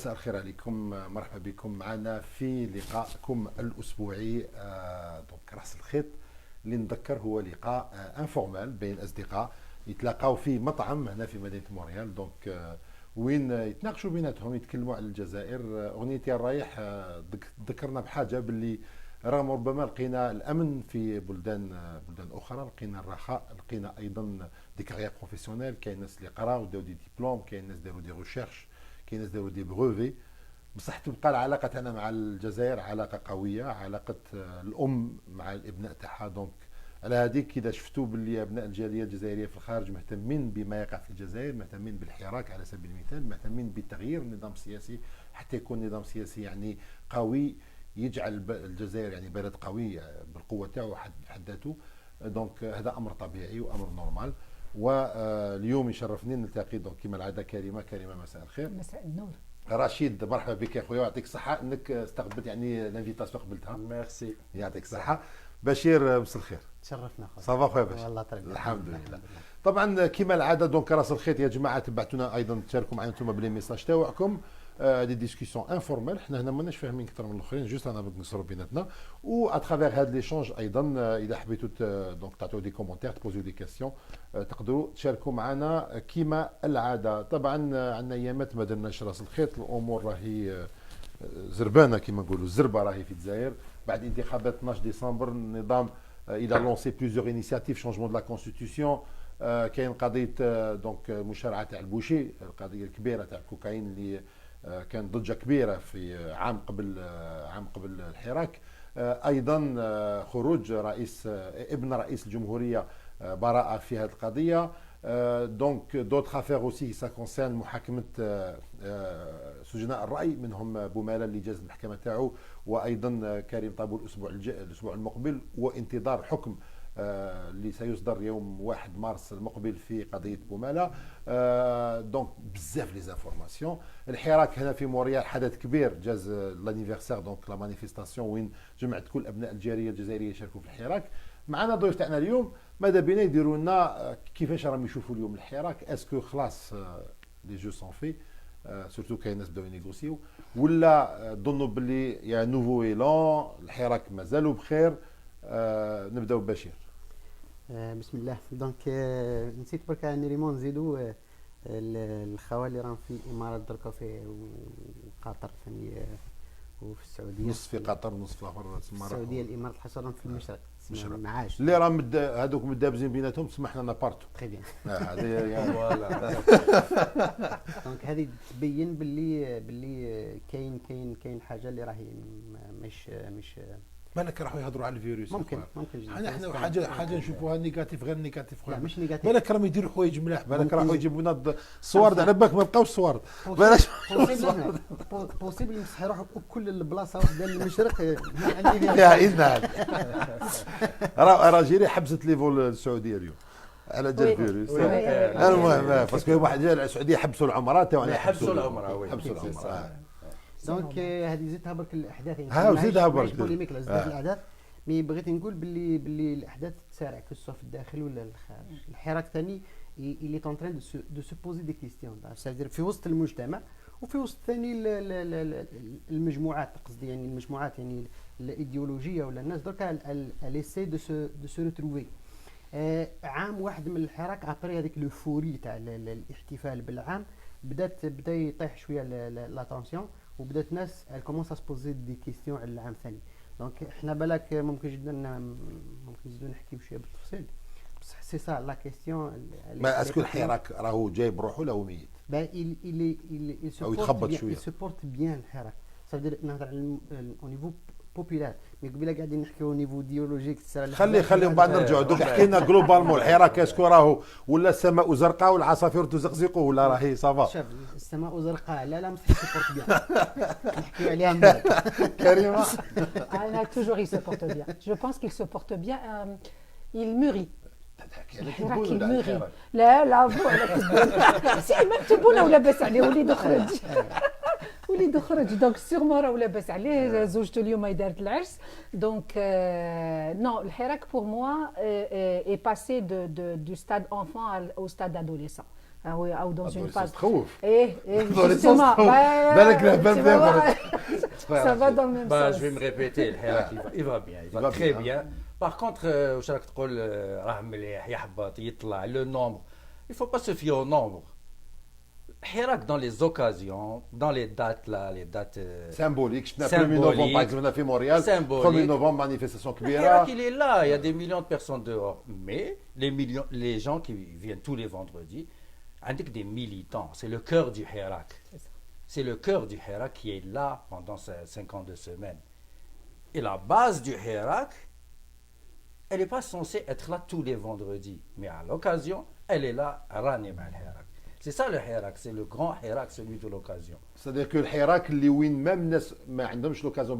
مساء الخير عليكم، مرحبا بكم معنا في لقائكم الاسبوعي دونك راس الخيط. اللي نذكر هو لقاء انفورمال بين اصدقاء يتلاقاو في مطعم هنا في مدينه مونريال، دونك وين يتناقشوا بيناتهم، يتكلموا على الجزائر. اغنيتي الرايح ذكرنا بحاجه باللي رغم ربما لقينا الامن في بلدان اخرى، لقينا الرخاء، لقينا ايضا دي كارير بروفيسيونيل، كاين ناس اللي قراو وداو دي ديبلوم، كاين ناس داروا دي ريشيرش، كاين ناس داروا دي بروفي. بصح تبقى العلاقه تاعنا مع الجزائر علاقه قويه، علاقه الام مع الابناء تاعها. دونك على هذيك اذا شفتوا باللي ابناء الجاليه الجزائريه في الخارج مهتمين بما يقع في الجزائر، مهتمين بالحراك على سبيل المثال، مهتمين بتغيير النظام السياسي حتى يكون نظام سياسي يعني قوي، يجعل الجزائر يعني بلد قوي بالقوه تاعو بحد ذاته. دونك هذا امر طبيعي وامر نورمال. واليوم يشرفني نلتقي دونك كما العاده كريمه مساء الخير. مساء النور. رشيد مرحبا بك يا خويا، يعطيك الصحة انك استقبلت يعني الانفيتاسيون قبلتها. ميرسي. يعطيك الصحة. بشير مساء الخير. تشرفنا خويا. صافا خويا باشا. والله طيب. الحمد لله. طبعا كما العادة دونك راس الخيط يا جماعة تبعتونا ايضا تشاركوا معنا انتم بلي ميساج تاعكم، دي ديسكسيون انفورمال، حنا هنا ماناش فاهمين اكثر من الاخرين، جوست انا بغيت نصروا بيناتنا و اترافير هذا ليشونج ايضا. اذا حبيتوا دونك تعطيو دي كومونتير، تبوزيو دي كيسيون، تقدروا تشاركوا معنا كما العاده. طبعا عندنا ايامات ما درناش راس الخيط، الامور راهي زربانه كما نقولوا، الزربه راهي في الجزائر بعد انتخابات 12 ديسمبر. النظام الى لونسي بليزيور انيسياتيف شونجمون دو لا كونستيتيسيون. كاين قضيه دونك مشارعه تاع البوشي، القضيه الكبيره تاع الكوكايين اللي كان ضجه كبيره في عام قبل الحراك. ايضا خروج ابن رئيس الجمهوريه براءه في هذه القضيه. دونك دوت افير اوسي سا كونسيرن محاكمه سجناء الراي، منهم بوماله اللي جاز المحكمه تاعو، وايضا كريم طابو الاسبوع المقبل، وانتظار حكم اللي سيصدر يوم 1 مارس المقبل في قضيه بوماله. دونك بزاف لي زانفورماسيون. الحراك هنا في مونريال حدث كبير، جاز لانيفرسير دونك لا مانيفيستاسيون وين جمعت كل ابناء الجاليه الجزائريه يشاركوا في الحراك. معنا ضيف تاعنا اليوم، ماذا بينا يديروا لنا كيفاش راهم يشوفوا اليوم الحراك، اسكو خلاص لي جو سون في، سورتو كاين ناس بداو ينيغوسيو، ولا تظنوا باللي يا نوفو ايلون الحراك مازالوا بخير؟ نبداو ببشير. بسم الله. دونك نسيت برك نريمون نزيدوا الخوال اللي راهم في الامارات دركا في قطر ثاني، وفي السعوديه نص في قطر نص في اخر السعوديه، الامارات الحصر راهم في المشرق معاش اللي راهم هذوك مدابزين بيناتهم سمحنا لنا بارتو. تري بيان. هذه فوالا. دونك هذه تبين باللي كاين حاجه اللي راهي مش بالك راحوا يهضروا على الفيروس. ممكن احنا حاجه نشوفوها نيجاتيف، غير نيجاتيف. لا مش نيجاتيف. بالك راهم يديروا حوايج ملاح، بالك راحوا يجيبوا لنا الصور على بالك ما لقاوش صور. بلاش بوسيبل يمسح روحه كل البلاصه وحده المشرق يا اذن. راجيري حبست ليفول السعوديه اليوم على جال الفيروس. المهم باسكو واحد جا السعوديه حبسوا العمره تاعنا، حبسوا العمره. حبسوا العمره. دونك هذه زدتها برك الاحداث، يعني ها وزيدها برك بوليميك زدت الاحداث. مي بغيت نقول باللي الاحداث تسارع كسوا في الداخل ولا الخارج. الحراك ثاني اللي تونترين دو سو بوزي دي كيستيون، سافير في وسط المجتمع وفي وسط ثاني المجموعات، قصدي يعني المجموعات يعني الايديولوجيه ولا الناس دركا اليسي دو سو ريتروفي. عام واحد من الحراك ابري هذيك لوفوري تاع الاحتفال بالعام بدا يطيح شويه لا تونسيون، وبدات ناس كومونس سبوزي دي كيستيون على العام الثاني. دونك احنا بالك ممكن نزيدو نحكيو شويه بالتفصيل، بصح سي سا لا كيستيون. ما اسكو الحراك راهو جاي بروحه ولا هو ميت؟ با il يتخبط شويه. سبورت بيان الحراك، صافي نهضر على او نيفو بوبيلار. مي قبيله قاعدين نحكيو او نيفو ديولوجيك. خلي من بعد نرجعوا. دوك احكي لنا جلوبالمون الحراك اسكو راهو ولا السماء زرقاء والعصافير تزقزقوا ولا راهي صافا؟ شوف السماء زرقاء لا مستحيل سبورت بيان. نحكيو عليها من بعد. كريمه. Toujours il se porte bien. Je pense qu'il se porte bien. Il mûrit. الحراك يمغي. لا سي مكتوبونا ولاباس عليه وليد خرج دونك سيغمون راه لاباس عليه. زوجته اليوم هي دارت العرس. دونك نو الحراك بور موا اي باسي دو ستاد enfant au stade adolescent. oui, ou dans une phase. Et justement, ça va dans le même sens. Je vais me répéter, il va bien, il va très bien. Par contre, le nombre, il ne faut pas se fier au nombre. Dans les occasions, dans les dates là, les dates symboliques. Le 1er novembre, par exemple, on a fait Montréal. 1er novembre, manifestation Kibira. Il est là, il y a des millions de personnes dehors. Mais les gens qui viennent tous les vendredis, indiquent des militants. C'est le cœur du Hirak. C'est le cœur du Hirak qui est là pendant 52 semaines. Et la base du Hirak, elle n'est pas censée être là tous les vendredis. Mais à l'occasion, elle est là à Ranim al-Hirak. C'est ça le Hirak, c'est le grand Hirak, celui de l'occasion. C'est-à-dire que le Hirak, même les gens qui l'occasion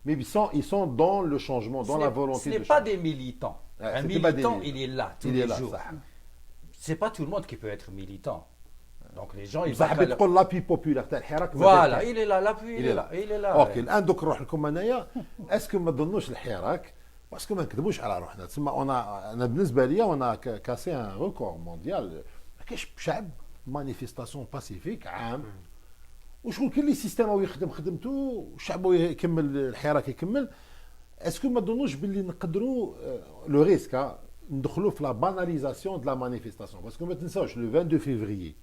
mais ils sont dans le changement, dans la volonté. Ce n'est pas des militants. Un militant, il est là tous les jours. Ce n'est pas tout le monde qui peut être militant. Donc les gens, ils vont l'appui populaire تاع الحراك. Voilà, il est là, l'appui, il est là. اوكي الان دوك نروح لكم انايا اسكو ما تظنوش الحراك باسكو ما نكذبوش على روحنا تسمى انا بالنسبه لي وانا كاسي ان ريكورد مونديال كاش شعب مانيفيستاسيون باسيفيك عام وشغل كل لي سيستيم يخدم خدمته والشعب يكمل الحراك يكمل اسكو ما تظنوش باللي نقدروا لو ريسك ندخلوا في لا باناليزاسيون دو لا مانيفيستاسيون باسكو ما تنساوش لو 22 février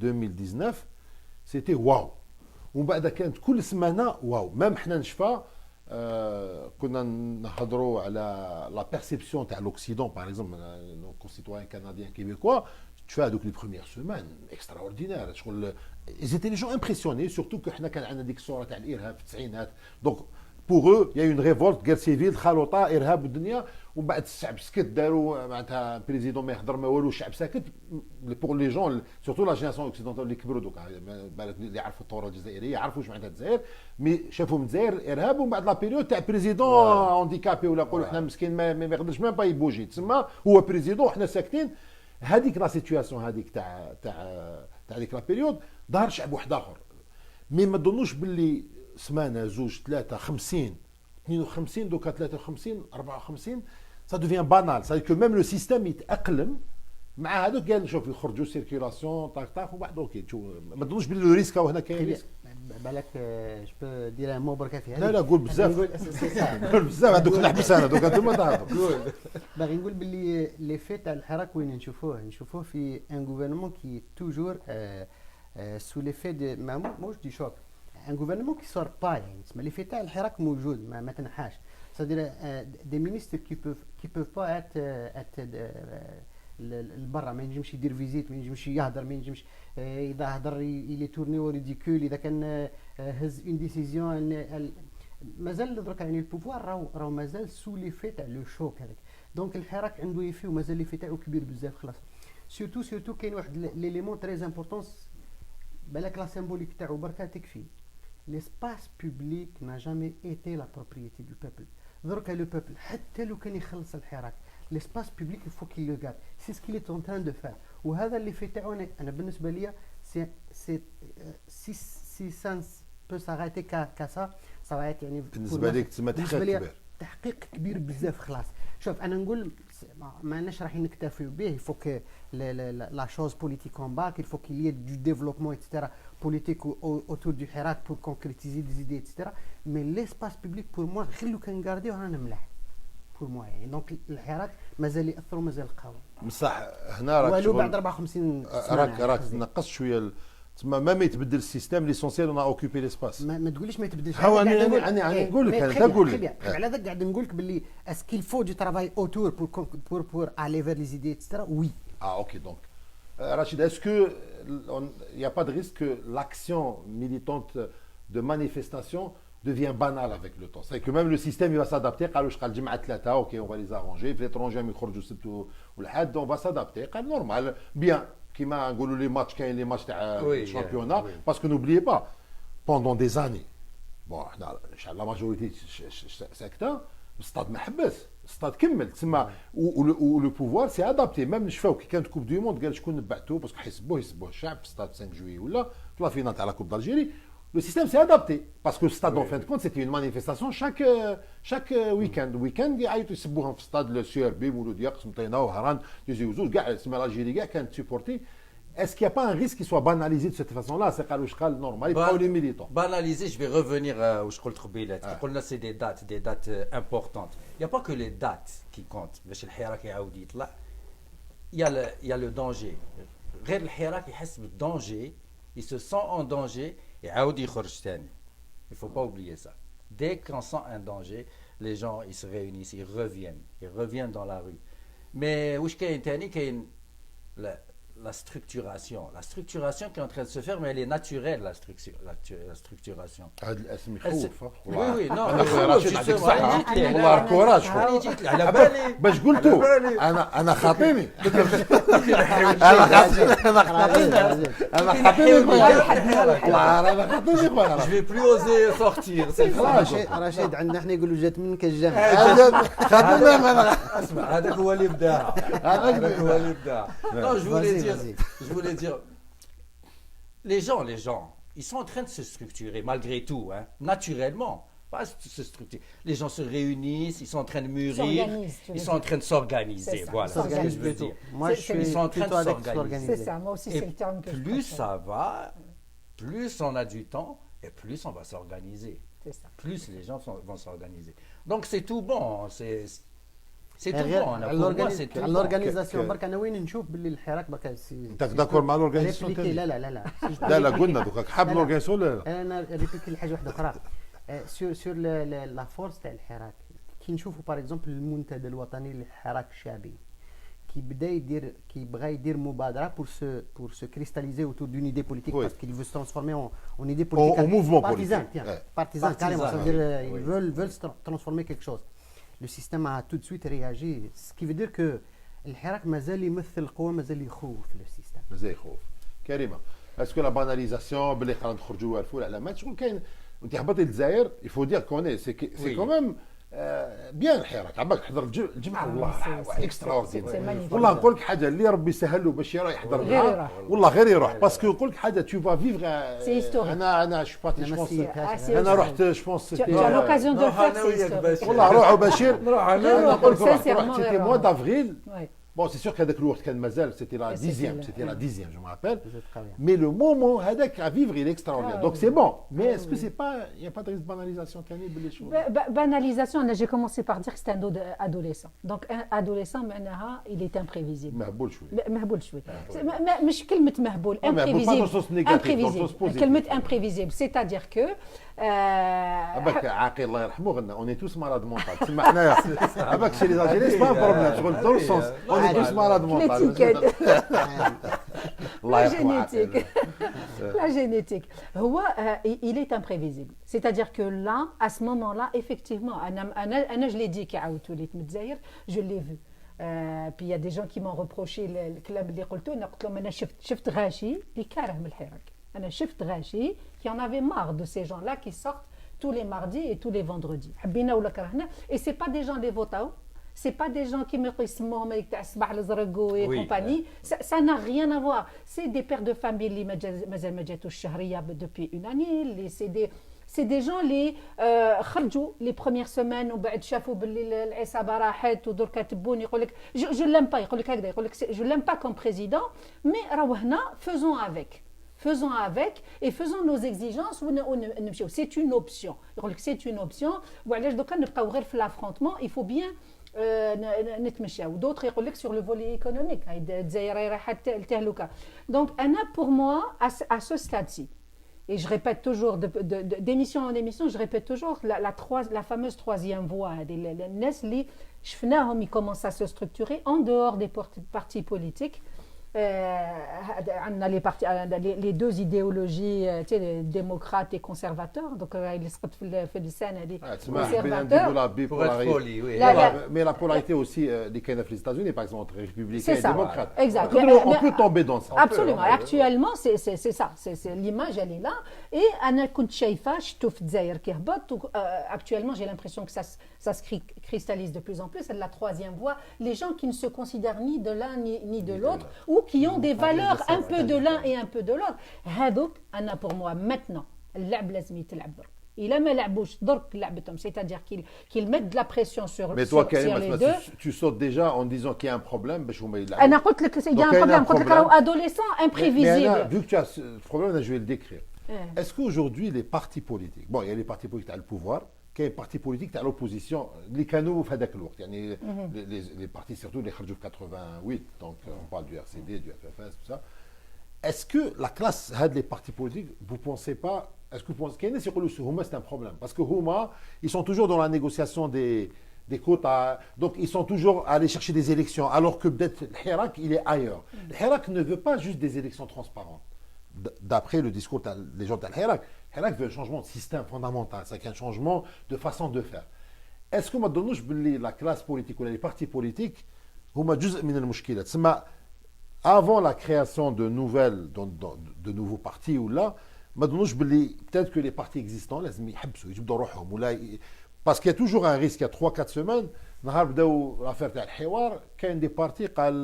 2019 سيتي واو ومن بعد كانت كل سمانه واو ميم حنا نشفى كنا نهضروا على لا بيرسيبسيون تاع لوكسيدون باغ اكزومبل نو كونسيتويان كنديان كيبيكوا تشفى هذوك لي بروميير سيمان اكسترا اوردينير شغل ايزيتي لي جون امبرسيوني سورتو كو حنا كان عندنا ديك الصوره تاع الارهاب في التسعينات دونك بوغ او يا اون ريفولت غير سيفيل خلطه ارهاب والدنيا ومن بعد الشعب سكت داروا معناتها بريزيدون ما يهضر ما والو الشعب ساكت بوغ لي جون سورتو لا جينيراسيون اوكسيدونتال اللي كبروا دوك اللي يعرفوا الثوره الجزائريه يعرفوا واش معناتها الجزائر مي شافوا من الجزائر الارهاب ومن بعد لا بيريود تاع بريزيدون هانديكابي ولا نقولوا حنا مسكين ما يقدرش ميم با يبوجي تسمى هو بريزيدون وحنا ساكتين هذيك لا سيتوياسيون هذيك تاع ديك لا بيريود ظهر شعب واحد اخر مي ما تظنوش باللي سمانه زوج ثلاثه 50 52 دوكا 53 54 ça devient banal c'est que même le système يتاقلم مع هذوك قال شوف يخرجوا سيركيلاسيون طاق طاق ومن بعد اوكي ما تظنوش باللي لو ريسك هنا كاين ريسك بالك جو دير ان مو بركه في هذا لا قول بزاف قول بزاف هذوك نحبس انا دوك انتم تهضروا باغي نقول باللي لي في تاع الحراك وين نشوفوه في ان غوفرنمون كي توجور سو لي في دي موش دي شوك ان غوفرنمون كي سور با يعني تسمى لي في تاع الحراك موجود ما تنحاش c'est-à-dire des ministres qui peuvent pas être لبرا ما ينجمش يدير فيزيت ما ينجمش يهضر ما ينجمش اذا هضر يلي تورني او ريديكول اذا كان هز اون ديسيزيون مازال درك يعني البوفوار راهو مازال سو لي في تاع لو شوك هذاك دونك الحراك عنده يفي ومازال لي في تاعو كبير بزاف خلاص سورتو كاين واحد ليليمون تري امبورطونس بالك لا سيمبوليك تاعو بركا تكفي l'espace public n'a jamais été la propriété du peuple درك لو بوبل حتى لو كان يخلص الحراك l'espace public il faut qu'il le garde c'est ce qu'il est en train de faire وهذا اللي في تاعو انا بالنسبه ليا si ça peut s'arrêter qu'à ça ça va être يعني بالنسبه لك تسمى تحقيق كبير بزاف خلاص شوف انا نقول ماناش راح نكتفيو به il faut que la chose politique en bas il faut qu'il y ait du développement etc politique autour du Hirak pour concrétiser des idées etc mais l'espace public pour moi غير لو كان غارديو رانا ملاح pour moi يعني دونك الحراك مازال ياثر ومازال قوي بصح هنا راك ولو بعد 54 راك تنقص شويه تسمى ما يتبدل السيستم ليسونسيال اون اوكوبي ليسباس ما تقوليش ما يتبدلش انا نقول لك انا نقول لك على هذاك قاعد نقول لك باللي اسكيل فو دو ترافاي اوتور بور aller vers les idées etc oui ok donc Rachid est-ce que il y a pas de risque que l'action militante de manifestation devient banale avec le temps c'est que même le système il va s'adapter قالوا شحال جمعه ثلاثه اوكي on va les arranger في l'étranger ما يخرجوا السبت والحد on va s'adapter قال نورمال bien كيما نقولوا لي ماتش كاين لي ماتش تاع الشامبيونا باسكو نوبليي با بوندون دي زاني بون حنا لا ماجوريتي ساكته الستاد ما حبس الستاد كمل تسمى ولو بوفوار سي ادابتي ميم نشفاو كي كانت كوب دو موند قال شكون نبعتو باسكو يسبوه الشعب في ستاد 5 جويي ولا في لا فينال تاع لا كوب دالجيري le système s'est adapté parce que le stade en fin de compte c'était une manifestation chaque week-end يعيطوا يسبوهم في stade le CRB مولود يقس مطينه وهران يزيو زوج كاع اسمها الجيري كاع كانت سيبورتي est-ce qu'il n'y a pas un risque qu'il soit banalisé de cette façon-là? C'est normal, il prend les militants. Banaliser, je vais revenir où je crois c'est des dates importantes. Il n'y a pas que les dates qui comptent. Il y a le danger. غير الحراك يحس بالdanger, il se sent en danger et عاود يخرج تاني. Il ne faut pas oublier ça. Dès qu'on sent un danger, les gens ils se réunissent, ils reviennent dans la rue. Mais où la structuration qui est en train de se faire, mais elle est naturelle, la structuration. Oui, non, والله الكوراج على بالي باش قلتو انا خاطيني je vais plus oser sortir, c'est رشيد عندنا احنا يقولوا جات منك الجمع. اسمع هذاك هو الابداع. Non, je voulais dire, les gens, ils sont en train de se structurer malgré tout, hein, naturellement. Pas se structurer. Les gens se réunissent, ils sont en train de mûrir, ils sont en train de s'organiser. Voilà, c'est ce que je veux dire. Moi, Ils sont en train de s'organiser. C'est ça, moi aussi, c'est le terme que je Plus préfère. ça va, plus on a du temps et plus on va s'organiser. C'est ça. Plus les gens vont s'organiser. Donc c'est tout bon, c'est tout bon. Pour moi, c'est tout bon. الاورغانيزاسيون برك انا وين نشوف باللي الحراك برك انت داكور مع الاورغانيزاسيون ريبليكي لا لا قلنا دوكا حاب الاورغانيزاسيون لا انا ريبليكي لحاجه واحده اخرى سور لا فورس تاع الحراك كي نشوفوا باغ اكزومبل المنتدى الوطني للحراك الشعبي كي بغى يدير مبادره pour se cristalliser autour d'une idée politique Oui. parce qu'il veut se transformer en idée politique au mouvement partisan, politique. tiens, Ouais. partisan carrément, ça veut dire Oui. ils veulent se transformer quelque chose. Le système a tout de suite réagi, ce qui veut dire que الحراك مازال يمثل قوه مازال يخوف لو سيستم. مازال يخوف. كريمه اسكو لا باناليزاسيون باللي خلينا نخرجوا الفول علامات شكون كاين انت هبطي الجزائر يفو دير كوني سي كوميم بيان الحراك عباك تحضر الجمعه والله اكسترا اوردينير والله نقول لك حاجه اللي ربي يسهل له باش يروح يحضر معاه والله غير يروح باسكو نقول لك حاجه تو فا فيفغ انا شو باتي انا رحت جو بونس Tu as l'occasion de le faire, c'est historique. والله روحوا بشير انا نقول لك روح sincèrement, سيتي موا دافريل Ouais. Bon, c'est sûr qu'à l'heure كان مازال c'était la dixième, je me rappelle. Vous êtes très bien. Mais le moment هذاك à vivre, il est extraordinaire. Ah, Donc oui. c'est bon. Mais Ah, est-ce que oui. c'est pas, il n'y a pas de risque de banalisation des choses? Banalisation, j'ai commencé par dire que c'est un adolescent. Donc un adolescent, il est imprévisible. مهبول شوي. مهبول شوي. مش كلمة مهبول, مهبول pas dans le sens négatif, dans le sens imprévisible. positif. كلمة imprévisible, c'est-à-dire que عباك عاقل الله يرحمه غنى on est tous malades mentaux. تسمع حنايا عباك chez les Algériens c'est pas un problème. شغل dans le sens on est tous malades mentaux. الله La يرحمه génétique. La génétique. Il est imprévisible. C'est-à-dire que là, à ce moment-là, effectivement, je l'ai dit, je l'ai vu. Puis il y a des gens qui m'ont reproché الكلام اللي قلته. أنا شفت غاشي اللي كاره من الحراك. أنا شفت غاشي qui en avait marre de ces gens-là qui sortent tous les mardis et tous les vendredis. حبينا ولا كرهنا. Et c'est pas des gens les votaos. C'est pas des gens qui me يسموهم هذيك تاع الصباح الزرق et compagnie. Ça n'a rien à voir. C'est des pères de famille اللي مازال ما جاتوش الشهرية depuis une année. C'est des gens اللي خرجوا les premières semaines وبعد شافوا باللي العصابة راحت ودركا تبون يقول لك je l'aime pas يقول لك هكذا يقول لك je l'aime pas comme président mais راهو هنا faisons avec et faisons nos exigences ونمشيو. C'est une option. يقول لك c'est une option وعلاش دوكا نبقاو غير في l'affrontement. Il faut bien نتمشاو. D'autres يقول لك sur le volet économique الجزائر رايحه التهلكه. Donc انا pour moi à ce stade-ci et je répète toujours d'émission en émission, je répète toujours la fameuse troisième voie des الناس اللي شفناهم ils commencent à se structurer en dehors des partis politiques. Les deux idéologies démocrates et conservateurs donc اللي سقط في اللسان هذه conservateur Pour être poli, oui. Mais la polarité aussi des canaux aux États-Unis par exemple entre républicains et ça. démocrates. Exact. On peut tomber dans ça. Absolument. Actuellement, c'est ça. C'est l'image, elle est là. Et أنا كنت شايفة شفتو في الجزائر كيهبط. Actuellement, j'ai l'impression que ça se cristallise de plus en plus. C'est la troisième voie. Les gens qui ne se considèrent ni de l'un ni de l'autre ou qui ont des valeurs un peu de l'un et un peu de l'autre. هذوك أنا pour moi maintenant اللعب لازم يتلعب برك. الا ما لعبوش درك لعبتهم سيتادير كيل ميت لا بريسيون سور Mais toi, sur les Karim, deux. tu sautes déjà en disant qu'il y a un problème باش هما يلعبوا. انا قلت لك il y a un Donc, il y a un problème قلت لك problème. راهو ادوليسون Mais Anna, امبريفيزيبل. vu que tu as ce problème, je vais le décrire. Eh. Est-ce qu'aujourd'hui, les partis politiques, bon, il y a les partis politiques qui ont le pouvoir, qu'il y a les partis politiques qui ont l'opposition, les canaux في هذاك الوقت, يعني les partis surtout les خرجوا في 88, donc on parle du RCD, du FFS, tout ça. Est-ce que la classe, les partis politiques, vous ne pensez pas, est-ce que vous pensez qu'il y a c'est un problème? Parce que Houma, ils sont toujours dans la négociation des quotas, donc ils sont toujours à aller chercher des élections, alors que peut-être le Hirak, il est ailleurs. Le Hirak ne veut pas juste des élections transparentes. D'après le discours des gens de Hirak, Hirak veut un changement de système fondamental, c'est un changement de façon de faire. Est-ce que maintenant, la classe politique ou les partis politiques, Houma جزء من المشكلة. Avant la création de de nouveaux partis ou là, peut-être que les partis existants, parce qu'il y a toujours un risque, il y a 3-4 semaines, l'affaire de الحوار, كاين des partis قال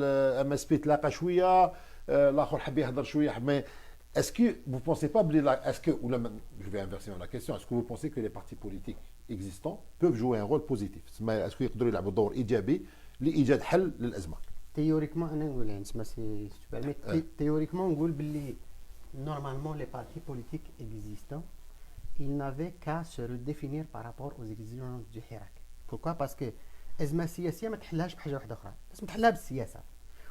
MSP تلاقى شوية, الآخر حب يهضر شوية, mais est-ce que vous ne pensez pas, est-ce que, ou là, je vais inverser la question, est-ce que vous pensez que les partis politiques existants peuvent jouer un rôle positif? Est-ce qu'ils يقدروا يلعبوا دور إيجابي لإيجاد حل للأزمة؟ تيوريكمون انا نقول يعني تسمى سي تيوريكمون نقول باللي normalement les partis politiques existants ils n'avaient qu'à se redéfinir par rapport aux exigences du Hirak. Pourquoi? Parce que الازمه السياسيه ما تحلهاش بحاجه واحده اخرى، لازم تحلها بالسياسه،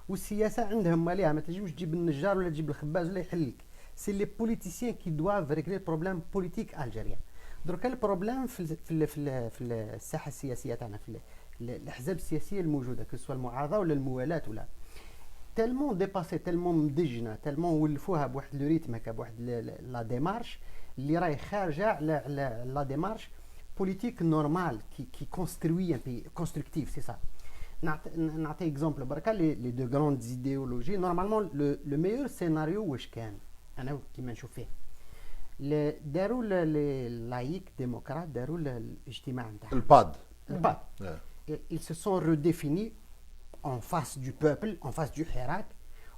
والسياسه عندهم ماليها، ما تجيوش تجيب النجار ولا تجيب الخباز ولا يحل لك. سي لي بوليتيسيان كي دوافو ريغلي البروبليم بوليتيك الجيريان. درك البروبليم في الساحه السياسيه تاعنا، في الاحزاب السياسيه الموجوده كسوا المعارضه ولا الموالاه ولا تالمون ديباسي، تالمون مدجنه، تالمون ولفوها بواحد لو ريتم هكا، بواحد لا ديمارش اللي راهي خارجه على لا ديمارش بوليتيك نورمال كي كونستروي ان بي كونستركتيف. سي سا. نعطي اكزومبل بركا لي دو غراند ايديولوجي. نورمالمون لو ميور سيناريو واش كان انا كيما نشوف فيه، داروا لايك ديموقراط، داروا الاجتماع نتاعهم الباد. ils se sont redéfinis en face du peuple, en face du Hirak،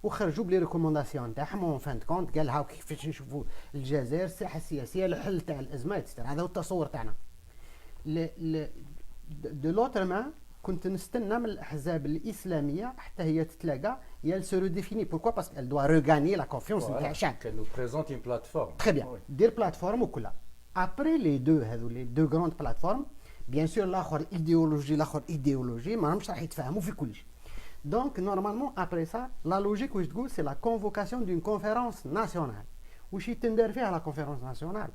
وخرجوا بلي ريكومونداسيون تاعهم، اون فان كونت قال هاو كيفاش نشوفوا الجزائر الساحه السياسيه الحل تاع الازمه اكسترا. هذا هو التصور تاعنا. دو لوتر ما كنت نستنى من الاحزاب الاسلاميه حتى هي تتلاقى يا سو ريديفيني. بوركوا؟ باسكو elle doit regagner la confiance نتاع الشعب. qu'elle nous présente une plateforme. Très bien. دير بلاتفورم وكلها. ابري لي دو هذو لي دو غراند بلاتفورم، بيان سور الاخر ايديولوجي ما راهمش راح يتفاهموا في كل شيء. دونك نورمالمون ابري سا لا لوجيك واش تقول سي لا كونفوكاسيون دون كونفيرونس ناسيونال. واش يتندار فيها لا كونفيرونس ناسيونال؟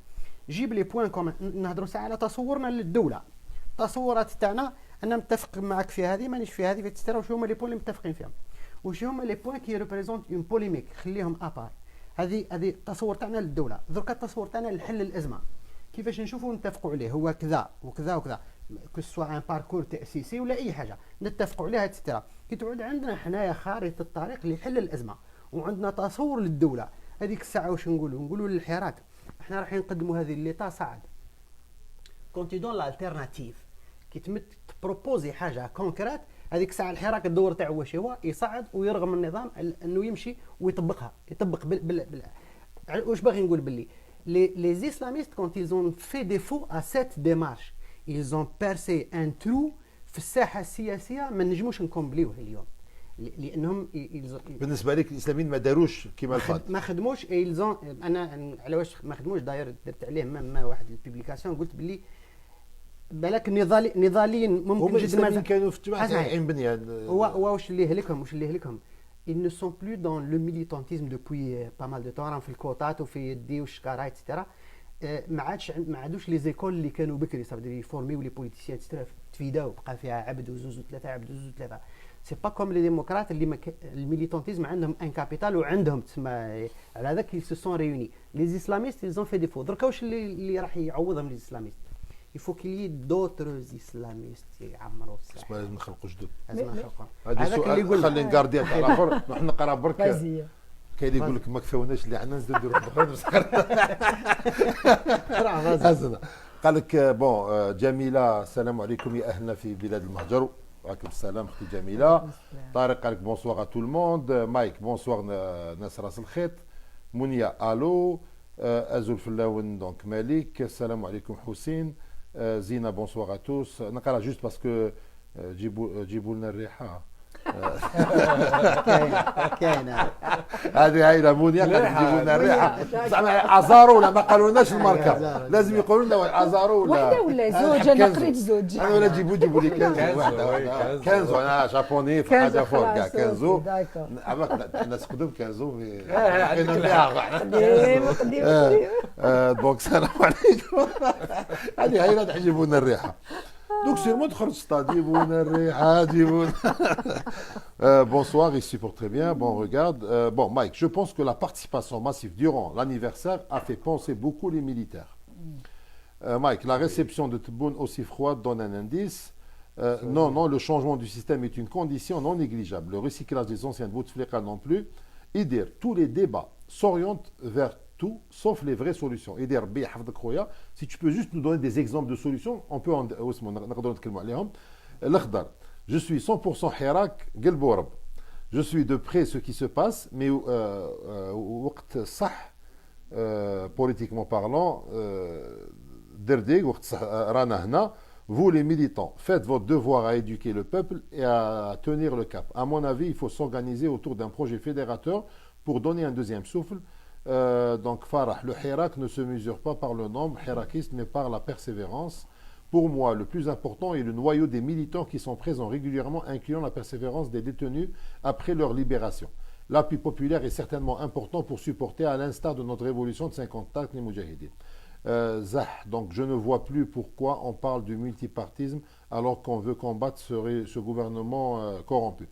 جيب لي بوين كومون، نهضروا ساعه على تصورنا للدوله، التصورات تاعنا. انا متفق معك في هذه، مانيش في هذه، ترى واش هما لي بوين اللي متفقين فيهم، واش هما لي بوين كي ريبريزونت اون بوليميك، خليهم ابار. هذه التصور تاعنا للدوله. درك التصور تاعنا لحل الازمه كيفاش نشوفوا نتفقوا عليه هو كذا وكذا وكذا، كسوا ان باركور تاسيسي ولا اي حاجه نتفقوا عليها تسترا. كي تعود عندنا حنايا خارطه الطريق لحل الازمه وعندنا تصور للدوله، هذيك الساعه واش نقولوا للحراك احنا راح نقدموا هذه ليطا صعد كونتي دون l'alternative. كي تمت تبروبوزي حاجه كونكريت، هذيك الساعه الحراك الدور تاعو واش هو؟ يصعد ويرغم النظام انه يمشي ويطبقها، يطبق واش باغي نقول باللي les islamistes quand ils ont fait défaut à cette démarche ils ont percé un trou في الساحه السياسيه ما نجموش نكمبليوه اليوم، لانهم بالنسبه لك الاسلاميين ما داروش كيما الفات، ما خدموش. انا على واش ما خدموش داير درت عليه ما واحد البوبليكاسيون قلت باللي بالك نضاليين ممكن جدا ما كانوا في الجماعه تاعين بنيان. واش اللي يهلكهم ils ne sont plus dans le militantisme depuis pas mal de temps. راهم في الكوتات وفي الدي والشكاره ايتترا. ما عادوش لي زيكول اللي كانوا بكري صافي يفورميو لي بوليتيسيان تفيداو، بقى فيها عبد وزوز وثلاثه، عبد وزوز وثلاثه. سي با كوم لي ديموقراط اللي الميليتانتيزم عندهم ان كابيتال وعندهم تسمى على هذاك ils se sont réunis. les islamistes ils ont fait défaut. دركا واش اللي راح يعوضهم لي اسلاميست؟ يفو كي دوتر اسلاميست يعمروا الساحه. اسمع لازم نخلقوا جدد. لازم نخلقوا. هذا السؤال خلي نكارديا تاع الاخر نحن نقرا برك. كاين اللي يقول لك ما كفاوناش اللي عندنا نزيدوا نديروا اخرى. قال لك بون جميله السلام عليكم يا اهلنا في بلاد المهجر. وعليكم السلام اختي جميله. طارق قال لك بونسوار ا تو الموند. مايك بونسوار ناس راس الخيط. منيا الو. Azul Flaouen, donc Malik, salam alaikum Hussein, Zina, bonsoir à tous. نقرا juste parce que جيبوا لنا الريحه. كاين هذه هاي لامونيا قاعد يجيبوا لنا الريحه زعما ازارو ولا ما قالوا لناش الماركه لازم يقولوا لنا ازارو ولا وحده ولا زوج؟ انا قريت زوج. انا ولا جيبوا لي كنزو انا جابوني في حاجه فوق كاع كنزو الناس تقدم كنزو دونك سلام عليكم. هذه هاي لا تجيبوا لنا الريحه donc c'est le mot de Kharstad. Bonsoir, il supporte très bien. Bon, regarde. Bon, Mike, je pense que la participation massive durant l'anniversaire a fait penser beaucoup les militaires. Mike, la réception de Tebboune aussi froide donne un indice. Non, le changement du système est une condition non négligeable. Le recyclage des anciens de Bouteflika non plus. Idir, tous les débats s'orientent vers tout, sauf les vraies solutions. Idir, si tu peux juste nous donner des exemples de solutions, on peut en je suis 100% Hirak, Gelborab. Je suis de près ce qui se passe, mais politiquement parlant, vous les militants, faites votre devoir à éduquer le peuple et à tenir le cap. À mon avis, il faut s'organiser autour d'un projet fédérateur pour donner un deuxième souffle. Donc Farah, le Hirak ne se mesure pas par le nombre hirakiste, mais par la persévérance. Pour moi, le plus important est le noyau des militants qui sont présents régulièrement, incluant la persévérance des détenus après leur libération. L'appui populaire est certainement important pour supporter, à l'instar de notre révolution de 54, les Moudjahidines. Donc je ne vois plus pourquoi on parle du multipartisme alors qu'on veut combattre ce gouvernement corrompu.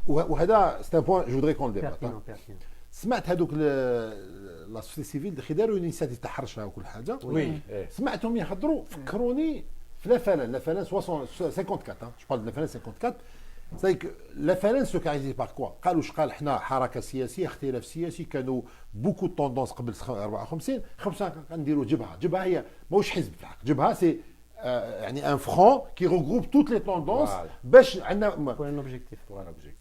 وهذا c'est un point je voudrais qu'on le débatte. سمعت هذوك لا سوسيتي سيفيل داروا انيسياتيف تاع حرشها وكل حاجه. وي سمعتهم يهضروا فكروني في لا فالان 54 جو بارل دو لا فالان 54 سايك لا فالان سو كاريزي بار كوا قالوا قال حنا حركه سياسيه اختلاف سياسي كانوا بوكو طوندونس قبل 54 غنديروا جبهه هي ماهوش حزب في الحق جبهه سي يعني ان فرون كي regroupe toutes les tendances باش عندنا pour un objectif.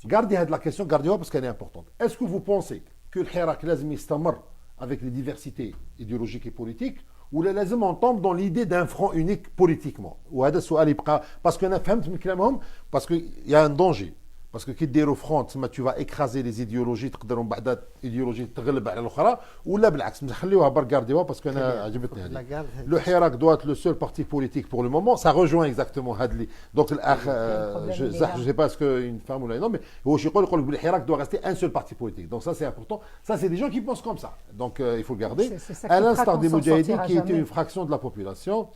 Gardez la question, gardez-la parce qu'elle est importante. Est-ce que vous pensez que le Hirak لازم يستمر avec les diversités idéologiques et politiques ولا لازم on tombe dans l'idée d'un front unique politiquement وهذا السؤال يبقى parce que انا فهمت من كلامهم parce que il y a un danger parce que كي ديروا فرونت تما tu vas écraser les idéologies تقدروا من بعد ايديولوجي تغلب على الاخرى ولا بالعكس نخليوها برك غارديوها باسكو انا عجبتني هذه لو حراك doit être le seul parti politique pour le moment ça rejoint exactement هاد اللي دونك الاخ je sais pas ce que une femme ou non mais هو شي يقول لك الحراك doit rester un seul parti politique donc ça c'est important ça c'est des gens qui pensent comme ça donc il faut le garder à l'instar des Moudjahidines qui étaient une fraction de la population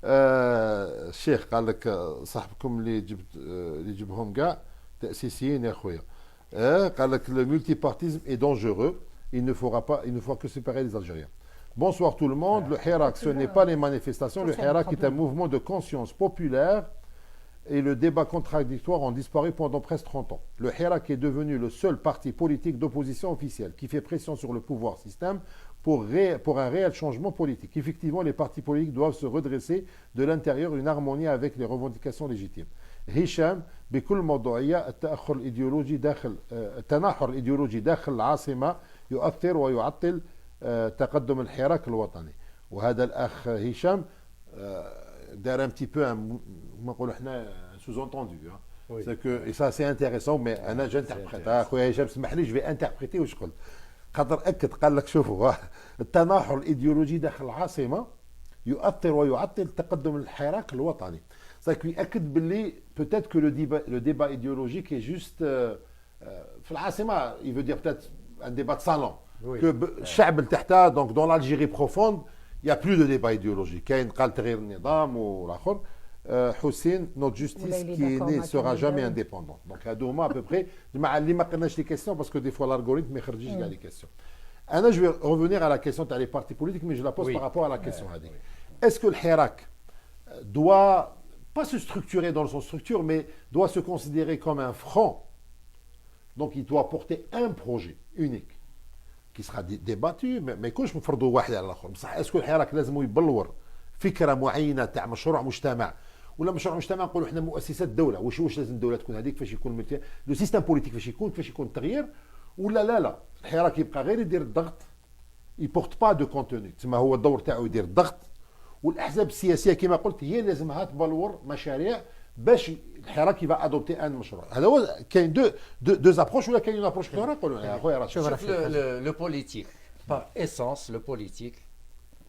الشيخ قال لك صاحبكم اللي جبهم كاع تأسيسيين يا خويا قال لك le multipartisme est dangereux il ne faut que séparer les Algériens. Bonsoir tout le monde. Le Hirak ce n'est pas les manifestations, le Hirak est un mouvement de conscience populaire et le débat contradictoire ont disparu pendant presque 30 ans. Le Hirak est devenu le seul parti politique d'opposition officiel qui fait pression sur le pouvoir système pour un réel changement politique. Effectivement, les partis politiques doivent se redresser de l'intérieur une harmonie avec les revendications légitimes. هشام بكل موضوعية التناحر الإيديولوجي داخل العاصمة يؤثر ويعطل تقدم الحراك الوطني وهذا الأخ هشام دار un petit peu ما نقولوا احنا sous-entendu c'est que et ça c'est intéressant mais أنا j'interprète أخويا هشام اسمح لي je vais interpréter واش قلت خاطر أكد قال لك شوفوا التناحر الإيديولوجي داخل العاصمة يؤثر ويعطل تقدم الحراك الوطني c'est يأكد باللي peut-être que le débat idéologique est juste في العاصمة il veut dire peut-être un débat de salon que الشعب اللي تحتها donc dans l'Algérie profonde il y a plus de débat idéologique كاين قال تغيير النظام والآخر Hussein notre justice qui est née sera jamais indépendante donc هادو هما à peu près اللي ما قلناش les questions parce que des fois l'algorithme ما يخرجش كاع les questions أنا je vais revenir à la question تاع les partis politiques mais je la pose par rapport à la question هذه est-ce que le Hirak doit pas se structurer dans son structure, mais doit se considérer comme un front. Donc il doit porter un projet unique qui sera débattu, mais كلش مفرضوا واحد على الآخر. بصح اسكو الحراك لازم يبلور فكرة معينة تاع مشروع مجتمع ولا مشروع مجتمع نقولوا احنا مؤسسات الدولة واش لازم الدولة تكون هذيك فاش يكون لو سيستم بوليتيك فاش يكون التغيير ولا لا الحراك يبقى غير يدير الضغط يبورت با دو كونتوني، تسمى هو الدور تاعو يدير الضغط، والاحزاب السياسيه كما قلت هي لازمها تبلور مشاريع باش الحراك يبقى ادوبتي ان مشروع. هذا هو كاين دو زابروش ولا كاين ابروش اخرى نقولوا يا خويا راشد. شوف le politique par essence, le politique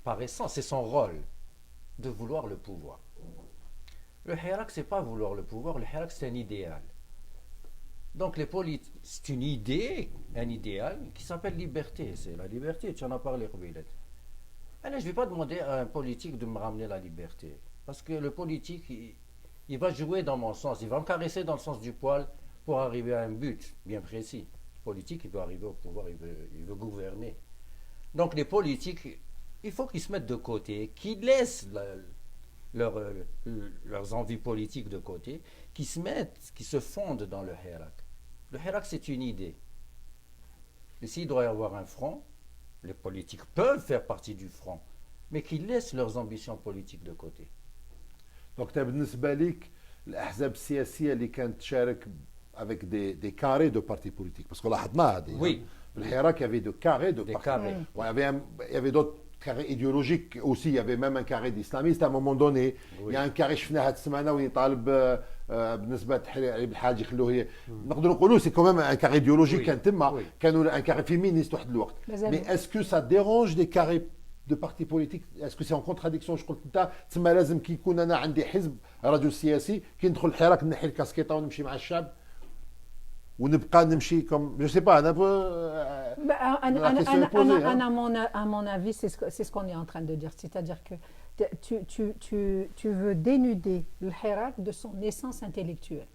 par essence c'est son rôle de vouloir le pouvoir. Le hirak c'est pas vouloir le pouvoir, le hirak c'est un idéal. Donc les politiques, c'est une idée, un idéal qui s'appelle liberté. C'est la liberté, tu en as parlé, Roubilet. Je ne vais pas demander à un politique de me ramener la liberté. Parce que le politique, il va jouer dans mon sens, il va me caresser dans le sens du poil pour arriver à un but bien précis. Le politique, il veut arriver au pouvoir, il veut gouverner. Donc les politiques, il faut qu'ils se mettent de côté, qu'ils laissent leurs envies politiques de côté, qui se fondent dans le hirak. Le hirak, c'est une idée. Et s'il doit y avoir un front, les politiques peuvent faire partie du front, mais qu'ils laissent leurs ambitions politiques de côté. دونك بالنسبه لك الاحزاب السياسيه اللي كانت تشارك avec des carrés de partis politiques, parce que لاحظنا هذه Oui. في الحراك il y avait de carrés de Des partis. carrés. Ouais, il y avait d'autres carrés idéologiques aussi, il y avait même un carré d'islamistes à un moment donné. Il y a un carré شفناه هذه السمانه وين يطالب بالنسبه لتحرير علي بالحاج يخلوه نقدروا نقولوا سي كوميم ان كاري ايديولوجيك كان تما كانوا ان كاري فيمينيست واحد الوقت. مي اسكو سا ديرونج دي كاري دو بارتي بوليتيك؟ اسكو سي اون كونتراديكسيون؟ جو قلت انت تسمى لازم كي يكون انا عندي حزب رجل سياسي كي ندخل الحراك نحي الكاسكيطه ونمشي مع الشعب ونبقى نمشي كوم جو سي با انا à mon avis, c'est ce qu'on est en train de dire. C'est-à-dire que tu veux dénuder le hirak de son essence intellectuelle.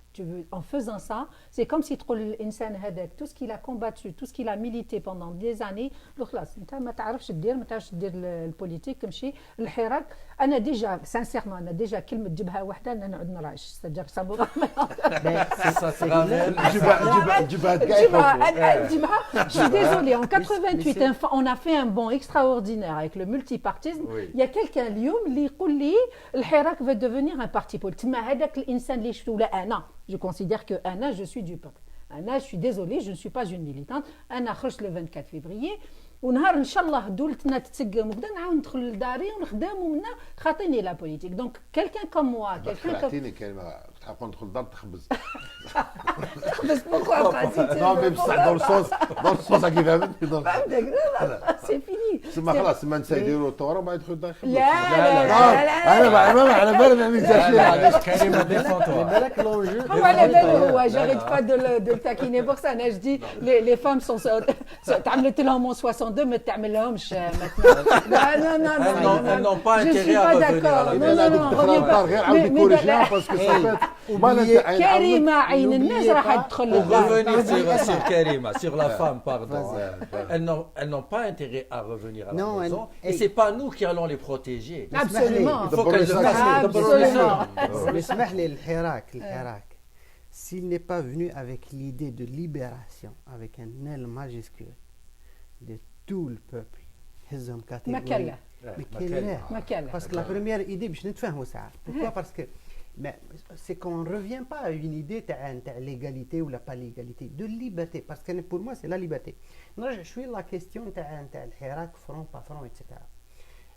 En faisant ça, c'est comme si l'insan hadak, tout ce qu'il a combattu, tout ce qu'il a milité pendant des années, خلاص انت ما تعرفش دير البوليتيك تمشي الحراك. انا ديجا سانسيرمون انا ديجا كلمه جبهه واحده انا نعود نراعش سجر صبور je suis désolée, en 88 on a fait un bond extraordinaire avec le multipartisme. Il y a quelqu'un اليوم اللي يقول لي الحراك va devenir un parti politique. ما هذاك الانسان اللي شفتو لا انا je considère que Anna, je suis du peuple. Anna, je suis désolée, je ne suis pas une militante. Anna خرجت le 24 février ونهار ان شاء الله دولتنا تتسقم وكذا نعاود ندخل لداري ونخدم ومنا خاطيني لا بوليتيك. دونك quelqu'un comme moi, quelqu'un خاطيني كلمه كنت حاب ندخل لدار تخبز. تخبز بوكو قاعدين نو مي بصح دور الصوص كيف فهمتني لا سي فيني. تسمى خلاص ما نسى يديروا الثوره وما يدخلوا الدار يخبز. لا انا على بالي ما نزاش كريمه ديفونتوا. بالك لونجو هو على باله هو j'arrête pas de le taquiner pour ça. انا je dis les femmes sont تعملت لهم 62 ما تعملهمش maintenant. Elles n'ont pas intérêt à revenir à la non, غير عاود يكوريجيها باسكو صافات كريمه عين الناس راح تدخل Pour للدار. revenir sur Karima, sur la femme, pardon. Elles n'ont pas intérêt à revenir à la Non, maison. elles- Et c'est pas nous qui allons les protéger. Absolument. Il faut qu'elles le fassent. Absolument. اسمح لي الحراك s'il n'est pas venu avec l'idée de libération avec un L majuscule de tout le peuple هزهم ما كان له ما كان له. parce que la première idée باش نتفاهموا ساعات. Pourquoi? Parce que c'est qu'on ne revient pas à une idée تاع l'égalité ou la pas l'égalité, de liberté, parce que pour moi c'est la liberté. نرجع شويه لا كيستيون تاع الحراك فرون با فرون ايتترا.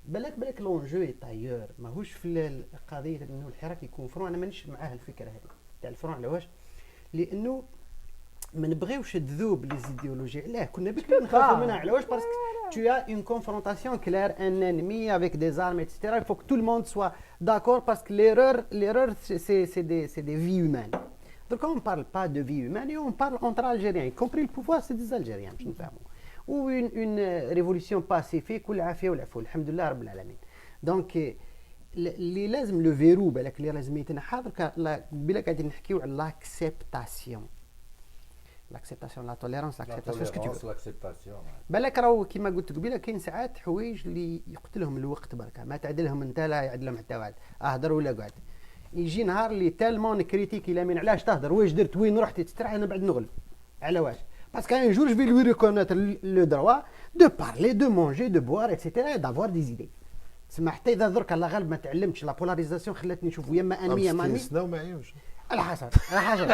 بالك لونجو اي تايور ماهوش في القضيه انه الحراك يكون فرون. انا مانيش معاه الفكره هذه تاع الفرون. علاش؟ لانه ما نبغيوش تذوب لي زيديولوجي. علاه كنا بكري نخافوا منها. علاش؟ باسكو tu as une confrontation claire, un ennemi avec des armes, etc. Il faut que tout le monde soit d'accord parce que l'erreur c'est des vies humaines. Donc on ne parle pas de vie humaine et on parle entre Algériens, y compris le pouvoir, c'est des Algériens. Je ne sais pas. Ou une révolution pacifique ou العافية والعفو الحمد لله رب العالمين. Donc اللي لازم لو فيرو بالك اللي لازم يتنحى درك بالك قاعدين نحكيو على لاكسبتاسيون. L'acceptation, la tolérance, l'acceptation, ce que tu veux. L'acceptation. بالك راهو كيما قلت قبيله كاين ساعات حوايج اللي يقتلهم الوقت بركه ما تعدلهم انت لا يعدلهم حتى واحد. اهدر ولا قعد يجي نهار اللي تالمون كريتيكي لامين علاش تهدر واش درت وين رحت تستريح انا بعد نغلب على واش باسكو ان جور جو في لوي ريكونيتر لو دروا دو بارلي دو مونجي دو بوار ايتترا دافوار دي زيدي. تسمى حتى اذا درك الله غالب ما تعلمتش لا بولاريزاسيون خلاتني نشوف يا اما انمي يا ما انمي. سنه وما عيوش الحسن الحسن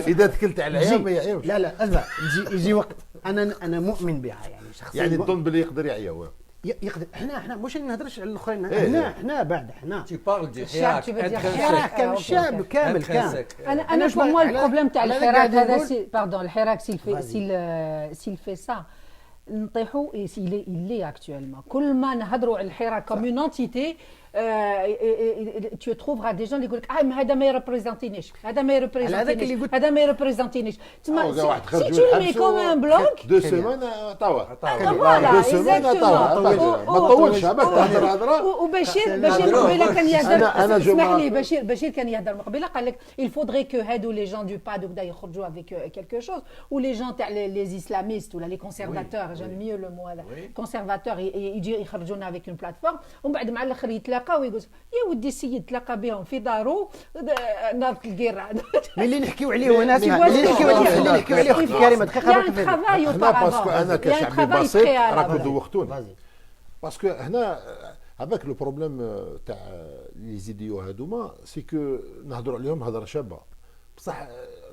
اذا تكلت على العيال ما يجي. يعيوش. لا اسمع، يجي وقت انا مؤمن بها يعني شخصيا. يعني تظن باللي يقدر يعيا. يقدر. احنا مش نهضرش على الاخرين، إيه. احنا بعد احنا Tu parles du الشعب Hirak tu veux dire الحراك Ah, كامل، ok, الشعب ok. كامل كان. intrinsèque. انا أنا pour moi على- البروبليم تاع على الحراك قاعد هذا نقول- باردون الحراك Vas-y. s'il fait ça نطيحوا il est actuellement كل ما نهضروا على الحراك comme une entité tu trouveras des gens اللي يقول لك ما هذا ما يريبريزونتينيش، هذا ما هذاك اللي يريبريزونتينيش، قلت- هذا ما يريبريزونتينيش. تسمى واحد si خرجوا tu le mets الحبس comme un bloc 2 سيمين طاوع. voilà, دو سيمين exactement. طاوع. ما تطولش باش تهضر هضره. وبشير نهضروا. قبيله كان يهضر. أنا اسمح جماعة- لي بشير كان يهضر قبيله قال لك il faudrait que هادو لي جون دو با وكذا يخرجوا avec quelque chose ou les gens تاع les islamistes ولا les conservateurs j'aime mieux le mot هذا conservateurs يجي يخرجونا avec une plateforme ومن بعد مع الاخر يتلاقاو ويقول يا ودي السيد تلاقى بهم في دارو نهار القير. اللي نحكيو عليه هو ناس، Tu vois اللي ce نحكيو que je عليه veux اللي dire. نحكيو عليه اختي كريمه دقيقه Il y a برك un فهمت. travail هنا باسكو auparavant. انا Il y a un كشعبي travail بسيط préalable. راكم دوختوني. فازي. باسكو هنا هذاك لو بروبليم تاع لي زيديو هادوما سي كو نهضروا عليهم هضره شابه بصح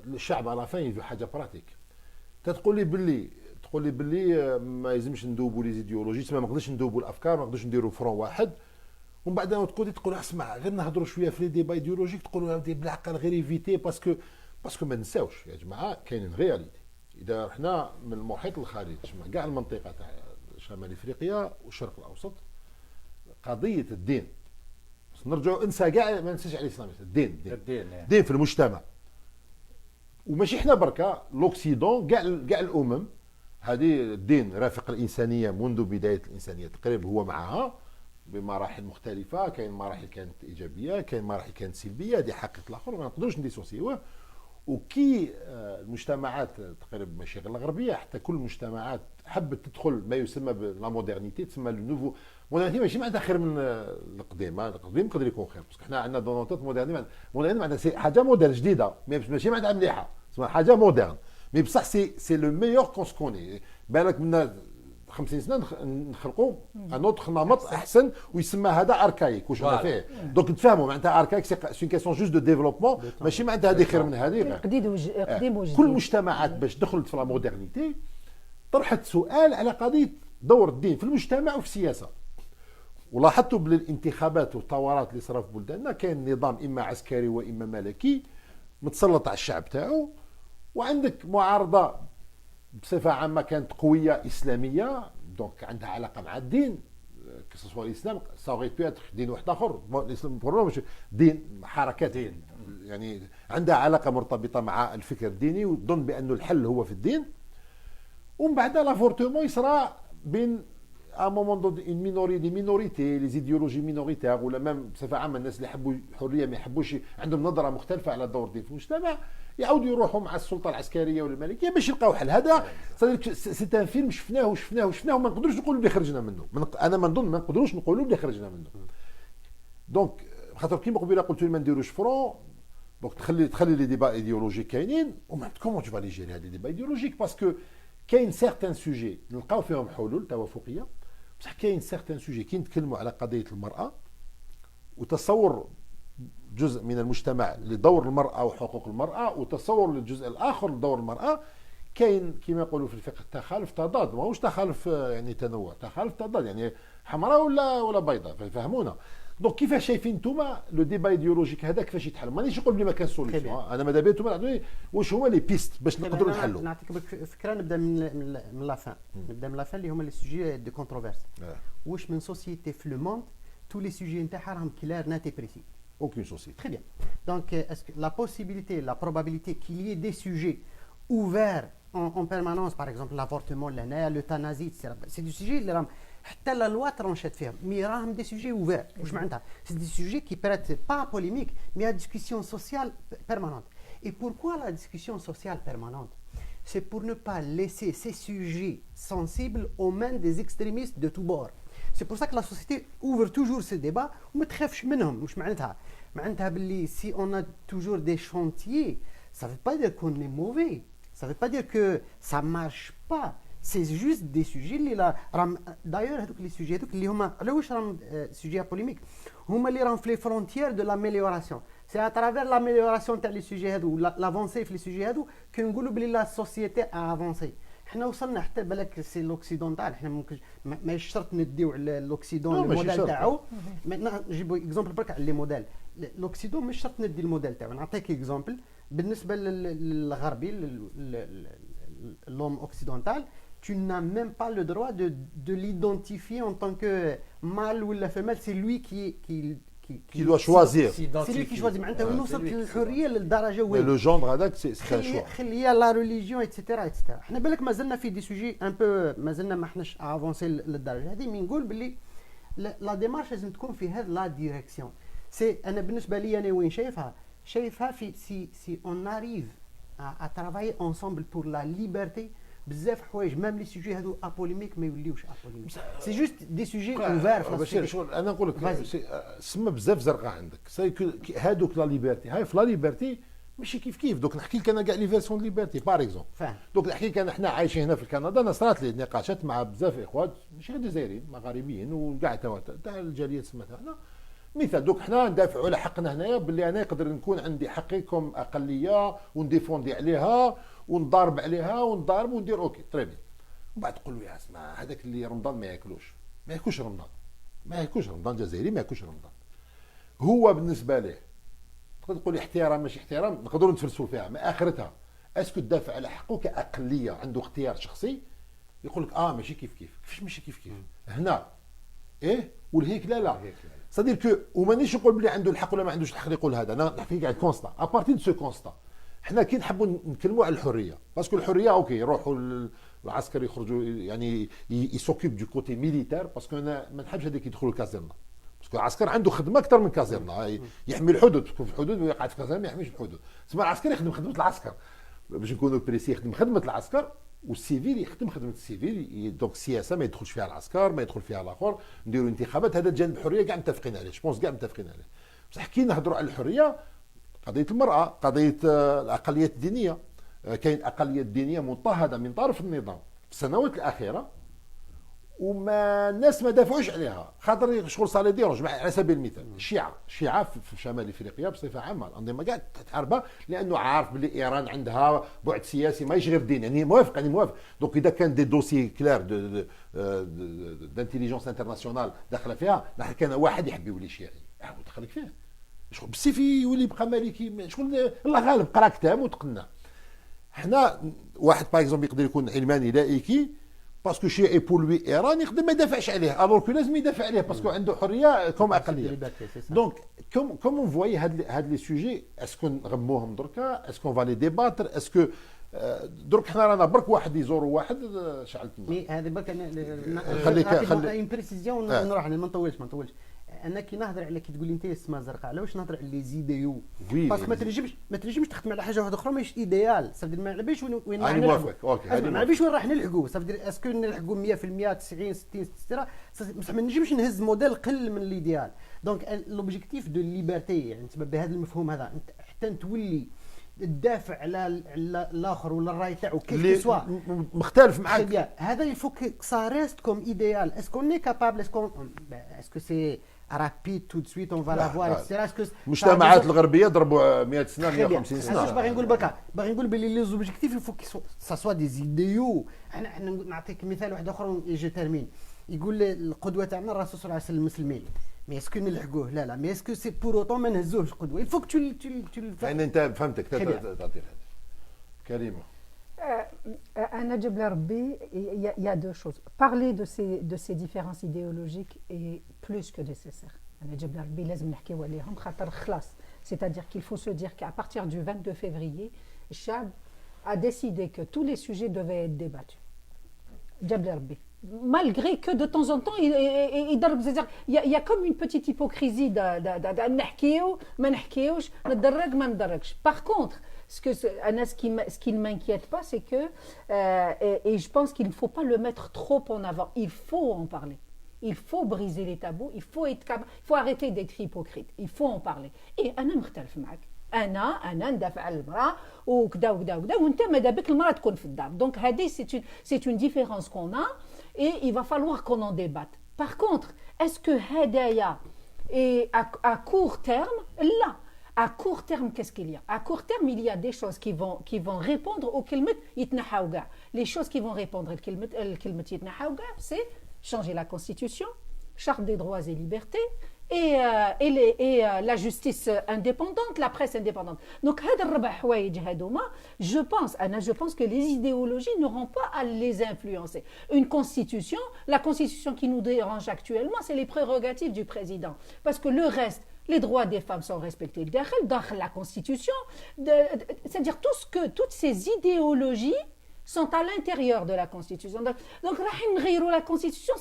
الشعب على فين يفي حاجه براتيك. تقول لي باللي ما يلزمش ندوبوا لي زيديولوجي، تسمى ما نقدرش ندوبوا الافكار، ما نقدرش نديروا فرون واحد. ومن بعد تقول اسمع غير نهضروا شويه في لي ديبا ايديولوجيك، تقولوا بالعقل غير ايفيتي باسكو ما نساوش يا جماعه كاين رياليتي. اذا رحنا من المحيط الخارجي تسمى كاع المنطقه تاع شمال افريقيا والشرق الاوسط قضيه الدين نرجعوا انسى كاع ما ننساش على الاسلام، الدين الدين في المجتمع. وماشي احنا بركا لوكسيدون كاع الامم هذه الدين رافق الانسانيه منذ بدايه الانسانيه تقريبا هو معها بمراحل مختلفه، كاين مراحل كانت ايجابيه، كاين مراحل كانت سلبيه، هذه حقيقه الاخر ما نقدروش نديسوسيوه. وكي المجتمعات تقريبا ماشي غير الغربيه، حتى كل المجتمعات حبت تدخل ما يسمى بلا مودرنيتي، تسمى لو نوفو مودرنيتي ماشي معناتها خير من القديم، القديم يقدر يكون خير باسكو حنا عندنا دونوتات مودرنيتي معناتها حاجه مودرن جديده ماشي معناتها مليحه، تسمى حاجه مودرن مي بصح سي لو ميور كون سكوني. بالك من 50 سنه نخلقوا ان اوتر نمط احسن ويسمى هذا اركايك واش رانا فيه. دونك نتفاهموا معناتها اركايك سي كيسيون جوست دو ديفلوبمون، ماشي معناتها هذه خير من هذه. قديم وجديد. كل المجتمعات باش دخلت في لا مودرنيتي طرحت سؤال على قضيه دور الدين في المجتمع وفي السياسه. ولاحظتوا بالانتخابات والثورات اللي صرا في بلداننا كاين نظام اما عسكري واما ملكي متسلط على الشعب تاعو، وعندك معارضه بصفه عامه كانت قويه اسلاميه دونك عندها علاقه مع الدين كسوا الاسلام ساغي بي دين واحد اخر الاسلام بروبليم مش دين حركات دين يعني عندها علاقه مرتبطه مع الفكر الديني وتظن بأن الحل هو في الدين. ومن بعد لافورتمون يصرى بين ا مومون دو اون مينوريتي لي زيديولوجي مينوريتير ولا ميم بصفه عامه الناس اللي يحبوا الحريه ما يحبوش عندهم نظره مختلفه على دور الدين في المجتمع يعاودوا يروحوا مع السلطه العسكريه ولا الملكيه باش يلقاو حل. هذا سي ان فيلم شفناه وما نقدروش نقولوا اللي خرجنا منه. انا ما نظن ما نقدروش نقولوا اللي خرجنا منه. دونك خاطر كيما قبيله قلت لي ما نديروش فرون دونك تخلي لي ديبا ايديولوجيك كاينين وما كومون تو فالي جيري هاد لي ديبا ايديولوجيك باسكو كاين سيغتان سوجي نلقاو فيهم حلول توافقيه بصح كاين سيغتان سوجي كي نتكلموا على قضيه المراه وتصور جزء من المجتمع لدور المراه وحقوق المراه وتصور للجزء الاخر لدور المراه كاين كما يقولوا في الفقه تخالف تضاد ماهوش تخالف يعني تنوع تخالف تضاد يعني حمراء ولا بيضاء فهمونا. دونك كيفاش شايفين نتوما لو ديبا ايديولوجيك هذا كيفاش يتحل؟ مانيش نقول بلي ما كان سوليسيون انا ماذا بيا نتوما عطوني واش هما لي بيست باش نقدروا نحلوا. نعطيك فكره نبدا من لافان اللي هما لي سوجي دي كونتروفيرس. واش من سوسيتي في لو موند تو لي سوجي نتاعها راهم كلار نات بريسي. Aucune société. Très bien. Donc, est-ce que la possibilité, la probabilité qu'il y ait des sujets ouverts en permanence, par exemple l'avortement, l'euthanasie, etc. C'est des sujets اللي راهم حتى la loi ترونشات فيهم، مي راهم des sujets ouverts. واش معناتها؟ C'est des sujets qui prêtent pas polémique, mais à discussion sociale permanente. Et pourquoi la discussion sociale permanente? C'est pour ne pas laisser ces sujets sensibles aux mains des extrémistes de tous bords. C'est pour ça que la société ouvre toujours ce débat وما تخافش منهم. واش معناتها؟ معناتها باللي si on a toujours des chantiers, ça veut pas dire qu'on est mauvais, ça veut pas dire que ça marche pas, سي جوست دي سوجي اللي راهم دايور هذوك لي سوجي هذوك اللي هما علاش راهم سوجي بوليميك هما اللي راهم في لي فرونتيير دو لاميليوراسيون سي اترافير لاميليوراسيون تاع لي سوجي هذو لافونسي في لي سوجي هذو كنقولوا بلي لا سوسيتي افونسي. حنا وصلنا حتى بالك سي لوكسيدونتال حنا ممكن ما شرط نديو على لوكسيدون الموديل تاعو نجيبو اكزومبل برك على لي موديل لوكسيدون مش شرط ندي الموديل تاعو. نعطيك اكزومبل بالنسبه للغربي l'homme occidental, tu n'as même pas le droit de l'identifier en tant que mâle ou la femelle, c'est lui qui doit choisir. C'est lui qui choisit. معناتها نوصل للحريه للدرجه وين. Le genre هذاك c'est un choix. خليها لا ريليجيون ايتترا ايتترا. حنا بالك مازلنا في دي سوجي ان بو مازلنا ما حناش افونسي للدرجه هذه. مي نقول باللي لا ديمارش لازم تكون في هذه لا ديريكسيون. سي انا بالنسبه لي انا وين شايفها في سي اون اريف à travailler ensemble pour la liberté. بزاف حوايج ميم لي سوجي هذو ابوليميك ما يوليوش ابوليميك سي جوست دي سوجي اوفير باش شغل انا نقول لك سما بزاف زرقاء عندك هذوك لا ليبرتي هاي في لا ليبرتي ماشي كيف دوك نحكي لك انا كاع لي فيرسيون ليبرتي باغ اكزومبل دوك نحكي لك حنا عايشين هنا في كندا انا صرات لي نقاشات مع بزاف اخوات ماشي غير جزائريين مغاربيين وكاع تاع الجاليات سما تاعنا مثال دوك حنا ندافعوا على حقنا هنايا باللي انا نقدر نكون عندي حقكم اقليه ونديفوندي عليها ونضارب عليها ونضارب وندير اوكي تري بيان. ومن بعد تقول له يا اسمع هذاك اللي رمضان ما ياكلوش رمضان جزائري ما ياكلوش رمضان. هو بالنسبه ليه تقدر تقول احترام ماشي احترام نقدروا نتفلسفوا فيها ما اخرتها اسكو تدافع على حقه كاقليه عنده اختيار شخصي يقول لك ماشي كيفاش ماشي كيف هنا ايه والهيك لا صدير كو ومانيش نقول بلي عنده الحق ولا ما عندوش الحق يقول هذا. انا نحكي لك على الكونستا ابارتي دو سو كونستا. حنا كي نحبوا نتكلموا على الحريه باسكو الحريه اوكي يروحوا العسكر يخرجوا يعني يسوكيب دو كوتي ميليتير باسكو انا ما نحبش هذاك يدخلوا الكازيرنا باسكو العسكر عنده خدمه اكثر من كازيرنا يحمي الحدود باسكو في الحدود ويقعد في كازيرنا ما يحميش الحدود. تسمى العسكر يخدم خدمه العسكر باش نكونوا بريسي يخدم خدمه العسكر والسيفيل يخدم خدمه السيفيل. دونك السياسه ما يدخلش فيها العسكر ما يدخل فيها الاخر نديروا انتخابات هذا الجانب الحريه كاع متفقين عليه جوبونس كاع متفقين عليه. بصح كي نهضروا على الحريه قضيه المراه قضيه الاقليات الدينيه كاين اقليات دينيه مضطهده من طرف النظام في السنوات الاخيره وما الناس ما دافعوش عليها خاطر شغل صالي ديرونج على سبيل المثال الشيعه في شمال افريقيا بصفه عامه الانظمه كاع تحاربها لانه عارف بلي ايران عندها بعد سياسي ماهيش غير دين يعني موافق دونك اذا كان دي دوسي كلير دانتيليجونس انترناسيونال داخله فيها كان واحد يحب يولي شيعي دخلك فيه شغل بالسيف يولي يبقى مالكي شغل الله غالب قرا كتاب وتقنع. حنا واحد باغ اكزومبل يقدر يكون علماني لائكي باسكو شيعي بولوي ايران يقدر ما يدافعش عليه الوغ كو لازم يدافع عليه باسكو عنده حريه كوم اقليه. دونك كومون فوايي هاد لي سوجي اسكو نغموهم دركا اسكو فالي ديباتر اسكو درك حنا رانا برك واحد يزور واحد شعلت مي هذا برك خليك اون بريسيزيون نروح ما نطولش انا كي نهضر على كي تقول لي انت السما زرقاء علاش نهضر على لي زيديو باسكو ما تنجمش تخدم على حاجه واحده اخرى ماهيش ايديال صافي ما نعرفش وين انا موافق اوكي ما نعرفش وين راح نلحقوا صافي اسكو نلحقوا 100% 90 60 بصح ما نجمش نهز موديل قل من الايديال. دونك لوبجيكتيف دو ليبرتي يعني بهذا المفهوم هذا حتى تولي تدافع على الاخر ولا الراي تاعو كيف سوا مختلف معاك هذا يفوك سا ريست كوم ايديال اسكو ني كابابل اسكو سي رابيد تو سويت اون فا لافوار اسكو المجتمعات الغربيه ضربوا 100 سنه 150 سنه. واش باغي نقول برك باغي نقول بلي لي زوبجيكتيف يفوك سا سوا دي زيديو. احنا نعطيك مثال واحد اخر يجي ترمين يقول القدوه تاعنا الرسول صلى الله عليه وسلم المسلمين مي اسكو نلحقوه لا مي اسكو سي بور اوتون ما نهزوهش قدوه يفوك يعني انت فهمتك تعطي كريمه. Anna Djebla Rabbi, il y a deux choses. Parler de ces différences idéologiques est plus que nécessaire. Anna Djebla Rabbi, لازم نحكيو عليهم خاطر خلاص. C'est-à-dire qu'il faut se dire qu'à partir du 22 février, Chab a décidé que tous les sujets devaient être débattus. Djebla Rabbi. Malgré que de temps en temps, c'est-à-dire, il y a comme une petite hypocrisie Par contre, ce qui ne m'inquiète pas, c'est que, et je pense qu'il ne faut pas le mettre trop en avant, il faut en parler. Il faut briser les tabous, il faut arrêter d'être hypocrite, il faut en parler. Et أنا مختلف معك. انا ندافع على المراه وكذا وكذا وكذا وانت ماذا بك المراه تكون في الدار. دونك هذه سي اون ديفيرونس كون ا et il va falloir qu'on en débatte. Par contre, est-ce que هدايا et à court terme là à court terme qu'est-ce qu'il y a? À court terme il y a des choses qui vont répondre aux كلمة يتنحاو كاع. Les choses qui vont répondre الكلمة يتنحاو كاع c'est changer la constitution, charte des droits et libertés et la justice indépendante, la presse indépendante. Donc هاد الربع حوايج هادوما je pense que les idéologies n'auront pas à les influencer. Une constitution, la constitution qui nous dérange actuellement, c'est les prérogatives du président parce que le reste les droits des femmes sont respectés dans la constitution, c'est-à-dire toutes ces idéologies sont à l'intérieur de la Constitution. Donc, la Constitution,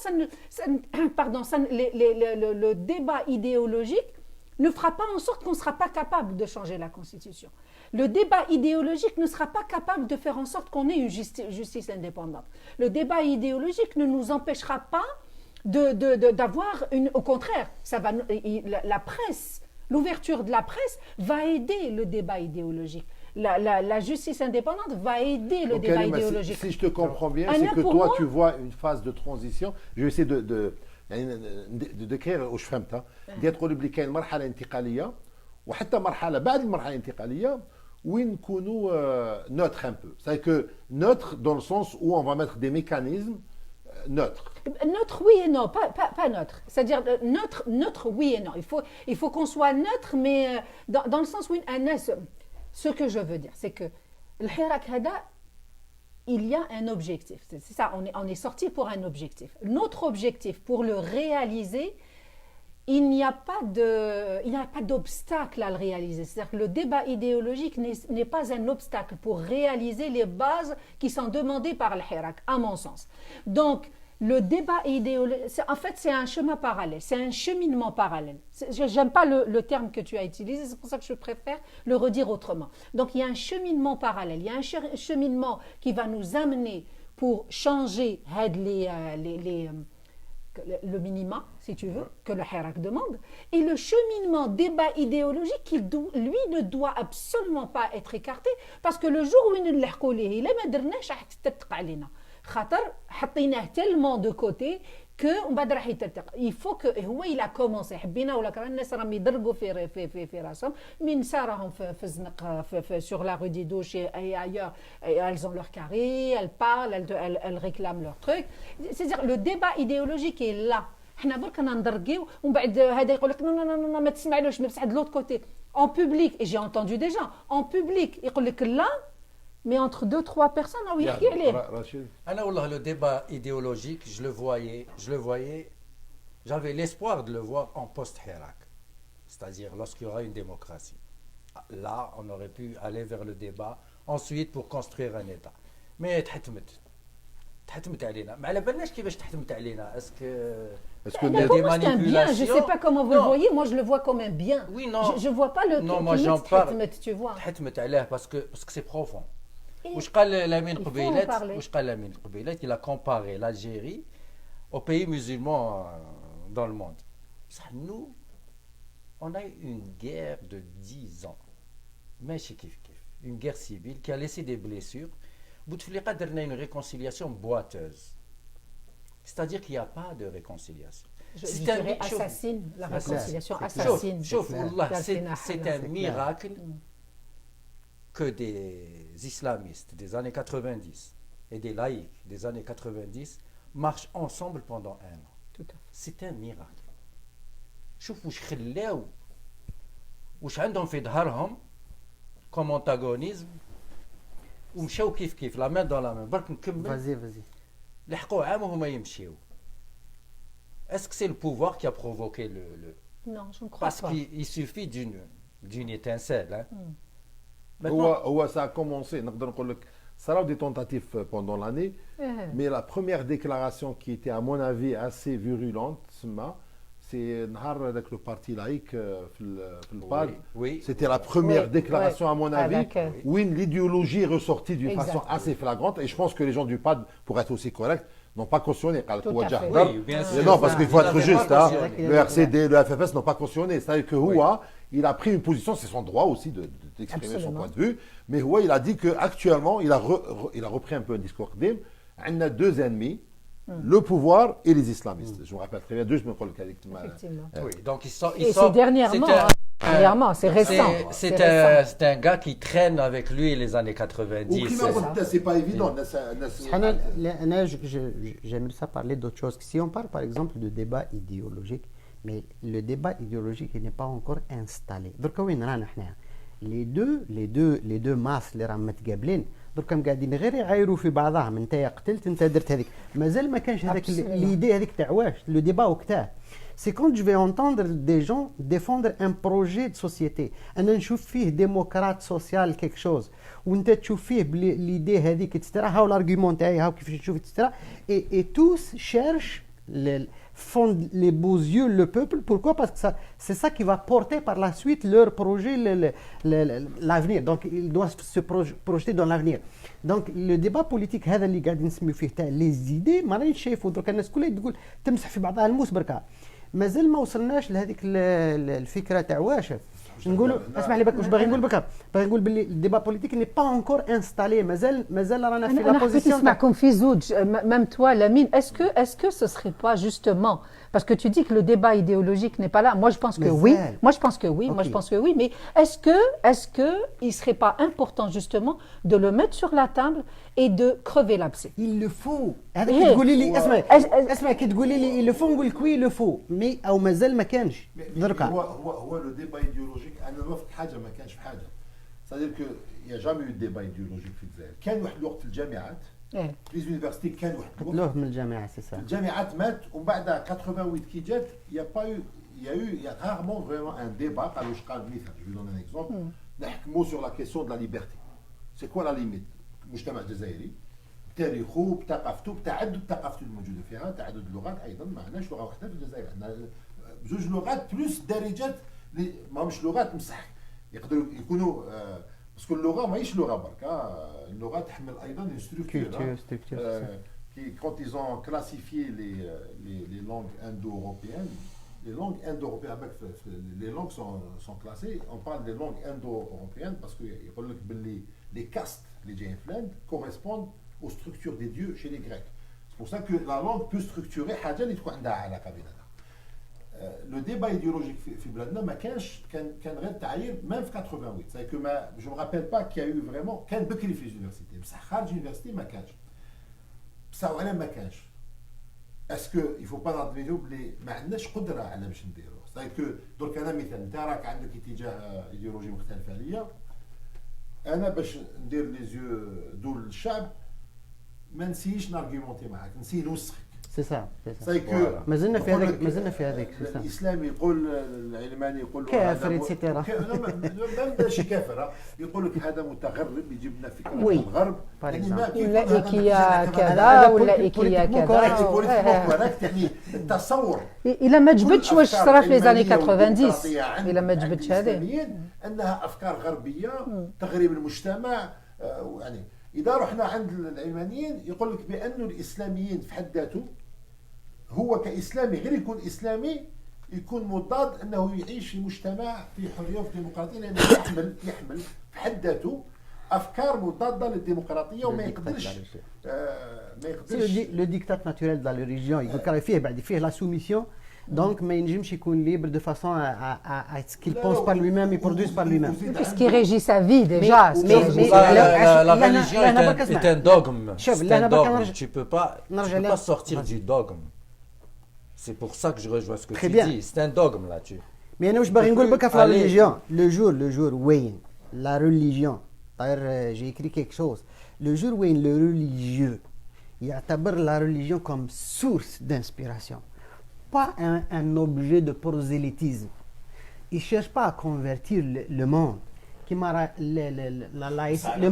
le débat idéologique ne fera pas en sorte qu'on ne sera pas capable de changer la Constitution. Le débat idéologique ne sera pas capable de faire en sorte qu'on ait une justice indépendante. Le débat idéologique ne nous empêchera pas d'avoir une... Au contraire, la presse, l'ouverture de la presse va aider le débat idéologique. La justice indépendante va aider le débat idéologique. Si je te comprends bien, c'est que toi, tu vois une phase de transition. Je vais essayer de décrire واش فهمتها. دي تقول بلي كاين مرحله انتقاليه وحتى مرحله بعد المرحله الانتقاليه وين نكونوا neutre un peu. C'est que neutre dans le sens où on va mettre des mécanismes neutres. Neutre, oui et non, pas neutre. C'est-à-dire neutre, oui et non. Il faut qu'on soit neutre, mais dans le sens où ce que je veux dire, c'est que le Hirak Hada, il y a un objectif. C'est ça, on est sorti pour un objectif. Notre objectif, pour le réaliser, il n'y a pas d'obstacle à le réaliser. C'est-à-dire que le débat idéologique n'est pas un obstacle pour réaliser les bases qui sont demandées par le Hirak, à mon sens. Donc, le débat idéologique, en fait, c'est un chemin parallèle, c'est un cheminement parallèle. J'aime pas le terme que tu as utilisé, c'est pour ça que je préfère le redire autrement. Donc, il y a un cheminement parallèle, il y a un cheminement qui va nous amener pour changer le minima, si tu veux, que le Hirak demande, et le cheminement débat idéologique qui, lui, ne doit absolument pas être écarté, parce que le jour où il ne il est خاطر حطيناه tellement de côté que ومن بعد راح يترتق. Il faut que هو il a commencé حبينا ولا كره الناس راهم يدرقوا في راسهم من ساراهم في الزنق sur la rue des Douches et ailleurs elles ont leur carré, elles parlent, elles réclament leur truc. C'est-à-dire le débat idéologique est là. حنا برك ندرقيو ومن بعد هذا يقول لك non ما تسمعلوش بصح de l'autre côté en public et j'ai entendu des gens en public يقول لك لا mais entre 2-3 personnes, on va y aller. Le débat idéologique, je le voyais, j'avais l'espoir de le voir en post-Hirak, c'est-à-dire lorsqu'il y aura une démocratie. Là, on aurait pu aller vers le débat ensuite pour construire un État. Mais تحتمت علينا ما على بالناش كيفاش تحتمت علينا est-ce que des manipulations je sais pas comment vous le voyez, moi je le vois comme un bien. Oui, non. Je vois pas le non, moi j'en parle tu vois تحتمت عليه parce que c'est profond. واش قال لامين قبيلات il a comparé l'Algérie aux pays musulmans dans le monde. Nous on a eu une guerre de 10 ans ماشي كيف une guerre civile qui a laissé des blessures. Bouteflika a une réconciliation boiteuse. C'est-à-dire qu'il n'y a pas de réconciliation. Je dirais assassine, la réconciliation assassine. C'est un miracle que des islamistes des années 90 et des laïcs des années 90 marchent ensemble pendant un an. Tout à fait. C'est un miracle. شوف واش خلاو واش عندهم في ظهرهم comme antagonisme ومشاو كيف لا مين دون لا مين. برك نكمل. Vas-y. لحقوا عام وهما يمشيو. Est-ce que c'est le pouvoir qui a provoqué le... Non, je ne crois Parce pas. Parce qu'il suffit d'une étincelle. Hein. Ça a commencé, ça a eu des tentatives pendant l'année, mais la première déclaration qui était à mon avis assez virulente, c'est avec le parti laïque, le PAD. Oui. C'était la première déclaration à mon avis, où l'idéologie est ressortie d'une façon assez flagrante, et je pense que les gens du PAD, pour être aussi corrects, n'ont pas cautionné. Tout à fait. Oui, bien sûr. Non, parce qu'il faut Il être n'avait juste. pas Hein. cautionné. Le RCD, le FFS n'ont pas cautionné. C'est-à-dire que Houa, il a pris une position, c'est son droit aussi d'exprimer son Absolument. point de vue. Mais Houa, il a dit qu'actuellement, il a repris un peu un discours qdim. On a deux ennemis, le pouvoir et les islamistes. Je me rappelle très bien, deux, je me rappelle Effectivement. Oui, donc il sort. Et c'est dernièrement, dernièrement, c'est récent. C'est récent. un gars qui traîne avec lui les années 90. c'est pas évident. J'aimerais ça parler d'autre chose. Si on parle par exemple de débat idéologique, mais le débat idéologique il n'est pas encore installé. Donc, les deux masses اللي راهم متقابلين درك قاعدين غير يعايروا في بعضهم انت قتلت انت درت هذيك مازال ما كانش هذاك ليدي هذيك تاع واش لو ديبا وقتها سي كونت جو في انتندر دي جون ديفوندر ان بروجي دو سوسيتي انا نشوف فيه ديموقراط سوسيال كيك شوز وانت تشوف فيه ليدي هذيك اتسترا هاو الارغيومون تاعي هاو كيفاش نشوف اتسترا اي توس شيرش fondent les beaux yeux le peuple. Pourquoi? Parce que c'est ça qui va porter par la suite leur projet, l'avenir. Donc, ils doivent se projeter dans l'avenir. Donc, le débat politique, هذا اللي قاعدين نسميو فيه تاع les idées ما رانيش شايفه درك الناس كلها تقول تمسح في بعضها الموس بركا. مازال ما وصلناش لهذيك الفكره تاع واش نقولوا اسمح لي واش باغي نقول بك باغي نقول باللي الديبا بوليتيك ني با انكور انستالي مازال رانا في لا بوزيسيون نسمعكم في زوج même toi Lamine est-ce que ce serait pas justement parce que tu dis que le débat idéologique n'est pas là moi je pense que oui mais est-ce que il serait pas important justement de le mettre sur la table et de crever l'abcès il le faut هذاك تقولي لي اسمع كي تقولي لي il le faut نقول لك وي le faut mais او مازال ما كانش دركا هو لو ديبا ايديولوجيك انا نوافق حاجه ما كانش في حاجه c'est-à-dire que il y a jamais eu de débat idéologique في الجزائر كان واحد الوقت في الجامعات في ليزونيفرسيتي كان واحد الوقت قتلوه من الجامعه سي سا الجامعات مات ومن بعد 88 كي جات il y a rarement vraiment un débat قالوا واش قال مثال je vais donner un exemple نحكموا sur la question de la liberté c'est quoi la limite المجتمع الجزائري بتاريخه بثقافته بتعدد ثقافته الموجوده فيها تعدد اللغات ايضا ما عندناش لغه واحده في الجزائر عندنا بزوج لغات بلوس دارجات ما مش لغات بصح يقدروا يكونوا باسكو اللغه ماهيش لغه برك اللغه تحمل ايضا une structure qui quand ils ont classifié les langues indo-européennes les langues indo-européennes les langues sont classées on parle des langues indo-européennes parce que يقول لك باللي les castes les جايين في الهند correspondent aux structures des dieux chez les Grecs. C'est pour ça que la langue peut structurer حاجه اللي تكون عندها علاقه بيناتها. Le débat idéologique في بلادنا ما كانش كان غير تعاير même في 88 c'est que je me rappelle pas qu'il y a eu vraiment كان بكري في اليونيفرسيتي بصح خارج اليونيفرسيتي ما كانش بصح ولا ما كانش اسكو il faut pas نعتمدوا بلي ما عندناش قدره على باش نديرو c'est que درك انا مثال انت راك عندك اتجاه ايديولوجي مختلف عليا انا باش ندير لي زيو دول الشعب ما نسيش نارغيمونتي معاك نسي نوسخك سي سا مازلنا في هذاك الاسلام يقول العلماني يقول كافر ايتترا ما ماشي كافر يقول لك هذا متغرب يجيب لنا فكره من الغرب ولا ايكيا كذا ولا ايكيا كذا يعني التصور الا ما جبتش واش صرا في لي زاني 90 الا ما جبتش هذه انها افكار غربيه تغريب المجتمع يعني إذا رحنا عند العلمانيين يقول لك بأن الإسلاميين في حد ذاته هو كإسلامي غير يكون إسلامي يكون مضاد أنه يعيش في مجتمع في حرية وفي ديمقراطية لأنه يحمل في حد ذاته أفكار مضادة للديمقراطية وما يقدرش لو ديكتات ناتوريل دو لا ريليجيون يقول فيه بعد فيه لا سوميسيون Donc, mais il est libre de façon à ce qu'il pense par lui-même, il produise par lui-même. Ce qui régit sa vie déjà. La religion est un dogme. C'est un dogme. Tu ne peux pas sortir du dogme. C'est pour ça que je rejoins ce que tu dis. C'est un dogme là-dessus. Mais je vais vous dire la religion. Le jour où la religion, j'ai écrit quelque chose, le jour où le religieux, il considère la religion comme source d'inspiration. Pas un objet de prosélytisme. Il ne cherche pas à convertir le monde. Le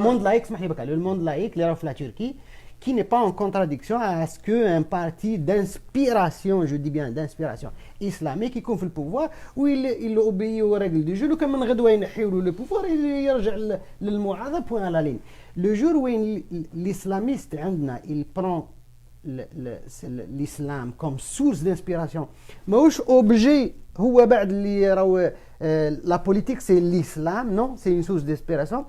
monde laïque, le monde laïque, la Turquie, qui n'est pas en contradiction à ce qu'un parti d'inspiration, je dis bien d'inspiration islamique, qui confie le pouvoir, où il obéit aux règles du jeu, comme le pouvoir, il revient le point à la ligne. Le jour où l'islamiste, il prend l'islam comme source d'inspiration ماهوش objet هو بعد اللي راهو la politique c'est l'islam non c'est une source d'inspiration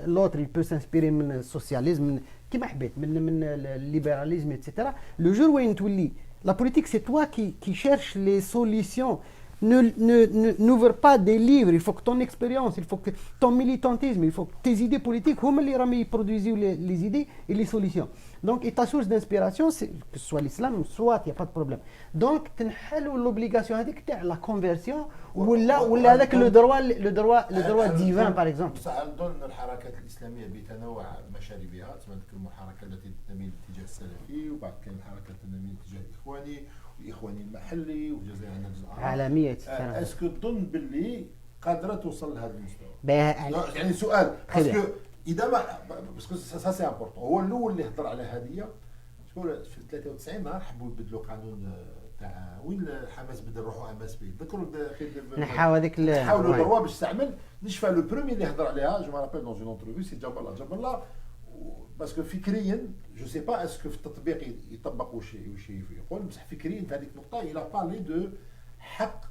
l'autre il peut s'inspirer من السوسياليزم من كيما حبيت من الليبراليزم etc. le jour où تولي la politique c'est toi qui cherche les solutions. N'ouvre pas des livres, il faut que ton expérience, il faut que ton militantisme, il faut que tes idées politiques, هم اللي راهم يبرودوزيو les idées et les solutions. Donc, et ta source d'inspiration, c'est, que ce soit l'islam, soit il n'y a pas de problème. Donc, تنحلوا l'obligation هذيك تاع la conversion ولا هذاك le droit divin par exemple. نظن الحركات الاسلاميه بتنوع مشاربها، تذكر الحركه التي تنتمي للاتجاه السلفي، وبعد كان الحركات تنتمي للاتجاه الاخواني والاخواني المحلي والجزائر عندنا جزء عالميه. اسكو تظن باللي قادره توصل لهذا المستوى؟ يعني سؤال باسكو اذا ما باسكو سا سي امبورطون. هو الاول اللي هضر على هذه شكون في 93 نهار حبوا يبدلوا قانون تاع وين حماس بدا يروحوا ام اس بي. ذكروا نحاو هذيك نحاولوا الدروا باش تستعمل نشفى لو بروميي اللي هضر عليها جو مارابيل دون اون اونترفيو سي جاب الله باسكو فكريا جو سي با اسكو في التطبيق يطبق واش يقول، بصح فكريا في هذيك النقطه الى بارلي دو حق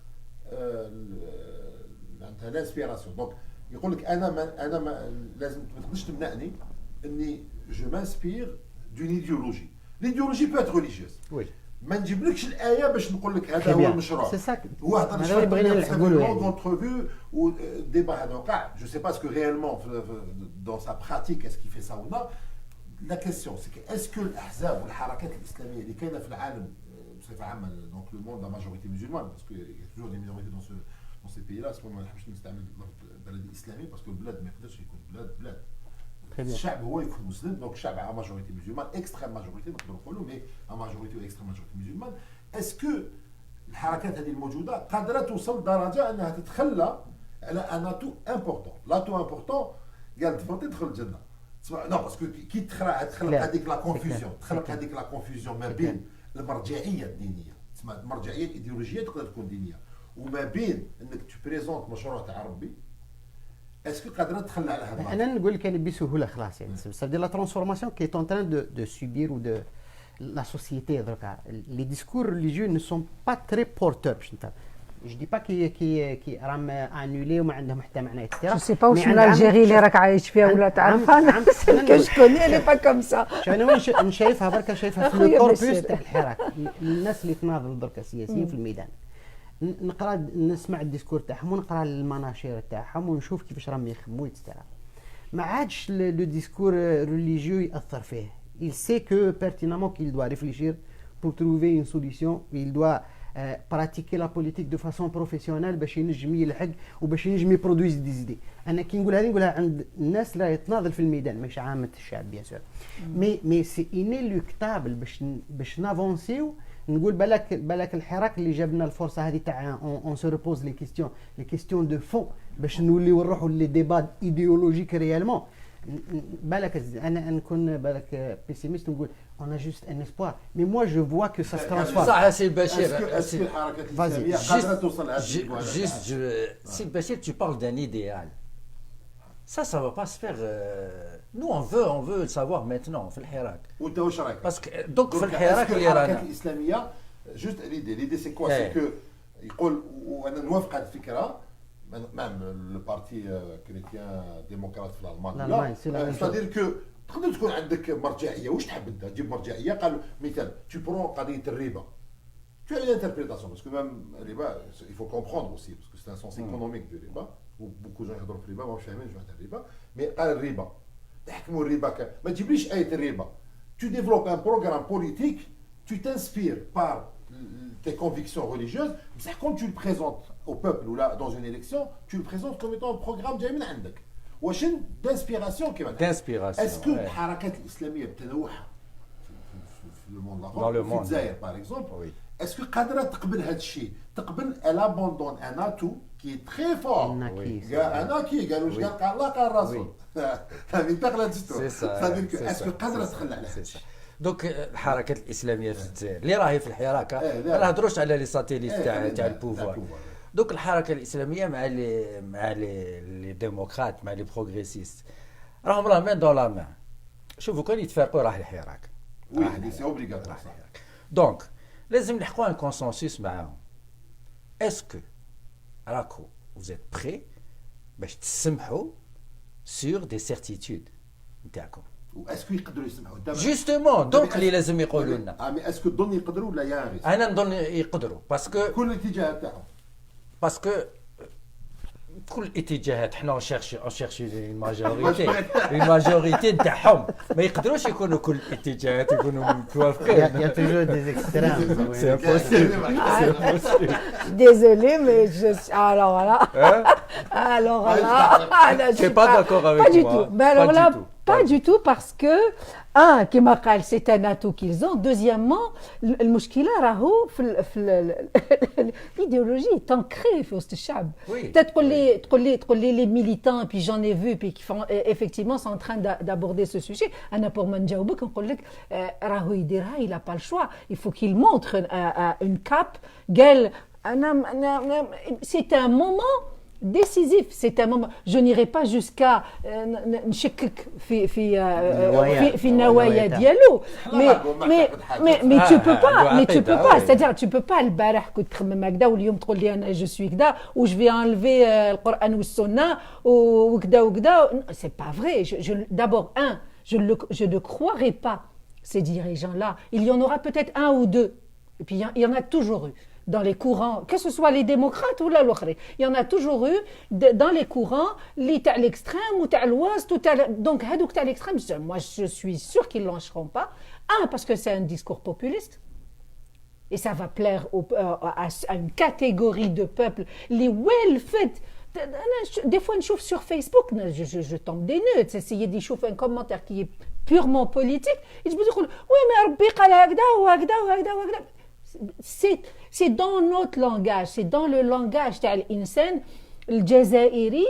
معناتها لانسبيراسيون. دونك يقول لك انا ما لازم ما تقدرش تمنعني اني جو مانسبير دون ايديولوجي. ليديولوجي بو ات ريليجيوس. وي ما نجيبلكش الايه باش نقول لك هذا هو المشروع. هو هضر شويه بغينا نحكوا اونترفيو وديبا هذا وقع. جو سي با اسكو ريالمون دون سا براتيك اسكي في سا ولا. لا كيسيون سي اسكو الاحزاب والحركات الاسلاميه اللي كاينه في العالم بصفه عامه دونك لو موند لا ماجوريتي مسلمان باسكو يا توجور دي مينوريتي دون سي بي لا سبور ما نحبش نستعمل البلد الاسلامي باسكو البلاد ما يقدرش يكون بلاد الشعب هو يكون مسلم. دونك الشعب ا ماجوريتي مسلمان اكستريم ماجوريتي نقدروا نقولوا مي ا ماجوريتي و اكستريم ماجوريتي مسلمان. اسكو الحركات هذه الموجوده قادره توصل لدرجه انها تتخلى على ان تو امبورطون. لا تو امبورطون قال تفوتي تدخل الجنه. نو باسكو كي تخلق هذيك لا كونفوزيون، تخلق هذيك لا كونفوزيون ما بين المرجعيه الدينيه، تسمى المرجعيه الايديولوجيه تقدر تكون دينيه، وما بين انك تبريزونت مشروع تاع ربي. اسكو قادره تخلى على هذا؟ انا نقول لك انا بسهوله خلاص يعني سافدير لا ترانسفورماسيون كي اون تران دو سوبير ou de la société دركا. les discours religieux ne sont pas très porteurs باش انت je dis pas كي راهم انولي وما عندهم حتى معنى etc. جو سي با واش من الجيري اللي راك عايش فيها ولا تعرفها كشكون اللي با كوم سا. انا وين شايفها بركه شايفها في الكوربوس تاع الحراك. الناس اللي تناضل دركا سياسيين في الميدان نقرا نسمع الديسكور تاعهم ونقرا المناشير تاعهم ونشوف كيفاش راهم يخمموا etc. ما عادش لو ديسكور ريليجيو ياثر فيه. il sait que pertinemment qu'il doit réfléchir pour trouver une solution. il doit pratiquer la politique de façon professionnelle باش ينجم يلحق وباش ينجم يبرودويز دي زيدي. انا كي نقول هذه نقولها عند الناس اللي تناضل في الميدان ماشي عامه الشعب بيان سور. مي سي انيلوكتابل باش نافونسيو. نقول بالك الحراك اللي جاب لنا الفرصه هذه تاع اون سو ريبوز لي كيستيون دو فون باش نوليو نروحوا لي ديبات ايديولوجيك ريالمون. بالك انا نكون بالك بيسيميست نقول on a juste un espoir mais moi je vois que ça se transforme. صح سي بشير. اسكو الحركات الاسلاميه قادره توصل لهذا الجوال؟ سي بشير tu parles d'un idéal. Ça va pas se faire. Nous on veut le savoir maintenant في الحراك. وانت واش رايك؟ باسكو دوك في الحراك اللي رانا الحركات الاسلاميه جوست ليدي سي كوا سي كو يقول وانا نوافق هذه الفكره مام لو بارتي كريتيان ديموقراط في الالمان سادير كو تقدر تكون عندك مرجعيه. واش تحب انت تجيب مرجعيه؟ قالوا مثال tu prends قضيه الربا. Tu as une interprétation parce que même الربا il faut comprendre aussi parce que c'est un sens économique du riba. beaucoup de gens يهضروا في الربا ما فاهمينش معناتها الربا. مي قال الربا تحكموا الربا ما تجيبليش ايه الربا. Tu développes un programme politique, tu t'inspires par tes convictions religieuses, mais quand tu le présentes au peuple ou là dans une élection, tu le présentes comme étant un programme جاي من عندك. وشن d'inspiration كيما d'inspiration. Est-ce que الحركات الإسلامية بتنوعها في الموند في الجزائر par exemple, est-ce que قادرة تقبل هذا الشيء؟ تقبل elle abandonne un atout qui est très fort. un acquis قالوا واش قال الله قال الرسول. هذه تقلد ستو. est-ce que قادرة تخلى على هذا الشيء؟ دونك الحركات الاسلاميه في الجزائر اللي راهي في الحراك ما نهضروش على لي ساتيليت تاع البوفوار. دوك الحركه الاسلاميه مع لي ديموقراط مع لي بروغريسيست راهم مين دون لا مان. شوفوا كان يتفارقوا راه الحراك وي سي اوبليغاتوار صح. دونك لازم نلحقوا ان كونسنسوس معاهم. اسكو راكو vous êtes prêts باش تسمحوا sur des certitudes نتاعكم. واسكو يقدروا يسمحوا دابا جوستومون دونك اللي لازم يقولوا لنا. مي اسكو تظن يقدروا ولا يا انا نظن يقدروا باسكو كل الاتجاه تاعهم باسكو كل الاتجاهات حنا نشيرشي اون ماجوريتي نتاعهم ما يقدروش يكونوا كل الاتجاهات يكونوا Il y a متوافقين. toujours des extrêmes. سي امبوسيبل. Désolée, mais je suis. Alors là. Alors là. Tu n'es pas d'accord avec pas du moi, tout. hein. Mais alors Pas du là, tout. pas du tout parce que, un, كما قال, c'est un atout qu'ils ont. Deuxièmement, المشكلة راهو في l'idéologie est ancrée في وسط الشعب. Oui. تقول لي les militants, puis j'en ai vu, puis qui font effectivement sont en train d'aborder ce sujet. أنا pour ما نجاوبك نقول لك راهو يديرها, il n'a pas le choix. Il faut qu'il montre une cape. قال c'est un moment décisif, c'est un moment. Je n'irai pas jusqu'à نشكك في النوايا ديالو, mais tu peux pas, c'est-à-dire tu peux pas البارح كنت تخمم هكذا واليوم تقول لي انا je suis كذا و je vais enlever القرآن والسنة وكذا وكذا. C'est pas vrai. D'abord, je ne croirais pas ces dirigeants-là. Il y en aura peut-être un ou deux, et puis il y en a toujours eu. Dans les courants, que ce soit les démocrates ou l'autre, il y en a toujours eu dans les courants, l'extrême ou l'ouest. Donc, à l'extrême, moi je suis sûr qu'ils ne lâcheront pas. Un, parce que c'est un discours populiste. Et ça va plaire à une catégorie de peuple. Les well-fed. Des fois, je chauffe sur Facebook, je tombe des nœuds. Essayer d'y chauffer un commentaire qui est purement politique. Et je me dis, oui, mais Rabbi qal hakda ou hakda ou hakda ou hakda. C'est dans notre langage, c'est dans le langage de l'insan, le Jazairi,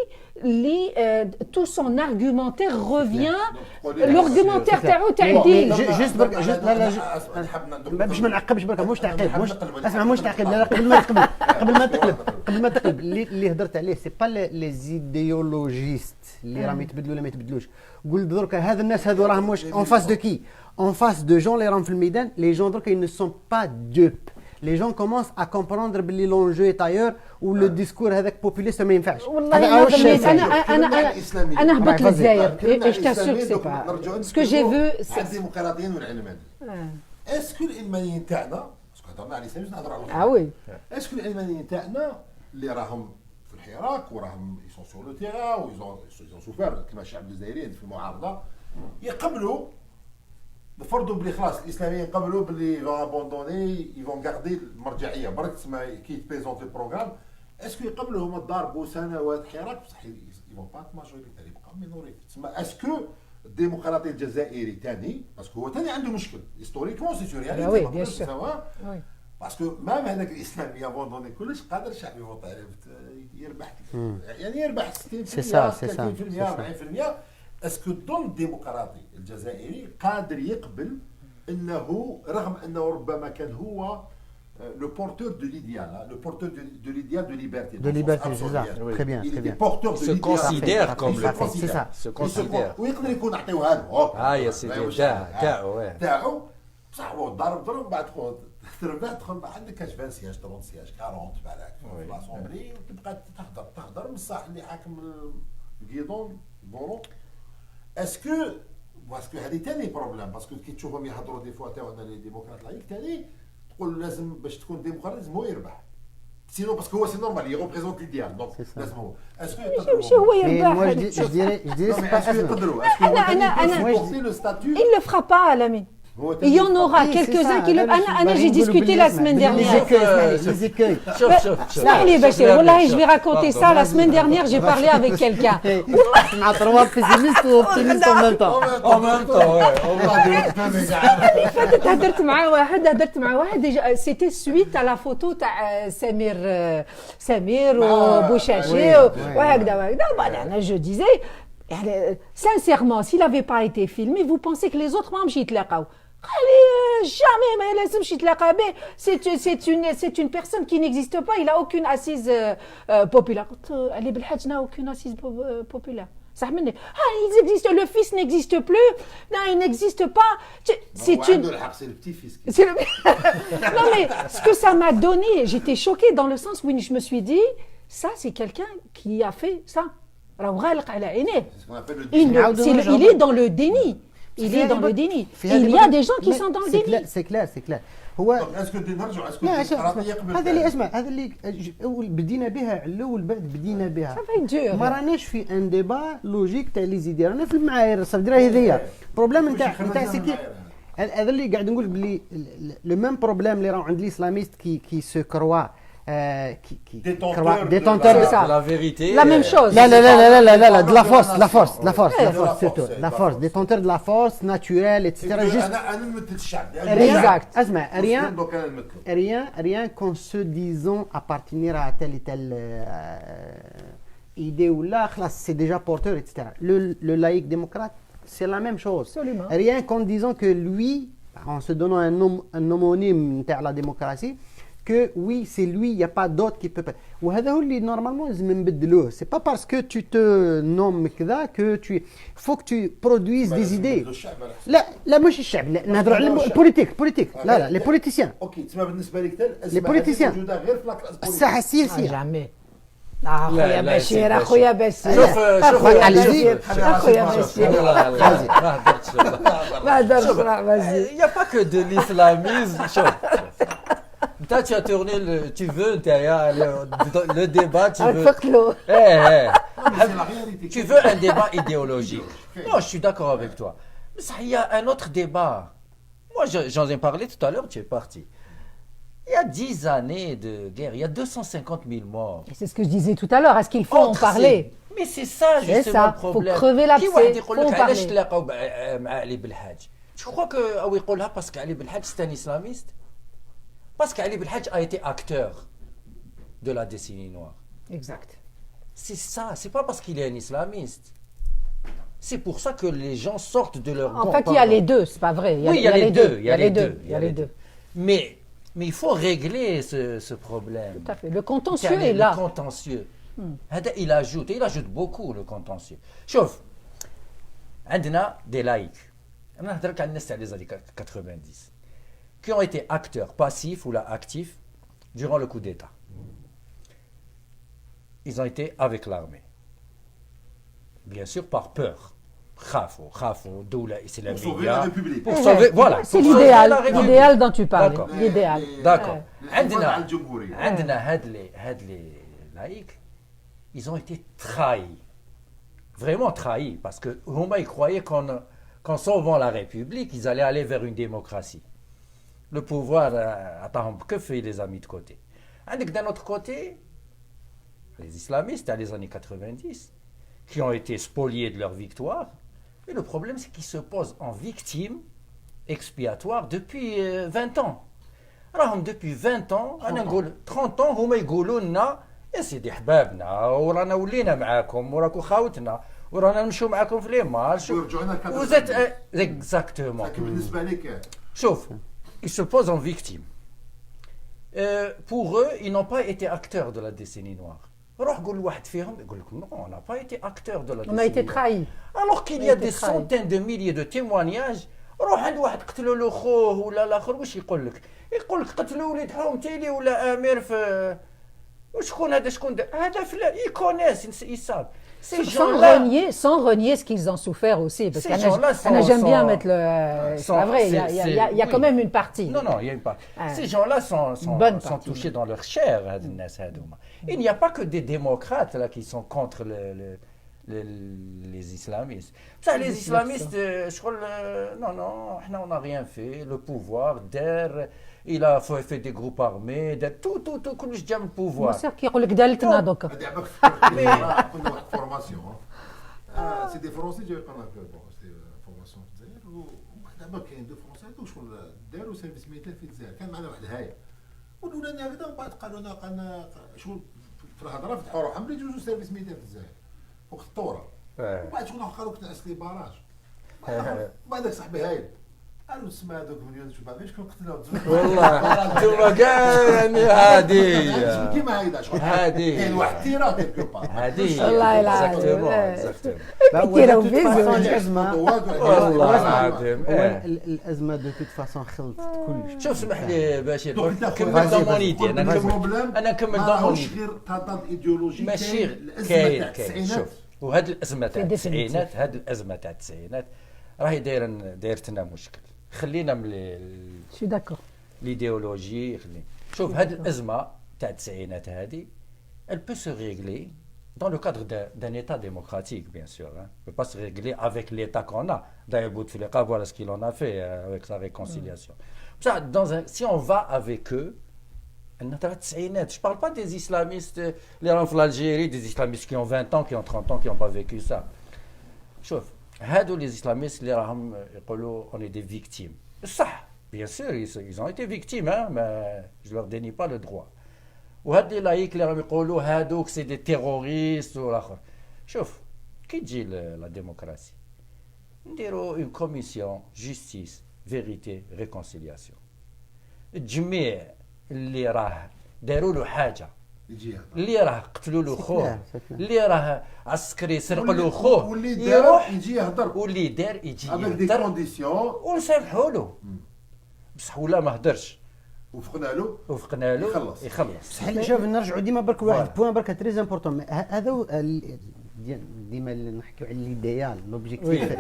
tout son argumentaire revient, l'argumentaire تعدي. Juste باش ما نعقبش برك مش تعقيب اسمع مش تعقيب لا قبل ما تقلب اللي هضرت عليه سي با لي زيديولوجيست اللي راهم يتبدلوا ولا ما يتبدلوش. قلت درك هذا الناس هذو راهم واش اون فاس دو كي en face de gens اللي راهم في الميدان. Les gens donc ils ne sont pas dupes. Les gens commencent à comprendre que l'enjeu est ailleurs ou le discours avec populiste ما ينفعش. والله انا هبط للجزائر. Je t'assure que c'est pas. Ce que j'ai vu, c'est الديمقراطيين والعلمانيين. اسكو العلمانيين تاعنا اسكو هضرنا على الاسلام نهضروا على Ah oui. اسكو العلمانيين تاعنا اللي راهم في الحراك وراهم يسون سور لو تيرا ويزون سوفير كما الشعب الجزائري في المعارضه يقبلوا نفرضوا بلي خلاص الاسلاميين قبلوا بلي فون ابوندوني يفون غاردي المرجعيه برك تسمى كي تبريزونتي البروغرام. اسكو يقبلوا هما ضاربوا سنوات حراك بصح يفون با ماجوريتير يبقى مينوريتي. تسمى اسكو الديمقراطي الجزائري ثاني باسكو هو ثاني عنده مشكل هيستوريكمون سي سور يعني وي بيان سور باسكو مام هذاك الاسلامي ابوندوني كلش قادر الشعب يفوت عليه يربح يعني يربح 60% 30% 40%. اسكو الظن الديمقراطي الجزائري قادر يقبل انه رغم انه ربما كان هو لو بورتور دو ليديال لو بورتور دو ليديال دو ليبرتي c'est ça très bien il est porteur de l'idéal. Se considère comme le c'est ça. Se considère. ويقدر يكون نعطيوها له يا سيدي تاعو بصح هو ضرب بعد تربح تدخل عندك كاش 20 سياج 30 سياج 40 بالك في لاسومبلي وتبقى تهضر من الصح اللي حاكم الكيدون بورو. اسكو باسكو هذه ثاني بروبليم باسكو كي تشوفهم يهضروا دي فوا تاعنا لي ديمقراط لايك ثاني تقول لازم باش تكون ديمقراط لازم هو يربح سينو باسكو هو سي نورمال يغوبريزونت ليديال دونك لازم هو اسكو ماشي هو يربح. je dirais c'est pas اسكو يقدروا il le fera pas Lamine. Il y en aura quelques-uns qui le. Anna, j'ai discuté la semaine dernière. Les écueils. Allez, Bachir, wallahi, je vais raconter ça. La semaine dernière, j'ai parlé avec quelqu'un. مع trois pessimistes ou optimistes en même temps. En même temps, هدرت مع واحد c'était suite à la photo تاع سمير وبوشاشي وهكذا. أنا je disais sincèrement s'il n'avait pas été filmé vous pensez que les autres ما مشي يتلاقاو. Jamais ما لازمش يتلاقى به. C'est une personne qui n'existe pas. Il a aucune assise populaire. Elle est بالحاج n'a aucune assise populaire. صح منك ils existent, le fils n'existe plus, non il n'existe pas, c'est une c'est le... non mais ce que ça m'a donné, j'étais choquée dans le sens où je me suis dit ça c'est quelqu'un qui a fait ça. راه غالق على عينيه. Il est dans le déni. Il est dans le déni. Il y a des gens qui sont dans le déni. C'est clair. هو اسكو نرجعوا اسكو لا هذا اللي اسمع، هذا اللي بدينا بها على الاول بعد بدينا بها ما راناش في ان ديبا لوجيك تاع لي زيدي، رانا في المعايير صافي هذيا بروبليم نتاع سيكي. هذا اللي قاعد نقول بلي لو ميم بروبليم اللي راهو عند الاسلاميست كي سو كروا détenteur de ça. La vérité. La même chose. لا de la force, détenteur de la force naturelle, etc. انا نمثل الشعب. Exact. اسمع rien qu'en se disant appartenir à telle et telle idée ou là, c'est déjà porteur, etc. Le laïc démocrate, c'est la même chose. Absolument. Rien qu'en disant que lui, en se donnant un homonyme à la démocratie, que oui, c'est lui, il n'y a pas d'autre qui peut pas. وهذا هو اللي normalement لازم نبدلوه. C'est pas parce que tu te nommes كذا que tu faut que tu produises des idées. لا مش الشعب، لا نهضروا على البوليتيك. لا les politiciens. اوكي تسمى بالنسبه لك les politiciens موجوده غير في لاكلاس الساحه السياسيه. جامي. اخويا بشير اخويا بشير شوف اخويا بشير ما هدرش راه Il n'y a pas que de l'islamisme. Toi, tu as tourné tu veux le débat, tu veux. Tu veux un débat idéologique. Non, je suis d'accord avec toi. Mais ça, il y a un autre débat. Moi, j'en ai parlé tout à l'heure, tu es parti. Il y a 10 années de guerre, il y a 250 000 morts. C'est ce que je disais tout à l'heure, est-ce qu'il faut en parler? Mais c'est ça justement le problème. Faut crever l'abcès, faut en parler. Tu crois que parce qu'Ali Belhadj c'est un islamiste? Parce qu'Ali Belhadj a été acteur de la décennie noire. Exact. C'est ça, c'est pas parce qu'il est un islamiste. C'est pour ça que les gens sortent de leur... En fait, il y a les deux, c'est pas vrai. Oui, il y a les deux. Mais il faut régler ce problème. Tout à fait. Le contentieux est là. Le contentieux. Il ajoute beaucoup le contentieux. Chauffe. عندنا des laïcs. أنا نهضرك على الناس تاع les années 90 qui ont été acteurs passifs ou actifs durant le coup d'État. Ils ont été avec l'armée. Bien sûr par peur. خافوا دولة إسلامية. Pour sauver la République. Pour sauver, voilà. C'est l'idéal dont tu parles. L'idéal. D'accord. عندنا هاد les laïcs, ils ont été trahis. Vraiment trahis parce que ils croyaient qu'en sauvant la République, ils allaient aller vers une démocratie. Le pouvoir, que fait les amis de côté? D'un autre côté, les islamistes, à les années 90, qui ont été spoliés de leur victoire. Et le problème, c'est qu'ils se posent en victime expiatoire depuis 20 ans. Alors, depuis 20 ans, 30 ans, هم يقولوا لنا يا سيدي حبابنا ورانا ولينا معاكم وراكم خاوتنا ورانا نمشوا معاكم في لي مارش. Vous êtes exactement. Chauffe. Ils se posent en victime. Pour eux, ils n'ont pas été acteurs de la décennie noire. Non, on n'a pas été acteurs de la décennie noire. On a été trahis. Alors qu'il y a des centaines de milliers de témoignages. روح عند واحد قتلوا له خوه ولا الاخر واش يقول لك؟ يقول لك قتلوا وليد حومتيلي ولا امير في وشكون هذا شكون هذا فلان يكونيس يصاب. Sans renier ce qu'ils ont souffert aussi, parce que j'aime bien mettre le... C'est pas vrai, il y a quand même une partie. Non, il y a une partie. Ces gens-là sont touchés dans leur chair. Il n'y a pas que des démocrates là, qui sont contre les islamistes. Ça, les islamistes, je crois, non, on n'a rien fait. Le pouvoir, il a fait des groupes armés, tout, كلش جا من البوفوار. C'est كيقول لك دالتنا دوكا. سي دي فرونسي جاي يقول لك بون سي فورماسيون في الجزائر ودابا كاين دو فرونسي شغل داروا سيرفيس ميليتير في الجزائر كان معنا واحد هايه قالوا لنا هكذا ومن بعد قالوا لنا شغل في الهضره فتحوا روحهم بلي يجوزوا سيرفيس ميليتير في الجزائر وقت الثوره ومن بعد شغل قالوا كنا عسكري باراج بعد صاحبي هايل قالوا تسمى هذوك مليون شو بعرف شكون قتلهم والله انتم كاع يعني هذه كيما هيدا شغل هذه. كاين واحد تيرا كيلكو بار هذه والله العظيم. كثير فيزو. الازمه والله العظيم الازمه دو توت فاسون خلطت كلش. شوف اسمح لي بشير دوك انت كمل دومونيتي انا نكمل ماهوش دومونيتي غير تضاد ايديولوجي ماشي الازمه كاين تاع كاين التسعينات شوف وهاد الازمه تاع في التسعينات هاد الازمه تاع التسعينات راهي دايرت لنا مشكل. خلينا من شو داكور. الايديولوجي شوف هاد الازمه تاع التسعينات هذه elle peut se régler dans le cadre d'un État démocratique, bien sûr. Hein. Elle ne peut pas se régler avec l'État qu'on a. D'ailleurs, Bouteflika, voilà ce qu'il en a fait avec sa réconciliation. Ça, si on va avec eux, je ne parle pas des islamistes, les gens en Algérie, des islamistes qui ont 20 ans, qui ont 30 ans, qui n'ont pas vécu ça. شوف هادو les islamistes اللي راهم يقولوا on est des victimes. صح, bien sûr, ils ont été victimes, hein, mais je ne leur dénie pas le droit. وهاد لي لايك اللي راهم يقولوا هادوك سي دي تيروريست والاخر. شوف كي تجي لا ديموكراسي نديروا اون كوميسيون جوستيس فيريتي ريكونسيلياسيون. الجميع اللي راه داروا له حاجه، اللي راه قتلوا له خوه، اللي راه عسكري سرقوا له خوه، واللي يروح دار يجي يهضر، واللي دار يجي افيك دي يهضر كونديسيون ونسامحوا له. بصح ولا ما هدرش وفقنا له يخلص. شوف نرجعوا ديما برك واحد بوان برك تري امبورطون. هذا ديما نحكيو على ليديال لوبجيكتيف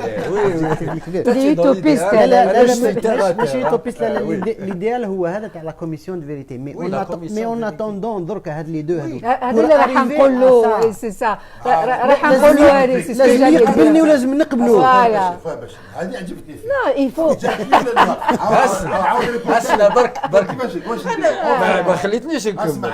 الكبير. ليوتوبيست. لا لا لا ماشي يوتوبيست. لا ليديال هو هذا تاع لا كوميسيون دو فيريتي. مي اون اتوندون درك هاد لي دو هذوك هذا اللي راح نقول له سي سا راح نقول له هذه سي لازم يقبلني ولازم نقبلوه. هذه عجبتني فيه. لا يفو اسنا برك واش ما خليتنيش نكمل.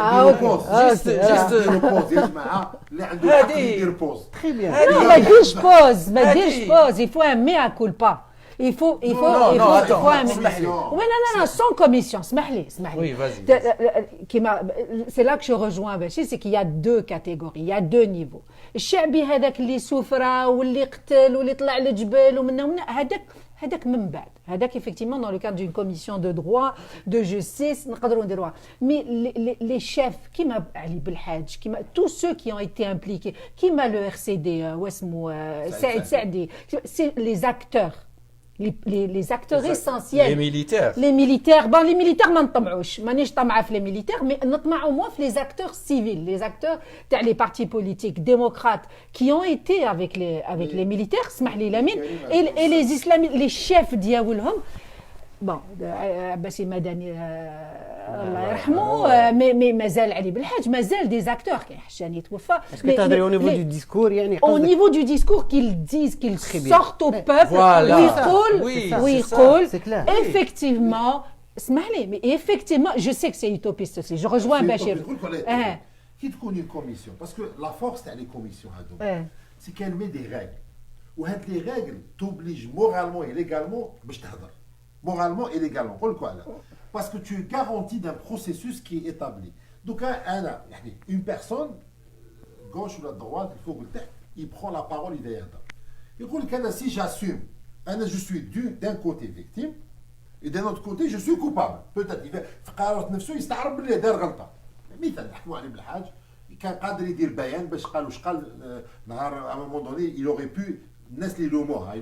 جيست يا جماعه اللي عنده حق يدير بوز. تري بيان. ما ديرش بوز ما ديرش بوز. il faut un mea culpa. il faut اسمح لي. Oui, non, sans commission. اسمح لي. Oui, vas-y. C'est là que je rejoins Bachir, c'est qu'il y a deux catégories, il y a deux niveaux. الشعبي هذاك اللي سفرة واللي قتل واللي طلع للجبال ومن هذاك من بعد. هذاك effectivement dans le cadre d'une commission de droit, de justice نقدروا نديروها. Mais les chefs كيما علي بالحاج كيما tous ceux qui ont été impliqués كيما le RCD واسمه سعيد سعدي, c'est les acteurs. Les acteurs essentiels. Les militaires. Les militaires. Bon, les militaires, ما نطمعوش. مانيش طمعة في les militaires, mais نطمعوا moins في les acteurs civils, les acteurs, les partis politiques démocrates qui ont été avec les militaires, اسمح لي لامين, et les islamistes, les chefs دياولهم. Bon, Abbassi Madani, الله يرحمه, mais مازال علي بالحاج, مازال des acteurs كي حشاني توفى. Est-ce que tu as au niveau du discours يعني au niveau du discours qu'ils disent, qu'ils sortent au peuple, où ils يقول c'est clair. effectivement, اسمح لي, mais effectivement, je sais que c'est utopiste aussi, je rejoins Bachir. كي تكون une commission, parce que la force تاع les commissions هذوك c'est qu'elle met des règles. وهاد les règles t'obligent moralement et légalement باش تهضر. Moralement et légalement. Parce que tu es garanti d'un processus qui est établi. Donc, une personne, gauche ou la droite, il prend la parole, il dit si j'assume, je suis d'un côté victime, et d'un autre côté, je suis coupable. Peut-être, il يستعرب باللي دار غلطة. مثال نحكوا عليه بالحاج كان قادر يدير بيان باش قالوا شقال نهار à un moment donné, il aurait pu الناس اللي يلوموها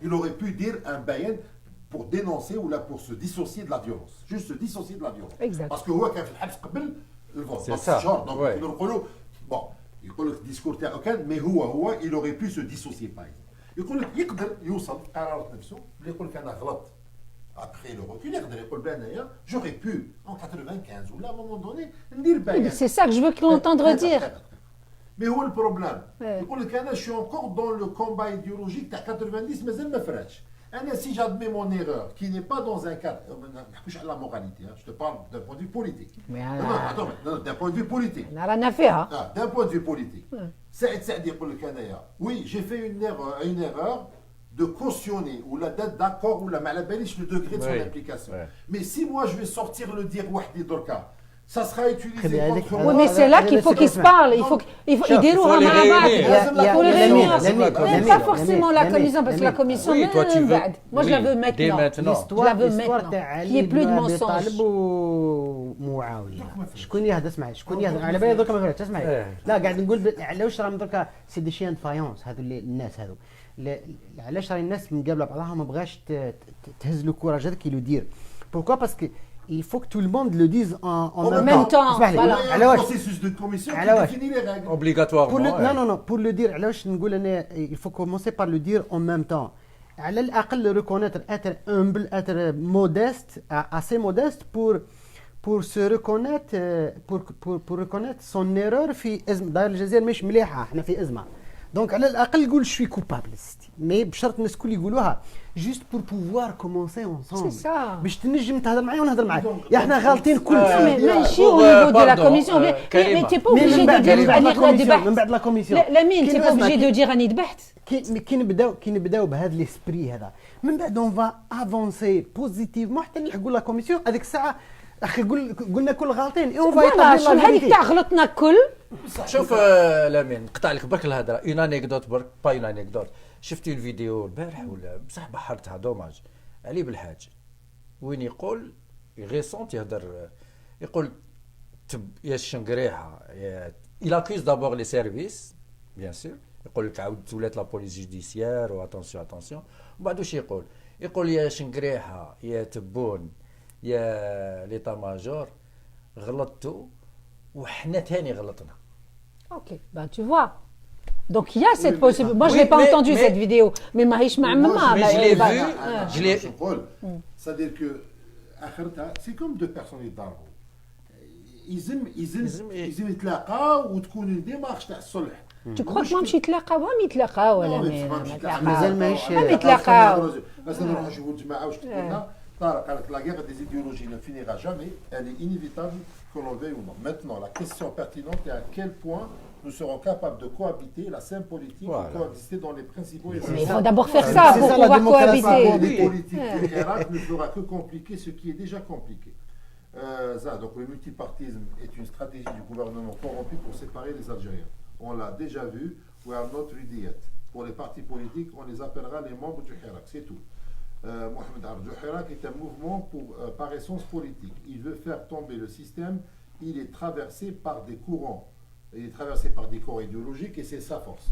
il aurait pu dire un bayan pour dénoncer ou là pour se dissocier de la violence. Juste se dissocier de la violence. Exact. Parce que هو كان في الحبس قبل الفوت. C'est ça. Donc نقولوا bon يقول لك الديسكور تاعو كان mais هو il aurait pu se dissocier par exemple. يقول لك يقدر يوصل قرارات نفسه اللي يقول لك انا غلط. Après le recul, يقدر يقول بانايا j'aurais pu en 95 ou là à un moment donné ندير بيان. C'est ça que je veux l'entendre dire. Mais هو البروبليم يقول لك انا je suis encore dans le combat idéologique تاع 90 مازال ما فراتش. Si j'admets mon erreur, qui n'est pas dans un cadre, je la moralité, je te parle d'un point de vue politique. Non, d'un point de vue politique. D'un point de vue politique. Oui, j'ai fait une erreur de cautionner, ou la date d'accord, ou la malabéliche, le degré de son implication. Mais si moi je vais sortir le dire, ça sera utilisé contre Oui, moi. mais c'est là qu'il faut qu'ils se parlent. Il faut يديروها les مع réunir. بعض. Il faut les réunir. L'ami, Pas forcément la commission, parce que la commission, Oui, toi, tu من veux. بعد. Moi, je la veux Oui, dès maintenant. maintenant. Je la veux l'histoire maintenant. تاع Qu'il y ait علي plus de بن أبي mensonges. طالب ومعاويه شكون يهضر اسمع شكون يهضر على بالي درك ما فهمتش اسمعي لا قاعد نقول علاش راهم درك سي دي شيان فايونس هذو الناس هذو علاش راهي الناس مقابله بعضها ما بغاش تهز لو كوراج هذاك اللي يدير بوركوا باسكو il faut que tout le monde le dise en même temps. اسمح لي. Il y a على un واش processus de commission qui Alors, définit les règles. Obligatoirement. non pour le dire علاش نقول انا il faut commencer par le dire en même temps. على الاقل reconnaître être humble être modeste assez modeste pour se reconnaître pour reconnaître son erreur في ازمه داير الجزائر مش مليحه احنا في ازمه دونك على الاقل قول شوي كوبابل مي بشرط الناس الكل يقولوها جوست بور بوفوار كومونسي اونسومبل C'est ça. باش تنجم تهضر معايا ونهضر معاك يا احنا غالطين كل ماشي au niveau de la commission. Mais tu n'es pas obligé de dire راني ذبحت. من بعد لا كوميسيون لا مين tu n'es pas obligé de dire راني ذبحت. كي نبداو بهذا ليسبري هذا من بعد اون فا افونسي بوزيتيفمون حتى نلحقوا لا كوميسيون هذيك الساعه اخي قلنا كل غالطين اي اون فا فوالا شغل هذيك تاع غلطنا الكل. شوف لامين نقطع لك برك الهضره اون انيكدوت برك با اون انيكدوت شفتي الفيديو البارح ولا بصح بحرتها دوماج علي بالحاج وين يقول غيسونت يقول يا الشنقريحه il accuse d'abord les services bien sûr يقول لك عاود ولات لا بوليس جوديسيير واتونسيون اتونسيون ومن بعد واش يقول يا شنقريحه يا تبون يا ليتا ماجور غلطتوا وحنا ثاني غلطنا. Ok, ben tu vois. Donc il y a cette possibilité. Moi je Oui, l'ai pas mais- entendu mais- cette vidéo, mais ماهيش معممة. mais je l'ai vu. Je Je l'ai- C'est-à-dire que اخرتها سي كوم دو بيرسون يتضاربوا يلزم يتلاقاو وتكون ديمارش تاع الصلح. Tu crois que مامشي يتلاقاو هم يتلاقاو ولا مازال ماهيش هم يتلاقاو. بس نروح نشوفوا الجماعه واش تقولنا. طارق قال لك لا guerre des idéologies ne finira jamais, elle est inévitable que l'on veuille ou non. Maintenant, la question pertinente est à quel point nous serons capables de cohabiter la scène politique Voilà. et coexister dans les principaux et Mais il faut d'abord faire ça C'est pour ça, la pouvoir démocratie. cohabiter. les politiques du Irak ne fera que compliquer ce qui est déjà compliqué. Donc le multipartisme est une stratégie du gouvernement corrompu pour séparer les Algériens. On l'a déjà vu, we are not ready yet. Pour les partis politiques, on les appellera les membres du Hirak, c'est tout. Mohamed Arjou Hirak est un mouvement par essence politique. Il veut faire tomber le système, il est traversé par des courants. Il est traversé par des courants idéologiques et c'est sa force.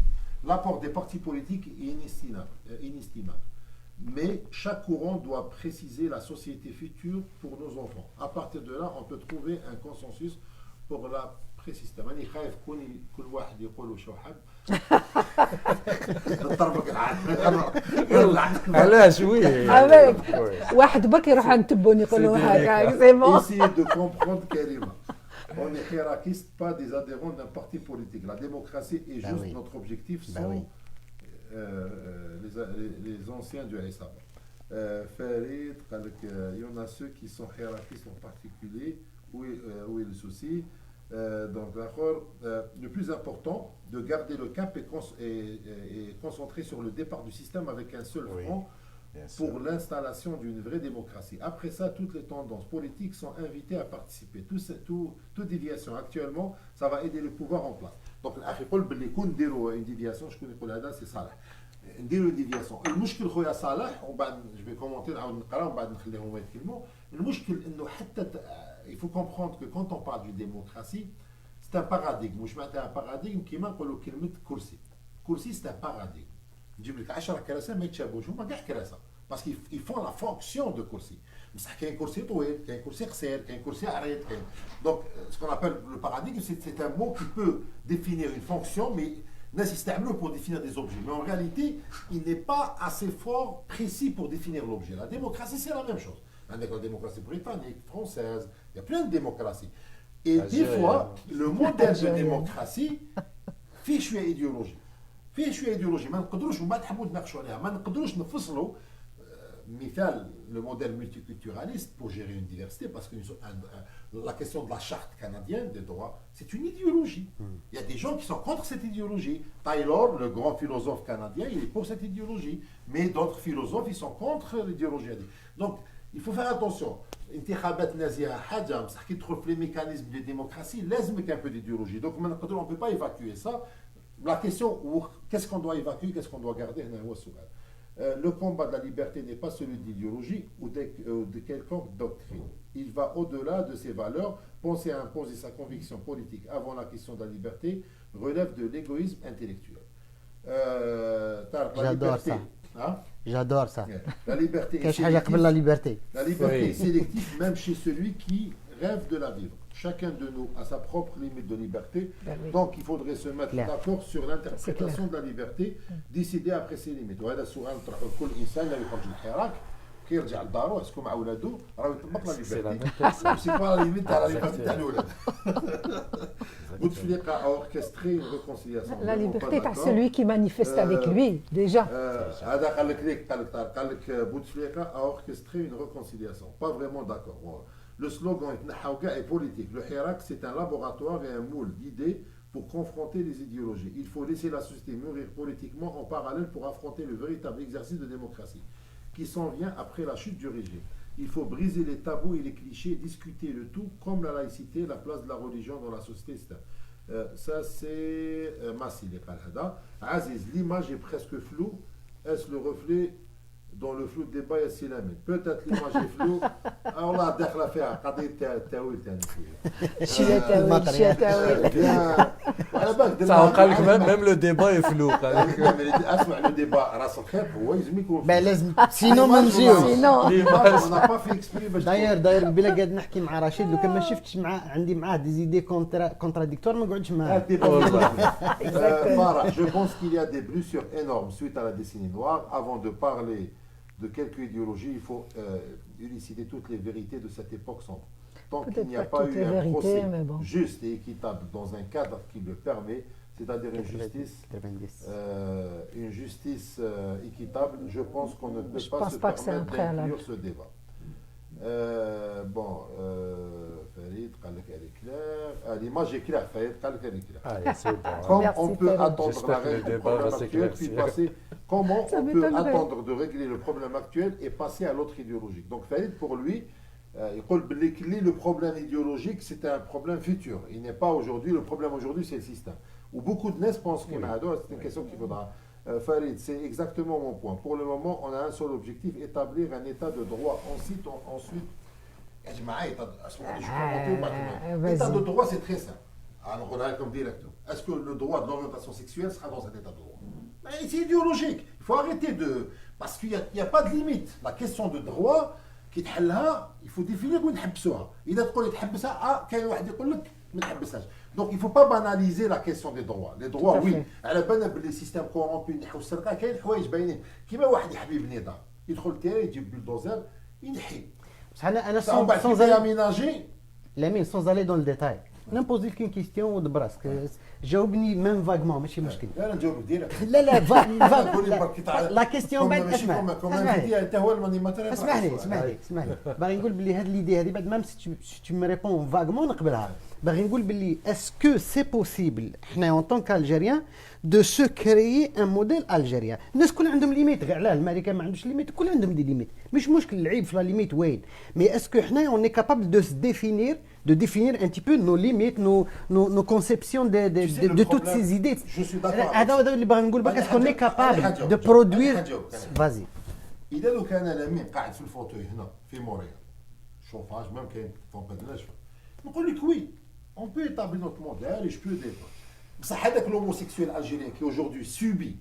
L'apport des partis politiques est inestimable. Mais chaque courant doit préciser la société future pour nos enfants. À partir de là, on peut trouver un consensus pour la précision. أنا خايف كل واحد يقول وش واحد. نضربك العاد. علاش وي واحد برك يروح عند تبون يقولوا هكا سي بون. Essayez de comprendre Karima. On est hiérarchistes, pas des adhérents d'un parti politique. La démocratie est Bah juste oui. notre objectif, Bah sont oui. les anciens du Haïsab. Farid, il y en a ceux qui sont hiérarchistes en particulier, où est le souci. Donc d'accord, le plus important, de garder le cap et concentrer sur le départ du système avec un seul front pour l'installation d'une vraie démocratie. Après ça, toutes les tendances politiques sont invitées à participer. Toute déviation actuellement, ça va aider le pouvoir en place. Donc, une déviation, je connais c'est Salah. نديروا ديفياسيون المشكل خويا صالح وبعد جو في كومونتي نعاود نقرا ومن بعد نخليهم يتكلموا المشكل انه حتى il faut comprendre que quand on parle du démocratie c'est un paradigme واش معناتها un paradigme كيما نقولوا كلمه كرسي c'est un paradigme نجيب لك 10 كراسي ما يتشابهوش هما كاع كراسه باسكو ils font la fonction de كرسي بصح كاين كرسي طويل كاين كرسي قصير كاين كرسي عريض كاين donc ce qu'on appelle le paradigme c'est un mot qui peut définir une fonction mais pour définir des objets. Mais en réalité, il n'est pas assez fort, précis pour définir l'objet. La démocratie, c'est la même chose. Avec la démocratie britannique, française, il y a plein de démocraties. Et des fois, le modèle de démocratie fait choix idéologie. Fait choix idéologie. ما نقدروش وما تحبوا تناقشوا عليها. ما نقدروش نفصلوا مثال le modèle multiculturaliste pour gérer une diversité, parce que la question de la charte canadienne des droits, c'est une idéologie. Il y a des gens qui sont contre cette idéologie. Taylor, le grand philosophe canadien, il est pour cette idéologie. Mais d'autres philosophes, ils sont contre l'idéologie. Donc, Il faut faire attention. انتخابات نازيه حاجه بصح كي تدخل في لي ميكانيزم دي ديموكراسي لازمك ان بو دي idéologie. Donc on ne peut pas évacuer ça. La question, qu'est-ce qu'on doit évacuer, qu'est-ce qu'on doit garder, le combat de la liberté n'est pas celui d'idéologie ou de quelconque doctrine. Il va au-delà de ces valeurs. Penser à imposer sa conviction politique avant la question de la liberté relève de l'égoïsme intellectuel. J'adore ça. Hein? J'adore ça. La liberté est la liberté. La liberté Oui. est sélective même chez celui qui rêve de la vivre. Chacun de nous a sa propre limite de liberté. Ben oui. Donc il faudrait se mettre Clair. d'accord sur l'interprétation de la liberté, décider après ses limites. وهذا السؤال نطرحه لكل انسان اللي يخرج للحراك كي يرجع لدارو اسكو مع ولادو راه يطبق لا C'est la ليبرتي. même personne. سي با لا ليميت تاع لا ليبرتي تاع الولاد. بوتفليقه a orchestré une réconciliation. La Vraiment liberté pas est à d'accord. celui qui manifeste avec lui, déjà. هذا قال لك ليك قال لك بوتفليقه a orchestré une réconciliation. Pas vraiment d'accord. Bon. Le slogan est politique. Le Hirak, c'est un laboratoire et un moule d'idées pour confronter les idéologies. Il faut laisser la société mûrir politiquement en parallèle pour affronter le véritable exercice de démocratie qui s'en vient après la chute du régime. Il faut briser les tabous et les clichés, discuter le tout comme la laïcité, la place de la religion dans la société, etc. Ça, c'est Massi, les Qalhada. Aziz, l'image est presque floue. Est-ce le reflet dans le flou de débat يا سي لامين peut-être l'image est floue والله داخله فيها قضيه التاويل ثاني شوية تاويل شوية تاويل. على بالك Ça, on قال لك même le débat est flou. قال لك. اسمع لو ديبا راس الخير هو لازم يكون Ben, لازم سينو ما نجيوش. Sinon, on n'a pas fait exprès باش داير بلا قاعد نحكي مع رشيد لو كان ما شفتش عندي معاه دي زيدي كونتراديكتوار ما نقعدش معاه. Farah, je pense qu'il y a des blessures énormes suite à la décennie noire. Avant de parler de quelques idéologies, il faut élucider toutes les vérités de cette époque sombre. Tant qu'il Peut-être n'y a pas pas toutes eu les un vérités, procès mais bon. juste et équitable dans un cadre qui le permet, c'est-à-dire une justice équitable, je pense qu'on ne peut Je pas pense se pas que c'est un permettre préalable. d'inclure ce débat. Farid, قال لك elle est claire. L'image est claire, Farid, قال لك elle est claire. Allez, c'est bon. Comme Merci, on peut Farid. attendre J'espère que le le débat problème va actuel, puis s'éclaircir. passer. Comment Ça on peut m'étonnerait. attendre de régler le problème actuel et passer à l'autre idéologique. Donc Farid, pour lui, le problème idéologique, c'est un problème futur. Il n'est pas aujourd'hui. Le problème aujourd'hui, c'est le système. Où beaucoup de NES pensent que c'est une question qu'il faudra. Farid, c'est exactement mon point. Pour le moment, on a un seul objectif, établir un état de droit. Ensuite, l'état de droit, c'est très simple. Alors, on a comme directement. Est-ce que le droit de l'orientation sexuelle sera dans cet état de droit? Mais c'est idéologique. Il faut arrêter de... Parce qu'il n'y a pas de limite. La question de droit, il faut définir où نحبسوها. إذا تقول تحبسها كاين واحد يقول لك ما نحبسهاش. Donc il ne faut pas banaliser la question des droits. Les droits, oui. على بالنا باللي système corrompu ينحوا السرقة كاين حوايج باينين. كيما واحد يحب يبني دار. يدخل التيري يجيب بلدوزر ينحي. بصح انا sans aller dans le détail. نبوزي لك كيستيون ودبراسك جاوبني ميم فاغمون ماشي مشكل. لا نجاوبك ديريكت. لا لا كيستيون بعد اسمح لي باغي نقول بلي هاد ليدي هذه بعد ميم سي تو مي ريبون فاغمون نقبلها. باغي نقول بلي اسكو سي بوسيبل حنا اون طون كالجيريان دو سو كريي ان موديل الجيريان. الناس كل عندهم ليميت غير علاه الملكه ما عندوش ليميت كل عندهم دي ليميت مش مشكل العيب في لا ليميت وين مي اسكو حنا اون اي كابابل دو سو ديفينير de définir un petit peu nos limites, nos conceptions de toutes ces idées. Je suis d'accord. Est-ce qu'on est capable de produire... Vas-y. إذا لو كان لمين قاعد في الفوتوي هنا في موريال شوفاج ميم كاين فوق النجفة نقول لك وي on peut établir notre modèle et je peux défendre. بصح هذاك l'homosexuel algérien qui aujourd'hui subit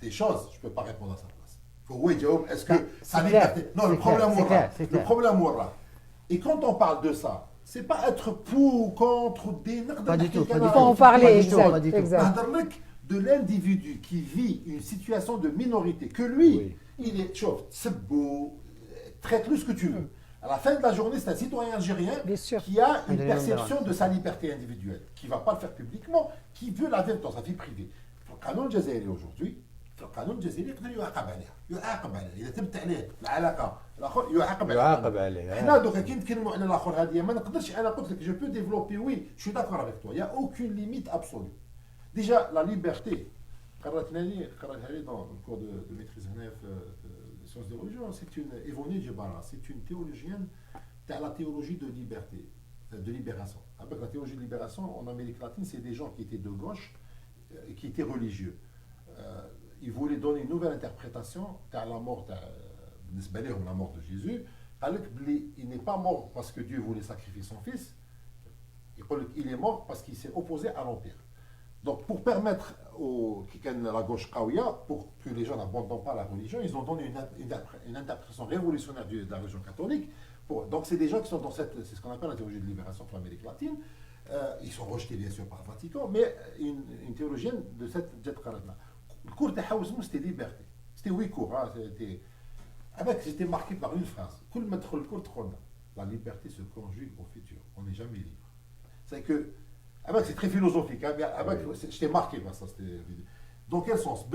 des choses, je peux pas répondre à sa place. Faut هو يجاوب est-ce que sa liberté. Non, le problème وراه. Et quand on parle de ça, c'est pas être pour ou contre des... Pas du tout. Il faut en parler, exact. De l'individu qui vit une situation de minorité, que lui, il est chauve, c'est beau, traite-le ce que tu veux. À la fin de la journée, c'est un citoyen algérien qui a une perception de sa liberté individuelle, qui ne va pas le faire publiquement, qui veut la vivre dans sa vie privée. Le canon jazairi aujourd'hui, le canon jazairi يقدر يعاقب عليه إذا تبت عليه العلاقة الآخر يعاقب عليه. حنا دوكا كي نتكلموا على الآخر هذه ما نقدرش أنا قلت لك je peux développer oui je suis d'accord avec toi il y a aucune limite absolue. Déjà la liberté قررتها لي dans le cours de maîtrise هنا في sciences de religion, c'est une Evonie Djebara, c'est une théologienne de la théologie de liberté, de libération. Avec la théologie de libération, en Amérique latine, c'est des gens qui étaient de gauche et qui étaient religieux. Ils voulaient donner une nouvelle interprétation à la mort de Jésus. Il n'est pas mort parce que Dieu voulait sacrifier son fils, il est mort parce qu'il s'est opposé à l'Empire. Donc, pour permettre la gauche Kaouya, pour que les gens n'abandonnent pas la religion, ils ont donné une interprétation révolutionnaire de la religion catholique. Donc, c'est des gens qui sont dans c'est ce qu'on appelle la théologie de libération pour l'Amérique latine. Ils sont rejetés, bien sûr, par le Vatican, mais une théologienne de cette jet-là. Le cours de Haouzmou, c'était liberté. C'était 8 cours. Hein, j'étais marqué par une phrase. La liberté se conjugue au futur. On n'est jamais libre. C'est que c'est très philosophique. Hein, j'étais marqué par ça. Dans quel sens?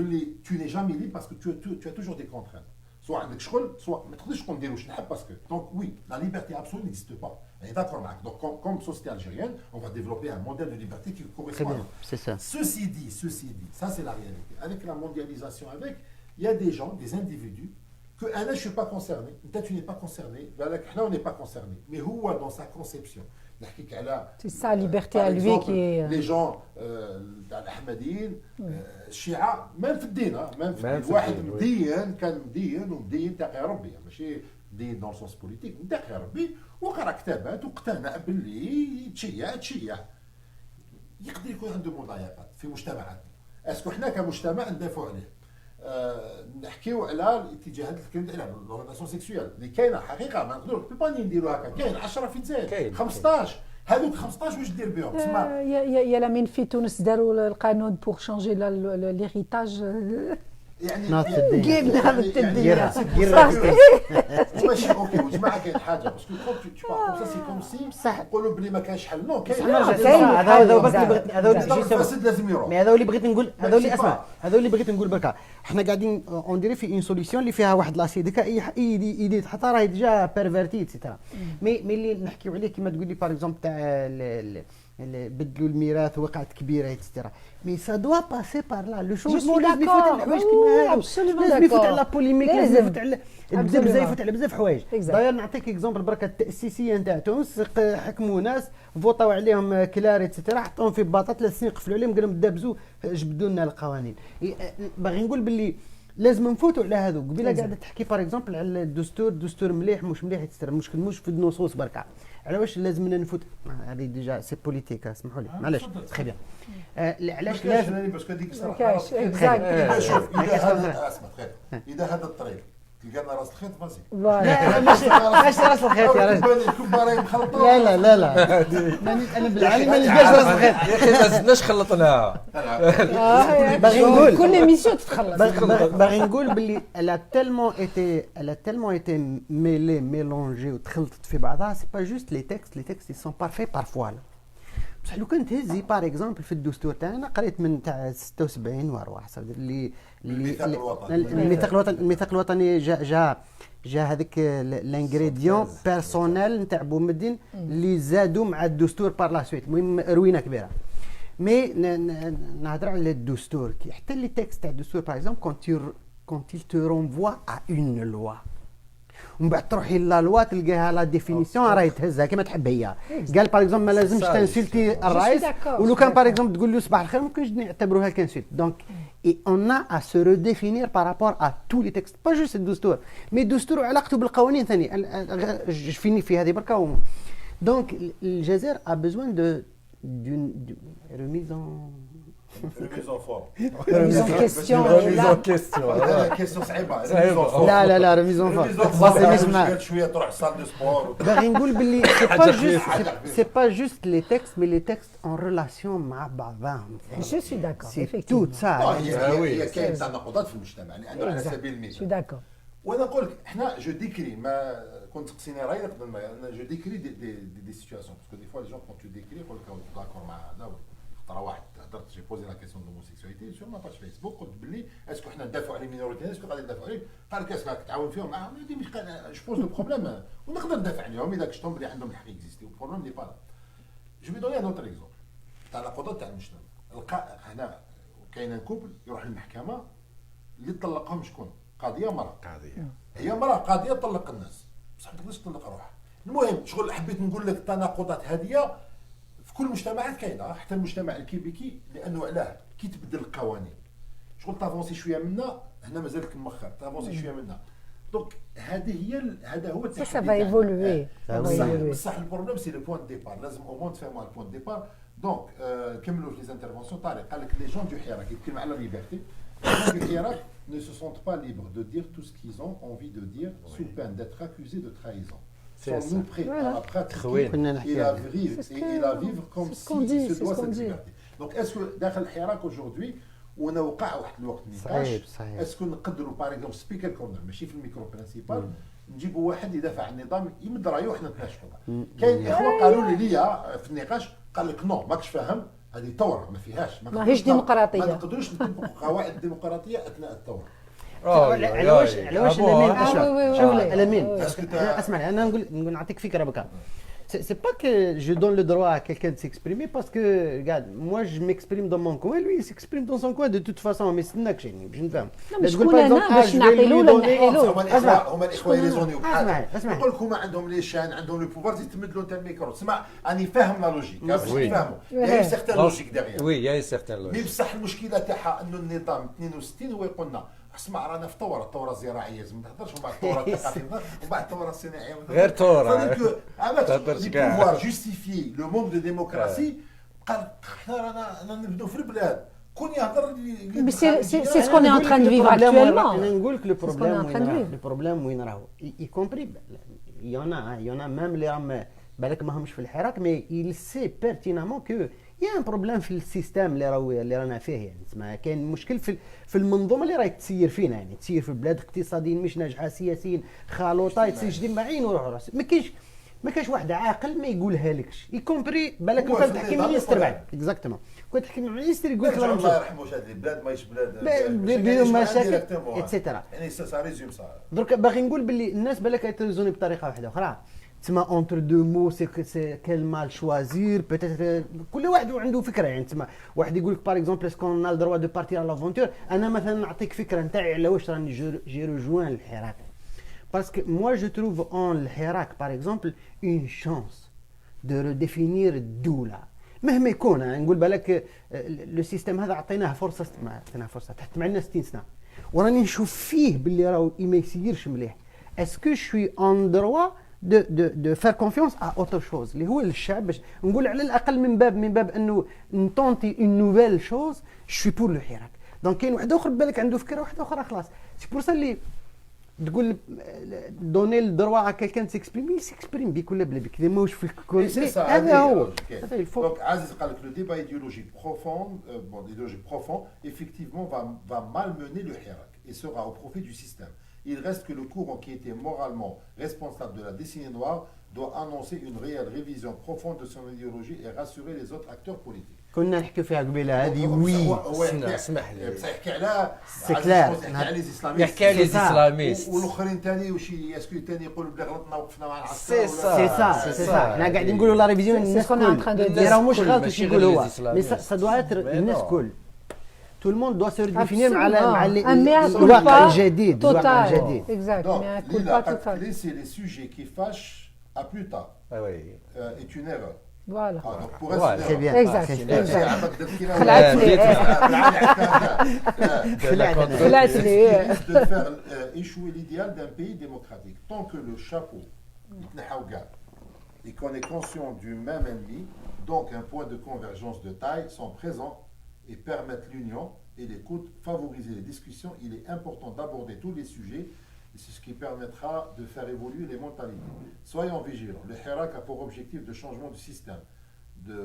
Tu n'es jamais libre parce que tu as toujours des contraintes. Soit avec soit parce que. Donc oui, la liberté absolue n'existe pas. On est d'accord. Donc comme société algérienne, on va développer un modèle de liberté qui correspond. C'est ça. Ceci dit, ça c'est la réalité. Avec la mondialisation, il y a des gens, des individus, que je ne suis pas concerné, peut-être tu n'es pas concerné, là on n'est pas concerné. Mais où dans sa conception? C'est sa liberté à lui qui est. Les gens, l'Ahmadine, الشيعة, même في الدين, même في الدين. واحد مدين كان مدين ومدين تاقي ربي، ماشي مدين dans le sens politique، تاقي ربي وقرا كتابات واقتنع باللي تشيع. يقدر يكون عنده مضايقات في مجتمعاتنا. اسكو حنا كمجتمع ندافعوا عليه. نحكيو على الاتجاهات اللي كاينه على لوريناسيون سيكسويال اللي كاينه حقيقه ما نقدروش بيباني نديروا هكا كاين 10 في الجزائر 15 هذوك 15 واش دير بهم تسمع يا لامين في تونس داروا القانون بور شانجي ليغيتاج يعني جبنا بالتدبير ماشي اوكي وجماعه كاين حاجه باسكو كون تو بار كوم سا سي كوم سي صح نقولوا بلي ما كاينش حل نو كاين الفاسد لازم يروح. مي هذا اللي بغيت نقول هذا اللي اسمع هذا اللي بغيت نقول بركه حنا قاعدين اون ديري في اون سوليسيون اللي فيها واحد لاسي ديك ايدي حتى راهي ديجا بيرفيرتي ايتترا مي اللي نحكيو عليه كيما تقول لي باغ اكزومبل تاع بدلوا الميراث وقعت كبيره ايتترا مي سا دوا باسي بار لا لو شونجمون لازم يفوت على الحوايج كيما لازم يفوت على لا بوليميك لازم يفوت على بزاف يفوت على بزاف حوايج. داير نعطيك اكزومبل بركه التاسيسيه نتاع تونس حكموا ناس فوطاو عليهم كلار ايتترا حطوهم في باطات 3 سنين قفلوا عليهم قال لهم دابزوا جبدوا لنا القوانين. باغي نقول باللي لازم نفوتوا على هذوك. قبيله قاعده تحكي باغ اكزومبل على الدستور مليح مش مليح يتستر المشكل مش في النصوص بركه على واش لازم نفوت هذه ديجا سي بوليتيك اسمحوا لي معليش تخي بيان علاش لازم باسكو هذيك الصراحه شوف اذا هذا الطريق تلقانا راس الخيط فاسي لا ماشي راس الخيط يا رجل لا انا بالعلم ما نلقاش راس الخيط يا اخي ما زدناش خلطناها. باغي نقول كل ايميسيون تتخلص باغي نقول باللي elle a tellement été mêlée mélangée وتخلطت في بعضها سي با جوست لي تيكست ils sont parfaits parfois بصح لو كنت هزي باغ اكزومبل في الدستور تاعنا قريت من تاع 76 وارواح اللي الميثاق الوطني جا هذيك الانغريديون بيرسونيل نتاع بومدين اللي زادوا مع الدستور بار لا سويت. المهم روينه كبيره مي نهضر على الدستور حتى لي تيكست تاع الدستور باغ اكزومبل كونت il te renvoie à une loi ومن بعد تروحي لا لوا تلقاها لا ديفينيسيون راهي تهزها كما تحب هي. قال باغ اكزومبل ما لازمش تنسلتي الرئيس ولو كان باغ اكزومبل تقول له صباح الخير ممكنش نعتبروها كنسلت. دونك اي اون ا ا سو ريديفينير بارابور ا تو لي تيكست با جوست الدستور مي الدستور وعلاقته بالقوانين ثاني فيني في هذه بركه. دونك الجزائر ا بيزوان دون ريميز ان remise en question كيسيون صعيبه لا ريميز اون فور نسمع شويه تروح سال دو سبور. باغي نقول باللي سي با جوست لي تيكست مي لي تيكست اون ريلاسيون مع بعضهم. جو سي داكور سي توت سا هي كاين تناقضات في المجتمع لانه على سبيل المثال جو داكور وانا نقول لك احنا جو ديكري ما كنت تقصيني راي قبل ما انا جو ديكري دي سيتوياسيون باسكو دي فوا لي جون كون تو ديكري يقول لك داكور مع هذا خطره واحد هضرت جي بوزي لا كيسيون دو هوموسيكسواليتي سور ما باج فيسبوك قلت باللي اسكو حنا ندافعوا على المينوريتي اسكو غادي ندافعوا عليهم قال لك اسكو تعاون فيهم معاهم هذه مش جو بوز لو بروبليم ونقدر ندافع عليهم اذا شفتهم بلي عندهم الحق اكزيستي البروبليم ني با جو في دوني ان اوتر اكزومبل تاع القضاء تاع المجتمع. هنا كاين كوبل يروح للمحكمه اللي طلقهم شكون قاضيه مراه قاضيه هي مراه قاضيه تطلق الناس بصح ما تقدرش تطلق روحها. المهم شغل حبيت نقول لك التناقضات هذه في كل المجتمعات كاينه حتى المجتمع الكيبيكي لانه علاه كي تبدل القوانين شغل تافونسي شويه منا هنا مازال مؤخر تافونسي شويه منا دونك هذا هو التحدي. Ça va évoluer. Ça va évoluer. بصح البروبليم سي لو بوان دو ديبار لازم او مون تفهموا البوان دو ديبار. دونك كملوا في لي انترفونسيون. طارق قال لك لي جون دو حراك يتكلم على ليبرتي. Les gens du Irak ne se sentent pas libres de dire tout ce qu'ils ont envie de dire sous peine d'être accusés de trahison. Sont-nous prêts à la pratiquer et la vivre comme si se doit cette liberté. Donc est-ce que داخل الحراك aujourd'hui وانا وقع واحد الوقت نقاش اسكو نقدروا باغ اكزومبل سبيكر كورنر ماشي في الميكرو برينسيبال نجيبوا واحد يدافع عن النظام يمد رايه وحنا نتناقشوا. كاين اخوه قالوا لي في النقاش قال لك نو ماكش فاهم هذه ثوره ما فيهاش ماهيش ديمقراطيه ما نقدروش نطبقوا قواعد الديمقراطيه اثناء الثوره. علاش الامين شوف الامين Est-ce que اسمعني انا نقول نعطيك فكره بكا. C'est pas que je donne le droit à quelqu'un de s'exprimer parce que regarde moi je m'exprime dans mon coin lui il s'exprime dans son coin de toute façon ما يستناكش يعني باش نفهم. مش شكون انا باش نعطي له ولا نحي له. هما الاخوه يريزونيو بحال نقول لكم عندهم لي شان عندهم لو بوفوار تمد له انت الميكرو تسمع راني فاهم لا لوجيك فاهموا يا سيغتان لوجيك ديغيير وي يا سيغتان مي لوجيك بصح المشكله تاعها انه النظام 62 هو يقولنا اسمع رانا في ثوره زراعيه لازم ما تهضرش ومن بعد الثوره الثقافيه ومن بعد الثوره الصناعيه غير ثوره تهضرش كاع بوفوار جوستيفي لو مونك دو ديموكراسي قال حنا رانا نبداو في البلاد كون يهضر Mais c'est ce qu'on est en train de vivre actuellement. انا نقول لك C'est ce qu'on est en train de vivre. لو بروبليم وين راهو y compris يونا ميم اللي راهم بالك ماهمش في الحراك مي il sait pertinemment que il y a un problème في السيستم اللي رانا فيه يعني تسمى كاين مشكل في المنظومه اللي راهي تسير فينا يعني تسير في البلاد اقتصاديا مش ناجحه سياسيا خلوطه يتسجل جديد معين وروح راس ما كاينش واحد عاقل ما يقولها لكش يكومبري بالك كنت تحكي مينيستر بعد اكزاكتومون كنت تحكي مع مينيستر يقول لك الله يرحمه هذه البلاد ماهيش بلاد بيهم مشاكل اتسيتيرا يعني سا ريزوم سا درك باغي نقول باللي الناس بالك يتريزوني بطريقه واحده اخرى تسمى اونتر دو مو سي كيل مال شوازير بيتيتر كل واحد عنده فكره يعني تسمى واحد يقول لك باغ اكزومبل اسكون نا دروا دو بارتي على لافونتور انا مثلا نعطيك فكره نتاعي على واش راني جي رجوان الحراك باسكو موا جو تروف اون الحراك باغ اكزومبل اون شانس دو ريديفينير الدوله مهما يكون نقول بالك لو سيستيم هذا عطيناه فرصه تحت معنا 60 سنه وراني نشوف فيه باللي راهو ما يسيرش مليح اسكو شوي اون دروا de faire confiance à autre chose اللي هو الشعب باش نقول على الاقل من باب انه نطونتي اون نوفيل شوز شوي بور لو حراك دونك كاين واحد اخر بالك عنده فكره واحده اخرى خلاص سي بور سا اللي تقول دوني الدروا ا كيلكان سيكسبريم بيك ولا بلا بيك ماهوش في الكل هذا هو هذا الفوق. دونك عزيز قال لك لو ديبا ايديولوجيك بروفوند ايديولوجيك بروفوند effectivement va malmener le hirak et sera au profit du système. Il reste que le courant qui était moralement responsable de la décennie noire doit annoncer une réelle révision profonde de son idéologie et rassurer les autres acteurs politiques. كنا نحكيو فيها قبيله هذه وي اسمح لي بصح يحكي على سي كلار يحكي على الاسلاميست والاخرين ثاني وشي اسكو ثاني يقول بلي غلطنا وقفنا مع سي العسكر سا حنا قاعدين نقولوا لا ريفيزيون الناس الكل راهو مش غلط واش يقول هو مي سا دوا الناس الكل tout le monde doit se redéfinir مع الواقع الجديد exactement mais c'est les sujets qui fâchent à plus tard est une erreur. Voilà. Donc pour être très bien. Exact. de faire échouer l'idéal d'un pays démocratique. Tant que le chapeau et qu'on est conscient du même ennemi, donc un point de convergence de taille sont présents et permettent l'union et l'écoute, favoriser les discussions. Il est important d'aborder tous les sujets et c'est ce qui permettra de faire évoluer les mentalités. Soyons vigilants. Le hirak a pour objectif de changement du système. De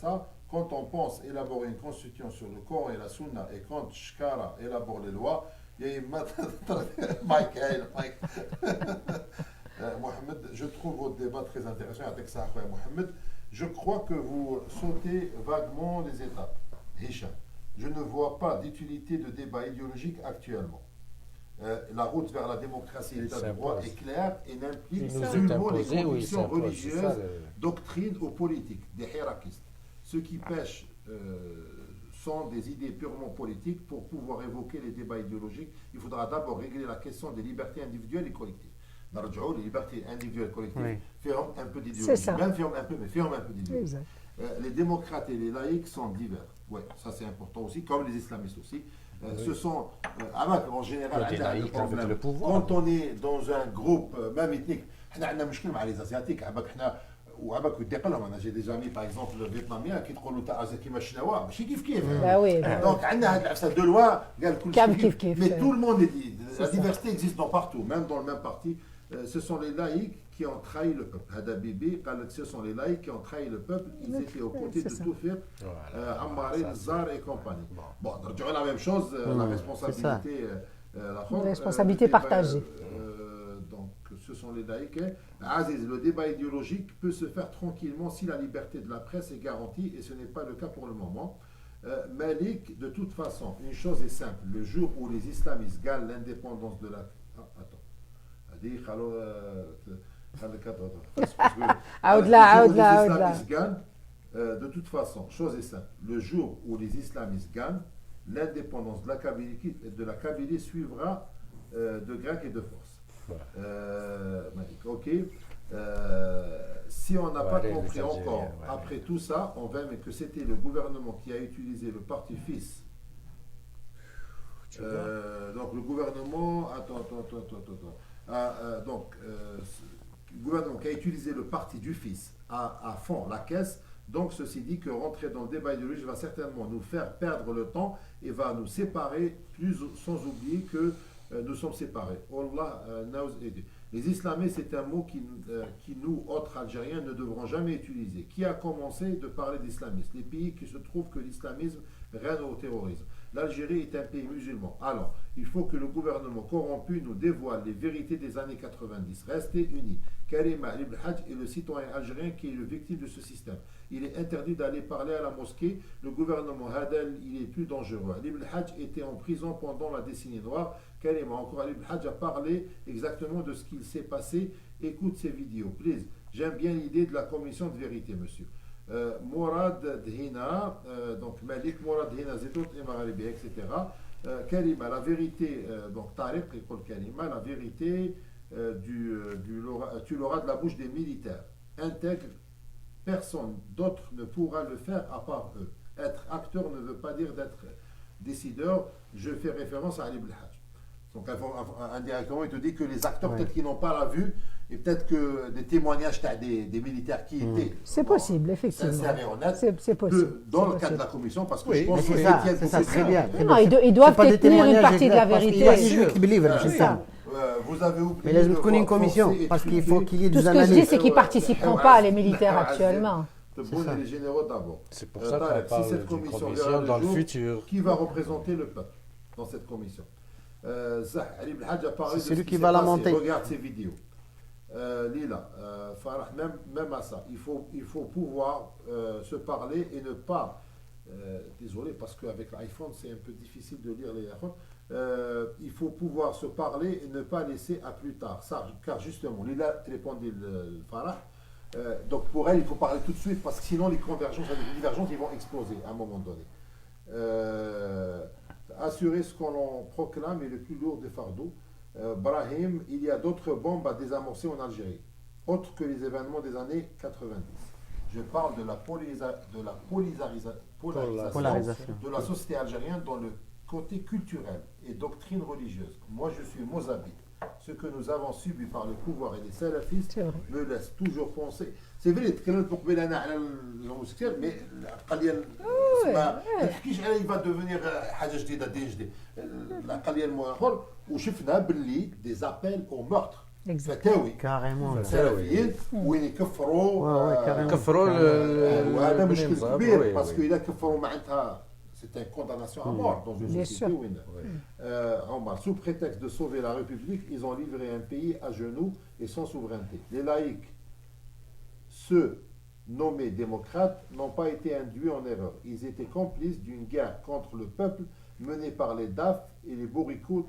ça, quand on pense élaborer une constitution sur le Coran et la Sunna et quand Shkara élabore les lois, il y a Mohamed, je trouve votre débat très intéressant avec ça, Mohamed. Je crois que vous sautez vaguement les étapes. Hicham, je ne vois pas d'utilité de débat idéologique actuellement. La route vers la démocratie et l'état de droit est claire et n'implique nullement les convictions religieuses, doctrines ou politiques des hirakistes. Ceux qui pêchent sont des idées purement politiques. Pour pouvoir évoquer les débats idéologiques, il faudra d'abord régler la question des libertés individuelles et collectives. Les libertés individuelles et collectives, Oui. feront un peu C'est d'idéologie. ça. Même feront un peu, mais feront un peu d'idéologie. Exact. Les démocrates et les laïcs sont divers. Oui, ça c'est important aussi, comme les islamistes aussi. Ce sont, en général, Il y a des laïcs avec problème. le pouvoir. Quand on est dans un groupe, même ethnique, on a un problème avec les Asiatiques. J'ai des amis, par exemple, vietnamiens qui disent Azaki Machinawa, je kiffe kiffe. Bah oui. Donc, on a deux lois, Kif. mais tout le monde est dit. La diversité existe partout, même dans le même parti. Ce sont les laïcs qui ont trahi le peuple. Hada Bibi, ce sont les laïcs qui ont trahi le peuple. Ils étaient aux côtés de Toufir, Ammari, Zar et compagnie. Bon, la même chose, la responsabilité. La responsabilité partagée. Donc, ce sont les laïcs. Aziz, le débat idéologique peut se faire tranquillement si la liberté de la presse est garantie, et ce n'est pas le cas pour le moment. Malik, de toute façon, une chose est simple. Le jour où les islamistes gagnent l'indépendance de la... de toute façon, chose est simple. Le jour où les islamistes gagnent, l'indépendance de la Kabylie suivra de gré et de force. Ok. Si on n'a pas compris encore, après tout ça, on va mais que c'était le gouvernement qui a utilisé le parti fils. Donc le gouvernement, le gouvernement qui a utilisé le parti du fils à fond la caisse. Donc ceci dit que rentrer dans le débat idéologique va certainement nous faire perdre le temps et va nous séparer, sans oublier que nous sommes séparés. Allah les islamistes, c'est un mot qui nous, autres Algériens, ne devrons jamais utiliser. Qui a commencé de parler d'islamisme? Les pays qui se trouvent que l'islamisme règne au terrorisme. L'Algérie est un pays musulman. Alors, il faut que le gouvernement corrompu nous dévoile les vérités des années 90. Restez unis. Karima Ibn Hajj est le citoyen algérien qui est le victime de ce système. Il est interdit d'aller parler à la mosquée. Le gouvernement Hadel, il est plus dangereux. Ibn Hajj était en prison pendant la décennie noire. Karima, encore Ibn Hajj a parlé exactement de ce qu'il s'est passé. Écoute ces vidéos, please. J'aime bien l'idée de la commission de vérité, monsieur. Mourad Dhina, donc Malik Mourad Dhina, Zetout et Magharibi, etc. Karima, la vérité, donc Tariq, Karima, la vérité tu l'auras de la bouche des militaires. Intègre, personne d'autre ne pourra le faire à part eux. Être acteur ne veut pas dire d'être décideur. Je fais référence à Ali Ibn Hajj. Donc indirectement, il te dit que les acteurs, peut-être qu'ils n'ont pas la vue, et peut-être que des témoignages des militaires qui étaient c'est possible, effectivement. Sincères et honnêtes, c'est possible. dans le cadre de la commission, parce que oui, je pense que c'est ça, très bien. Non, ils doivent détenir une partie de la vérité. C'est ça. Vous avez oublié. Mais là, je connais une commission, parce qu'il faut qu'il y ait Tout des ce que je dis, analyses. c'est qu'ils ne participeront pas, les militaires, actuellement. Les généraux d'abord. C'est pour ça qu'on parle cette d'une commission commission dans le futur. Qui va représenter le peuple dans cette commission? Ali Ibn Hajj a parlé de C'est lui ce qui s'est va la passé. monter. Regarde ces vidéos. Lila, Farah, même à ça, il faut pouvoir se parler et ne pas. Désolé, parce qu'avec l'iPhone, c'est un peu difficile de lire les iPhones. Il faut pouvoir se parler et ne pas laisser à plus tard. Ça, car justement, Lila répondit le Farah. Donc pour elle, il faut parler tout de suite parce que sinon les convergences, les divergences, ils vont exploser à un moment donné. Assurer ce qu'on proclame est le plus lourd des fardeaux. Brahim, il y a d'autres bombes à désamorcer en Algérie, autres que les événements des années 90. Je parle de la polarisation de la société algérienne dans le côté culturel et doctrine religieuse. Moi, je suis mozabite. Ce que nous avons subi par le pouvoir et les salafistes me laisse toujours penser. C'est vrai, mais il va devenir des appels au meurtre. Carrément. وين يكفروا كفروا وهذا مشكل كبير باسكو اذا كفروا معناتها c'est une condamnation à mort dans une société où sous prétexte de sauver la République, ils ont livré un pays à genoux et sans souveraineté. Les laïcs, ceux nommés démocrates, n'ont pas été induits en erreur. Ils étaient complices d'une guerre contre le peuple menée par les DAF et les bourricots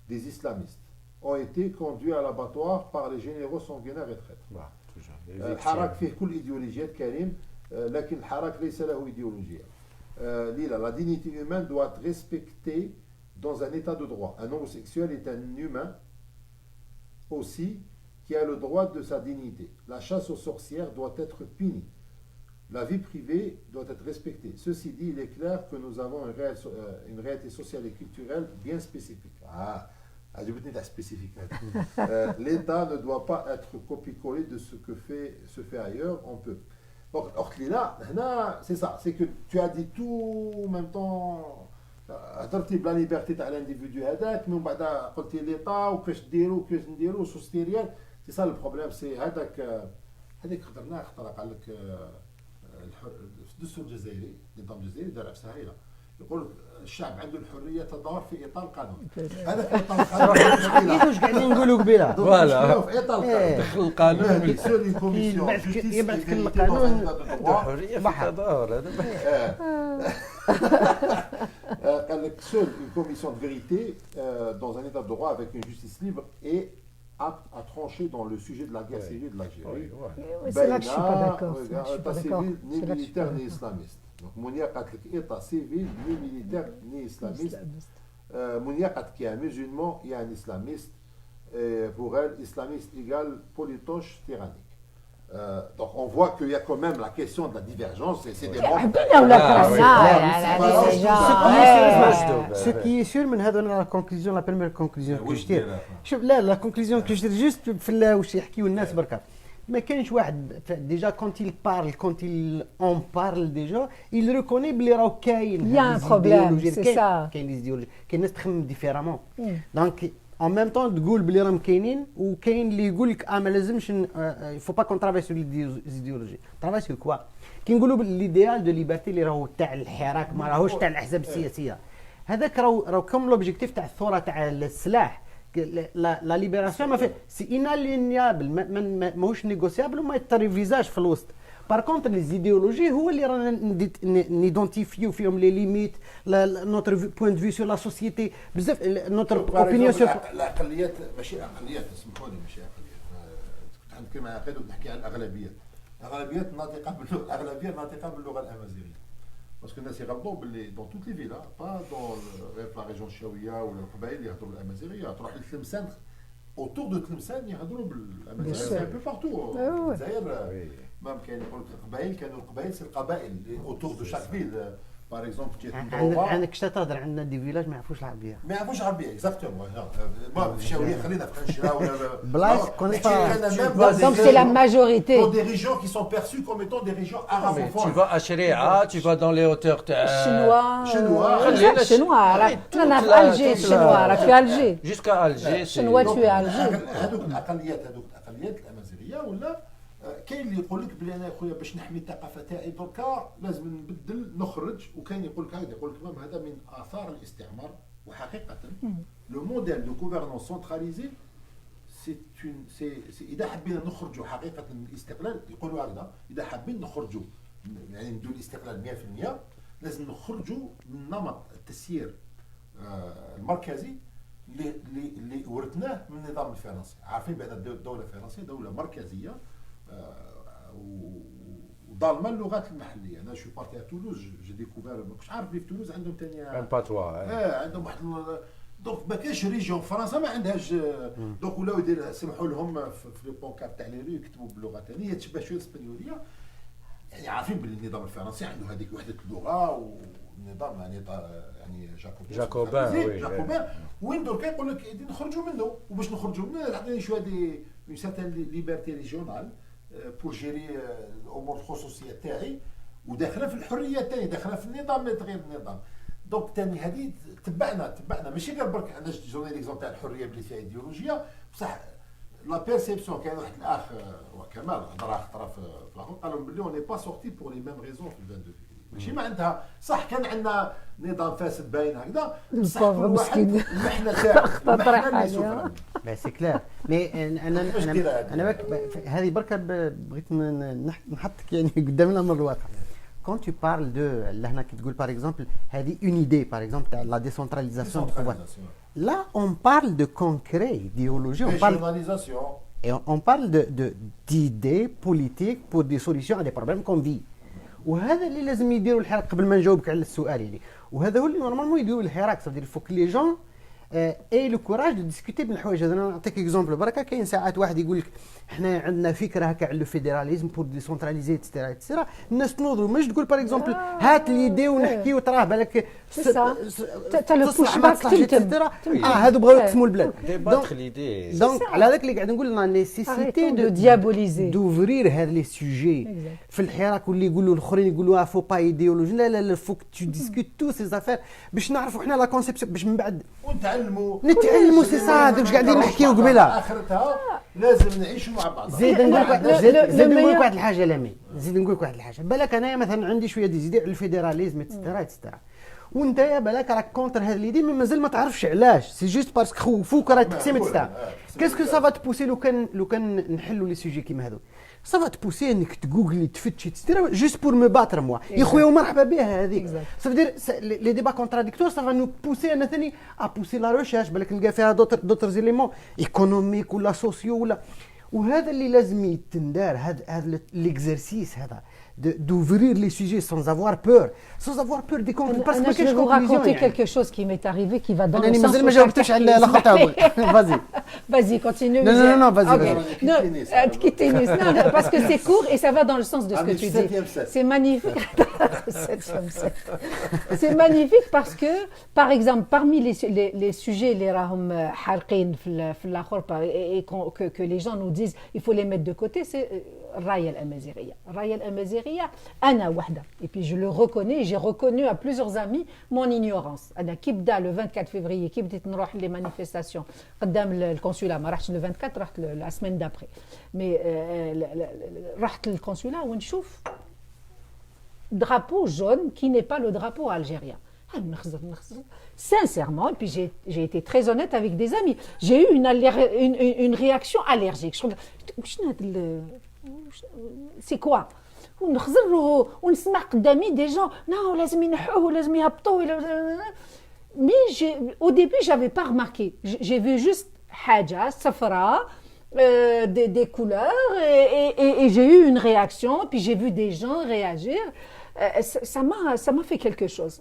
des islamistes. Ont été conduits à l'abattoir par les généraux sanguinaires et traîtres. الحراك فيه كل ايديولوجيات كريم لكن الحراك ليس له ايديولوجيه. Lila, la dignité humaine doit être respectée dans un état de droit. Un homosexuel est un humain aussi qui a le droit de sa dignité. La chasse aux sorcières doit être punie. La vie privée doit être respectée. Ceci dit, il est clair que nous avons une réalité sociale et culturelle bien spécifique. Spécifique. L'État ne doit pas être copié-collé de ce que se fait ailleurs. On peut. Donc, c'est ça. C'est que tu as dit tout en même temps. هضرتي بلا ليبرتي تاع الانديفيدو هذاك من بعد قلتي ليطا وكيفاش ديروا وكيفاش نديروا سوستيريال سي سا البروبليم سي هذاك خضرناه خطر قال لك الدستور الجزائري النظام الجزائري دار عفسه هايله يقول الشعب عنده الحريه تدور في اطار القانون هذاك اطار القانون واش قاعدين نقولوا قبيله فوالا في اطار القانون دخل القانون سوري كوميسيون يبعث كل القانون حريه في التظاهر قال لك seule une commission de vérité dans un état de droit avec une justice libre et apte à trancher dans le sujet de la guerre civile de l'Algérie. C'est là que je suis pas d'accord. État civil ni militaire ni islamiste. Donc Mounia قالت لك état civil ni militaire ni islamiste. Mounia قالت qu'il y a un musulman et un islamiste. Pour elle, islamiste égale polytoche tyrannique. Donc on voit qu'il y a quand même la question de la divergence et c'est des Ce qui est sûr من هذا la conclusion la première conclusion que je tire شوف la conclusion que je tire juste في واش يحكيوا الناس بركا ما كاينش واحد déjà quand il parle quand il en parle déjà il reconnaît بلي راهو كاين il y a un problème c'est ça كاين ايديولوجي كاين ناس تخمم ديفيرامون دونك en même temps تقول بلي راهم كاينين وكاين اللي يقول لك ما لازمش faut pas qu'on travaille sur les idéologies travaille sur quoi كي نقولوا l'idéal de liberté اللي راهو تاع الحراك ما راهوش تاع الاحزاب السياسيه هذاك راهو كم لوبجيكتيف تاع الثوره تاع السلاح لا ليبراسيون ما في سي انالينيابل ماهوش نيغوسيابل وما يتريفيزاج في الوسط بار كونتر لي زيديولوجي هو اللي رانا نيدونتيفيو فيهم لي ليميت نوتر بوين دو في سور لا سوسيتي بزاف نوتر اوبينيون سور الاقليات ماشي اقليات اسمحوا لي ماشي اقليات كنت نحكي مع عقيد ونحكي عن الاغلبيات الاغلبيات ناطقه باللغه الاغلبيه ناطقه باللغه الامازيغيه باسكو الناس يغلطوا باللي دون توت لي فيلا با دون لا ريجون الشاويه ولا القبائل اللي يهضروا بالامازيغيه تروح لتلمسان اوتور دو تلمسان يهضروا بالامازيغيه بو بارتو الجزائر ما كاين يقول لك القبائل كانوا القبائل سي القبائل اوتور دو شاك فيل باغ اكزومبل عندك شتا تهضر عندنا دي فيلاج ما يعرفوش العربيه ما يعرفوش العربيه اكزاكتومون ما في الشاويه خلينا في خنشره ولا بلاص donc c'est la majorité pour des régions qui sont perçues comme étant des régions arabophones tu vas à Sharia tu vas dans les hauteurs chinois رانا في الجي chinois راك في الجي jusqu'à Alger chinois tu es Alger هذوك الاقليات الامازيغيه ولا كاين اللي يقول لك بلي انا خويا باش نحمي الثقافه تاعي دركا لازم نبدل نخرج وكاين يقول لك هكذا يقول لك هذا من اثار الاستعمار وحقيقه لو موديل دو غوفرنونس سنتراليزي سي اذا حبينا نخرجوا حقيقه من الاستقلال يقولوا هكذا اذا حابين نخرجوا يعني نديروا الاستقلال 100% لازم نخرجوا من نمط التسيير المركزي اللي ورثناه من النظام الفرنسي عارفين بان الدوله الفرنسيه دوله مركزيه وظالمه اللغات المحليه انا شو بارتي تولوز جي ديكوفير ما كنتش عارف في تولوز عندهم ثاني ان باتوا عندهم واحد دونك ما كاينش ريجيون فرنسا ما عندهاش دونك ولاو يدير سمحوا لهم في لي بونكارت تاع لي ريو يكتبوا باللغه ثانيه تشبه شويه الاسبانيوليه يعني عارفين بلي النظام الفرنسي عنده هذيك وحده اللغه والنظام يعني جاكوبان وين دركا يقول لك نخرجوا منه وباش نخرجوا منه عطيني شويه دي اون سيرتان ليبرتي ريجيونال بور جيري الامور الخصوصيه تاعي وداخله في الحريه تاعي داخله في النظام لا تغير النظام دونك ثاني هذه تبعنا ماشي غير برك انا جوني ليكزومبل تاع الحريه بلي فيها ايديولوجيا بصح لا بيرسيبسيون كاين واحد الاخ وكمال هضر خطره في الاخر قالوا بلي اون ني با سورتي بور لي ميم ريزون في 22 ماشي معناتها صح كان عندنا نظام فاسد باين هكذا بصح كل واحد المحنه تاعو بس سي كلير مي انا هذه بركه بغيت نحطك يعني قدام الامر الواقع quand tu parles de لهنا كي تقول par exemple هذه une idée par exemple تاع la décentralisation du pouvoir là on parle de concret idéologie on parle et on parle d'idées politiques pour des solutions à des problèmes qu'on vit وهذا اللي لازم يديروا الحراك قبل ما نجاوبك على السؤال يعني. وهذا هو اللي نورمالمون يديروا الحراك، صافي فوك لي جون اي لو كوراج دو ديسكوتي بالحوايج هذا. انا نعطيك اكزومبل بركه، كاين ساعات واحد يقول لك حنا عندنا فكره هكا على الفيدراليزم بور ديسونتراليزي اتسيتيرا اتسيتيرا، الناس تنوضوا مش تقول باغ اكزومبل هات ليدي ونحكيو تراه بالك تاع لو بوش باك اتسيتيرا. هادو بغاو يقسموا البلاد. Débattre l'idée. دونك على هذاك اللي قاعد نقول لا نيسيسيتي دو ديابوليزي دوفرير هاد لي سوجي في الحراك، واللي يقولوا الاخرين يقولوا فو با ايديولوجي. لا لا لا، فوك تو ديسكوت تو سي زافير باش نعرفوا حنا لا كونسيبسيون، باش من بعد ونتعلموا سي صا هذوك واش قاعدين نحكيو قبيله. اخرتها لازم نعيشوا مع بعض. زيد نقول لك واحد الحاجه لامي، زيد نقول لك واحد الحاجه. بالك انايا مثلا عندي شويه ديزيدي على الفيدراليزم اتسيتيرا اتسيتيرا، وانت يا بالك راك كونتر هاد ليدي مي مازال ما تعرفش علاش. سي جوست باسكو خوفوك راه تقسيم اتسيتيرا. كاسكو سافا تبوسي لو كان نحلوا لي سوجي كيما هذو، سافا تبوسي انك تجوجلي تفتشي اتسيتيرا جوست بور مو باتر موا يا خويا ومرحبا بها هذيك. سافا دير لي ديبا كونتراديكتور، سافا نو بوسي انا ثاني ابوسي لا ريشيرش، بالك نلقى فيها دوتر زيليمون ايكونوميك ولا سوسيو ولا. وهذا اللي لازم يتندار، هذا ليكزرسيس هذا d'ouvrir les sujets sans avoir peur des conclusions. Parce que je vais vous raconter quelque chose qui m'est arrivé qui va dans le sens ما جاوبتش على الاخر تاعو. فازي vas-y continue. Non, vas-y. Non, non, parce que c'est court et ça va dans le sens de ce que tu dis. C'est magnifique. C'est magnifique parce que par exemple parmi les sujets les راهم حارقين في الاخر et que les gens nous disent il faut les mettre de côté, c'est الرايه الامازيغيه. الرايه الامازيغيه انا وحده et puis je le reconnais, j'ai reconnu à plusieurs amis mon ignorance. انا كي بدا le 24 février كي بديت نروح لي مانيفيستاسيون قدام الكونسولا، ما رحتش le 24 رحت la semaine d'après mais رحت للكونسولا ونشوف drapeau jaune qui n'est pas le drapeau algérien. Sincèrement, et puis j'ai été très honnête avec des amis, j'ai eu une réaction allergique. C'est quoi? ونخزر ونسمع قدامي des gens non لازم ينحوه ولازم يهبطوه. Mais au début j'avais pas remarqué, j'ai vu juste حاجة صفراء des couleurs et j'ai eu une réaction, puis j'ai vu des gens réagir. Ça m'a fait quelque chose.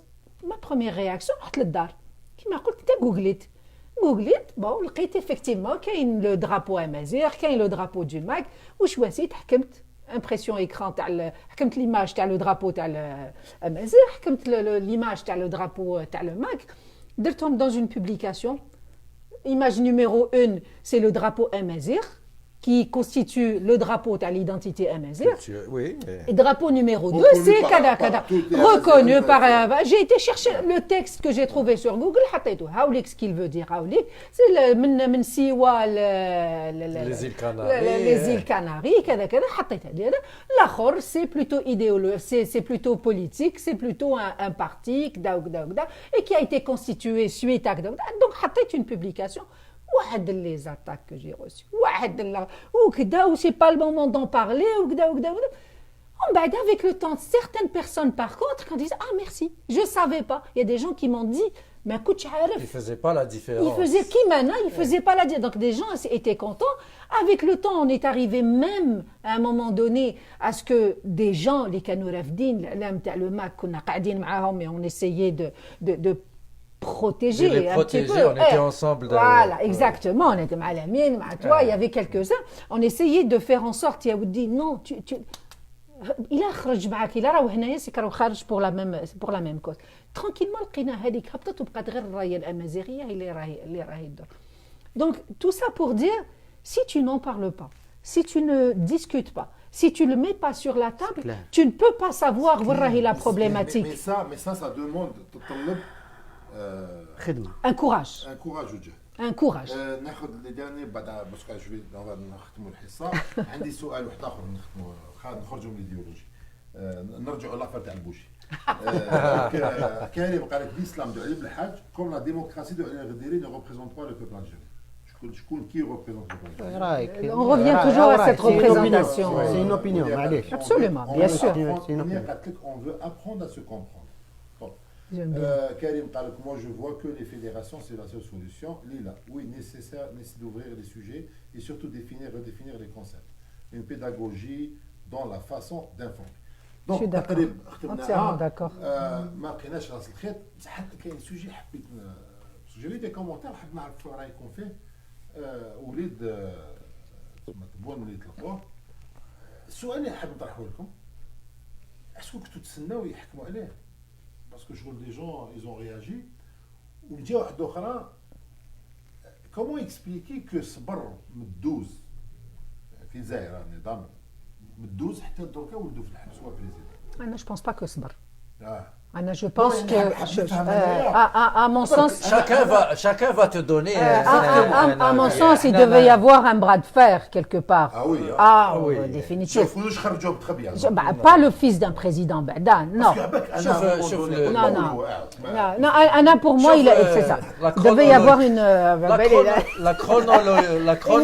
Ma première réaction رحت للدار كيما قلت انت جوجليت بون لقيت effectivement كاين لو درابو امازيغ، كاين لو درابو دو ماك، وشواسيت حكمت امبرسيون ايكران تاع حكمت ليماج تاع لو درابو تاع الامازيغ، حكمت ليماج تاع لو درابو تاع لو ماك، درتهم dans une publication. Image numéro 1, c'est le drapeau amazigh qui constitue le drapeau de l'identité amazigh. Oui. Et drapeau numéro 2, c'est Kada. Reconnu par... J'ai été chercher le texte que j'ai trouvé sur Google. Haoulik, ce qu'il veut dire, Haoulik, c'est le Siwa, les îles Canaries. L'Akhor, c'est plutôt idéologique, c'est plutôt politique, c'est plutôt un parti, et qui a été constitué suite à... Donc, une publication. واحد لي زاتاك que j'ai reçu واحد وكذا و سي با le moment d'en parler وكذا on بعد avec le temps certaines personnes par contre quand disent ah merci je savais pas, il y a des gens qui m'ont dit mais كنتش عارف, ils faisaient pas la différence, ils faisaient كيما ils faisaient pas la différence. Donc des gens étaient contents. Avec le temps on est arrivé même à un moment donné à ce que des gens les كانوا رافدين الاعلام تاع le MAC كنا قاعدين معاهم et on essayait de protéger, les protéger, on était ensemble. Voilà, exactement. On était mal amis, toi, il y avait quelques-uns. On essayait de faire en sorte, Yaoudi, non, il a خرج معاك, il a راهو هنايا سي كراهو خارج pour la même cause. Tranquillement, لقينا هذيك هبطت وبقات غير الرايه الامازيغيه اللي راهي الدور. Donc tout ça pour dire, si tu n'en parles pas, si tu ne discutes pas, si tu le mets pas sur la table, tu ne peux pas savoir où est la problématique. Mais ça demande un courage. Un courage. ناخذ لي ديرني بعد باسكو جو نختموا الحصه. عندي سؤال واحد اخر نخرجوا من الايديولوجي. نرجعوا لافير تاع البوشي. كاين يبقى لك الاسلام دو علي بالحاج كوم لا ديموكراسي دو علي غديري ne représente pas le peuple algérien. شكون qui représente le peuple algérien. On revient toujours à cette représentation. C'est une opinion, معليش. Absolument, bien sûr. On veut apprendre à se comprendre. Karim Talak, moi je vois que les fédérations c'est la seule solution. Lila, oui, nécessaire d'ouvrir les sujets et surtout redéfinir les concepts. Une pédagogie dans la façon d'informer. Je suis دونك d'accord. تقريبا Entièrement ختمناها. d'accord. ما لقيناش راس الخيط، بصح كاين سوجي حبيت سوجي دي كومونتير حاب نعرف رايكم فيه. وليد تسمى تبون وليد تلقوه. السؤال اللي حاب نطرحه لكم، اسكو كنتو تسناو يحكموا عليه؟ باسكو شغل دي جون ايزون رياجي. وجا واحد اخرى، كومون اكسبليكي كو صبر مدوز في الجزائر النظام مدوز حتى دركا ولدوا في الحبس هو بريزيدون. انا جو بونس با كو صبر. اه انا جو بونس يعني كو حاب نفهم أنايا. à mon sens Chacun va te donner. à mon sens il devait y avoir un bras de fer quelque part. Ah oui, ah oui. définitif. شوف واش خرجوا بتخبيه. Pas le fils d'un président بعدا non. شوف Non, non. Non, Anna, pour moi, c'est ça. Il devait y avoir une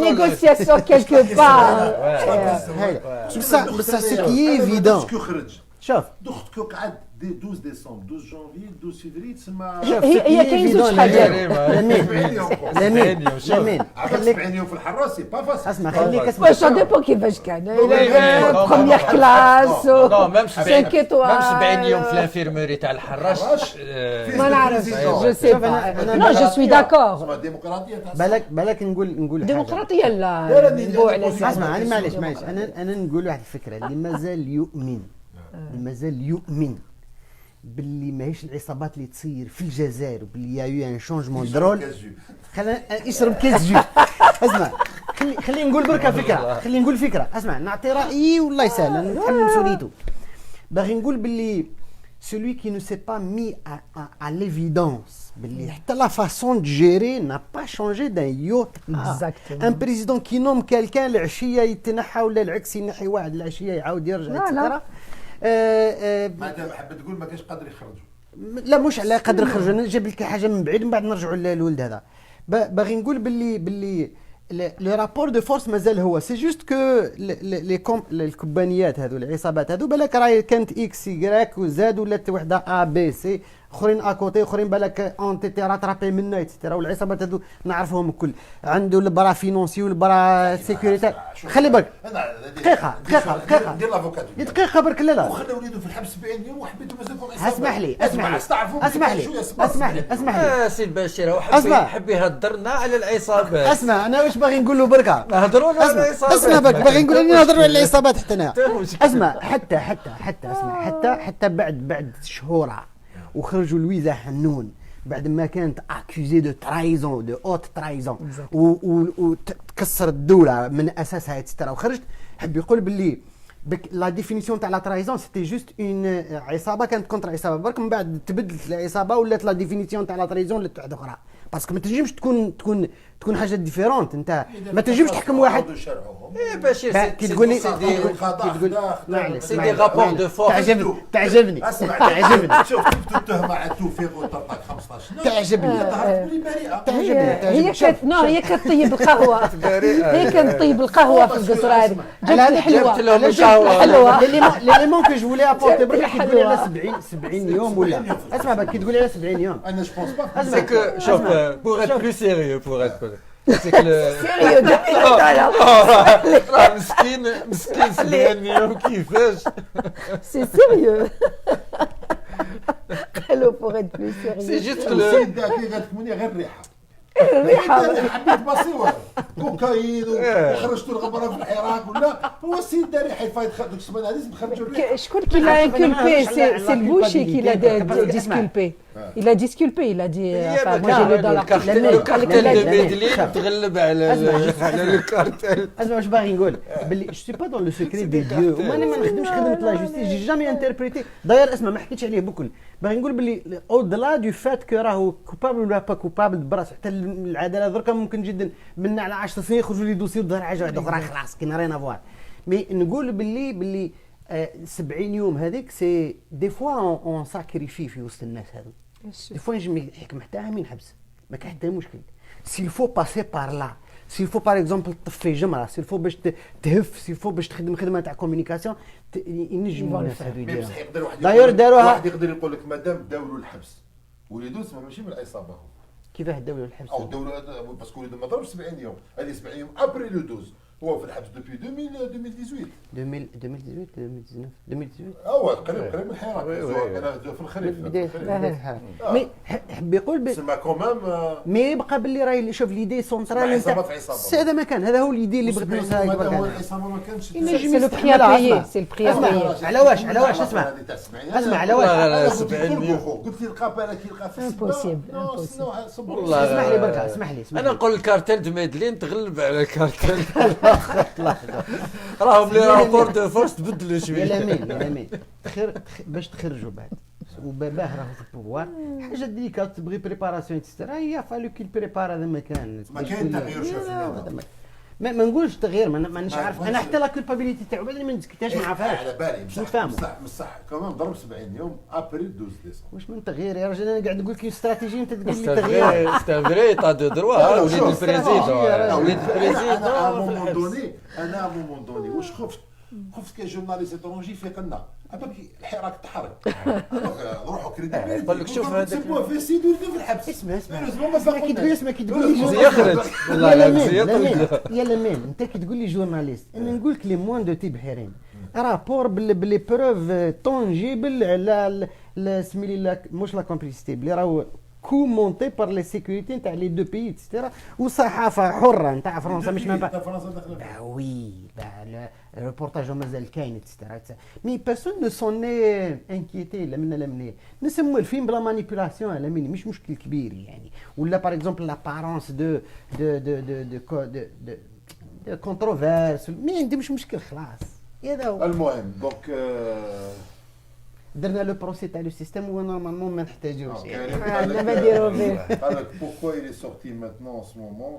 négociation quelque part. بصح سو كي ايفيدون. كي خرج شوف دختكو قعد 12 ديسمبر 12 جانفي 12 فيفري تسمى هي كاين زوج حاجات. لمين خليك 70 يوم في الحرة سي با فاسيل. اسمع خليك واش سا ديبون كيفاش كان. بروميير كلاس نو ميم 5 étoiles. 70 يوم في الانفيرموري تاع الحراش. ما نعرفش جو سي با. نو جو سوي داكور. الديمقراطية تاع بالك نقول حاجه. ديمقراطيه لا نبو على اسمع انا معليش انا نقول واحد الفكره اللي مازال يؤمن باللي ماهيش العصابات اللي تصير في الجزائر وباللي يا ان شونجمون درول. خلينا يشرب كاس جو. اسمع خليني نقول بركه فكره، خليني نقول فكره. اسمع نعطي رايي والله يسهل نتحمل مسؤوليته. باغي نقول باللي celui qui ne s'est pas mis à l'évidence باللي حتى la façon de gérer n'a pas changé d'un iota. un président qui nomme quelqu'un العشيه يتنحى ولا العكس ينحي واحد العشيه يعاود يرجع etc. معناتها حاب تقول ما كانش قادر يخرجوا. لا مش على قدر خرج، انا نجيب لك حاجه من بعيد من بعد نرجعوا للولد هذا. باغي نقول باللي لي رابور دو فورس مازال هو سي جوست كو الكومبانيات هذو العصابات هذو بالك راهي كانت اكس يكراك وزاد ولات وحده ا بي سي اخرين اكوتي اخرين بالك اون تي تي راترابي منا ايتترا. والعصابات هذو نعرفهم الكل، عنده البرا فينونسي والبرا سيكوريتي. خلي بالك دقيقه دير لافوكات دقيقه برك. لا وخلى وليدو في الحبس 70 يوم وحبيتو مازالكم اسمح لي سي البشير هو حب يهدرنا على العصابات. اسمع انا واش باغي نقول له بركه نهضروا على العصابات. اسمع باغي نقول اني نهضروا على العصابات حتى انا. اسمع حتى بعد شهور وخرجوا لويزا حنون بعد ما كانت اكوزي دو ترايزون دو اوت ترايزون وتكسر الدوله من اساسها ايتترا وخرجت. حب يقول باللي لا ديفينيسيون تاع لا ترايزون سيتي جوست اون عصابه كانت كونتر عصابه. برك من بعد تبدلت العصابه ولات لا ديفينيسيون تاع لا ترايزون ولات واحده اخرى. باسكو ما تنجمش تكون حاجه ديفيرونت. انت ما تنجمش تحكم واحد باشير كي تقول لي سي دي رابور دو فورس. تعجبني شوف كيف تتهم على التوفيق وتطلق 15 تعجبني هي كانت هي كانت طيب القهوه. هي كانت طيب القهوه في القصر هذه. جبت الحلوه ليليمون كو جو فولي ابورتي. برك كي تقولي على 70 يوم ولا اسمع بك كي تقولي على 70 يوم انا جو بونس با. سي كو شوف pour être plus sérieux c'est que le سيريو مسكين 70 يوم كيفاش. سي سيريو قالوا pour être plus sérieux. سي جوست السيد ذاك اللي غتكمني غير الريحه. حبيت باسيوار كوكايين وخرجتوا الغبره في الحراك ولا هو السيد داري حيفايد دوك السمانه هذه خرجوا الريحه. شكون qui l'a inculpé? C'est le boucher qui l'a disculpé. Il a disculpé, il a dit moi j'ai lu dans l'article. الكارتيل دو ميدلين تغلب على الكارتيل. اسمع واش باغي نقول باللي جو سي با دون لو سيكري دي ديو وانا ما نخدمش خدمه لا جوستيس جي جامي انتربريتي. داير اسمع ما حكيتش عليه بكل. باغي نقول باللي او دلا دو فات كو راهو كوبابل ولا با كوبابل براسو حتى العداله دركا ممكن جدا من على 10 سنين يخرجوا لي دوسي ظهر حاجه واحده اخرى خلاص كاين رينا فوار. مي نقول باللي 70 يوم هذيك سي دي فوا اون ساكريفي في وسط الناس هذو. دي فوا نجم يحكم حتى عامين حبس ما كاين حتى مشكل. سيل فو باسي بار لا سيل فو باغ اكزومبل طفي جمره سيل فو باش تهف سيل فو باش تخدم خدمه تاع كومونيكاسيون ينجموا الناس هذو يديروها. داير داروها واحد يقدر يقول لك مادام داولوا الحبس وليدو ماشي من العصابه كيفاه داولوا الحبس او داولوا باسكو وليدو ما ضربش 70 يوم هذه 70 يوم ابري لو 12 هو في الحبس دوبي 2018 2018 2019 هو قريب من الحراك كان في الخريف بدايه الحرب مي حب يقول سما كومام مي يبقى باللي راهي شوف ليدي سونترال عصابات هذا ما كان، هذا هو ليدي اللي بغيت نوصلها هذا قبل هو كان. العصابه ما كانش سي لو بري ا بايي سي البري ا بايي. على واش اسمع على واش قلت لي لقى بالك يلقى في Impossible. والله اسمح لي برك اسمح لي انا نقول الكارتيل دو ميدلين تغلب على الكارتيل راهم لي رابور دو فورس تبدلوا يا شويه. لامين باش تخرجوا بعد وباباه راهو في البوفوار حاجه ديليكات تبغي بريباراسيون اكسترا هي فالو كي البريبار هذا ما كان ما كاين تغيير شوف ما نقولش تغيير مانيش عارف انا حتى لا كولبابيليتي تاعو بعد ما نسكتهاش ما عرفهاش على بالي باش نفهموا بصح كمان ضرب 70 يوم ابري 12 ديسمبر واش من تغيير يا راجل انا قاعد نقول لك استراتيجيه انت تقول لي تغيير سي ان فري تا دو دروا وليد البريزيدون وليد البريزيدون انا مومون دوني واش خفت كي جورناليست اترونجي في قلنا عباك الحراك تحرك روحوا كريديبيليتي يقول لك شوف هذاك سبوه في السيد ولد في الحبس اسمع كي تقول لي زي يخرج والله لا زي يا لمين انت كي تقول لي جورناليست انا نقول لك لي موان دو تيب حيرين رابور بلي بروف تونجيبل على سميلي مش لا كومبليسيتي بلي راهو كو مونتي بار لي سيكوريتي نتاع لي دو بيي اكسترا وصحافه حره نتاع فرنسا مش ما فرنسا داخله وي الريبورتاج مازال كاين اكسترا مي بيرسون نو سون ني انكيتي لا منا لا مني نسموا الفيلم بلا مانيبيولاسيون على مني مش مشكل كبير يعني ولا باغ اكزومبل لابارونس دو كونتروفيرس ما عندي مش مشكل خلاص هذا هو المهم دونك درنا لو بروسي تاع لو سيستيم ونورمالمون ما نحتاجوش دابا نديرو به. قال لك pourquoi il est sorti maintenant en ce moment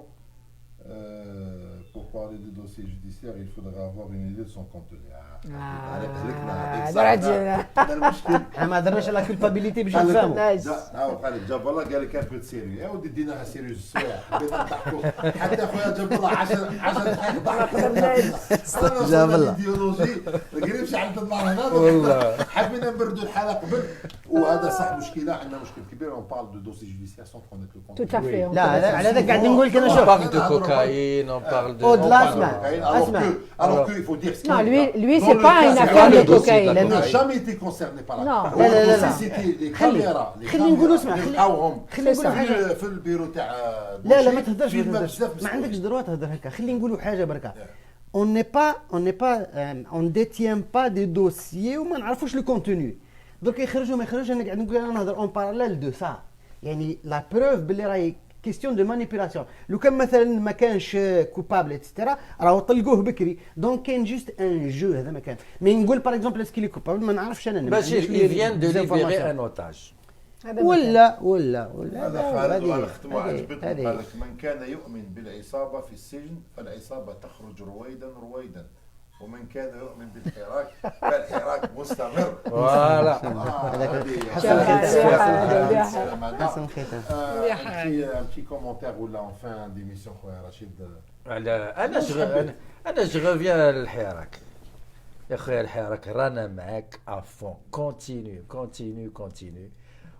pour parler de dossiers judiciaires il faudrait avoir une idée de son contenu هذا رجعنا المشكل ما درناش لا كولبابيليتي باش قال لك- نفهموا ناس قال لك جاب الله قال لك ان بو سيريو يا ودي ديناها سيريو السوايع حبينا نضحكوا حتى خويا جاب الله 10 دقائق ضحك جاب الله. الايديولوجي قريب شحال تطلع هنا والله. حبينا نبردوا الحاله قبل وهذا صح مشكله عندنا مشكل كبير اون بارل دو دوسي جوديسيير سون كونيت لو tout à fait. لا على هذاك قاعد نقول لك انا On شوف parle de cocaïne, on parle de... Au-delà, on parle- اسمع. alors que il faut dire ce Non, qu'il y a. lui Dans c'est le pas cas, une c'est affaire pas de le dossier cocaïne. On n'a Mais- jamais été concerné par la Non. لا لا لا لا. C'était les خلي- caméras خلي نقولوا اسمع، خلي- نلقاوهم خلي نقولوا حاجة. في البيرو تاع لا ما تهدرش فيلم ما بزاف تهدرش ما بزاف. عندكش دروا تهدر هكا خلي نقولوا حاجه بركه on détient pas des dossiers وما نعرفوش لو كونتوني دوك يخرجوا ما يخرجوش انا قاعد نقول انا نهضر اون باراليل دو سا يعني لا بروف باللي راهي كيستيون دو مانيبيولاسيون لو كان مثلا ما كانش كوبابل اتسيتيرا راهو طلقوه بكري دونك كاين جوست ان جو هذا ما كان مي نقول باغ اكزومبل اسكي كوبابل ما نعرفش انا Bachir, il vient de libérer un otage. هذا ولا هذا خالد هذه- وانا ختموا هذه- عجبتني هذه. قال لك من كان يؤمن بالعصابه في السجن فالعصابه تخرج رويدا ومن كان يؤمن بالحراك فالحراك مستمر Voilà. حسن ختام un petit commentaire ou là en fin d'émission خويا رشيد انا جو ريفيان للحراك يا خويا الحراك رانا معاك افون كونتينيو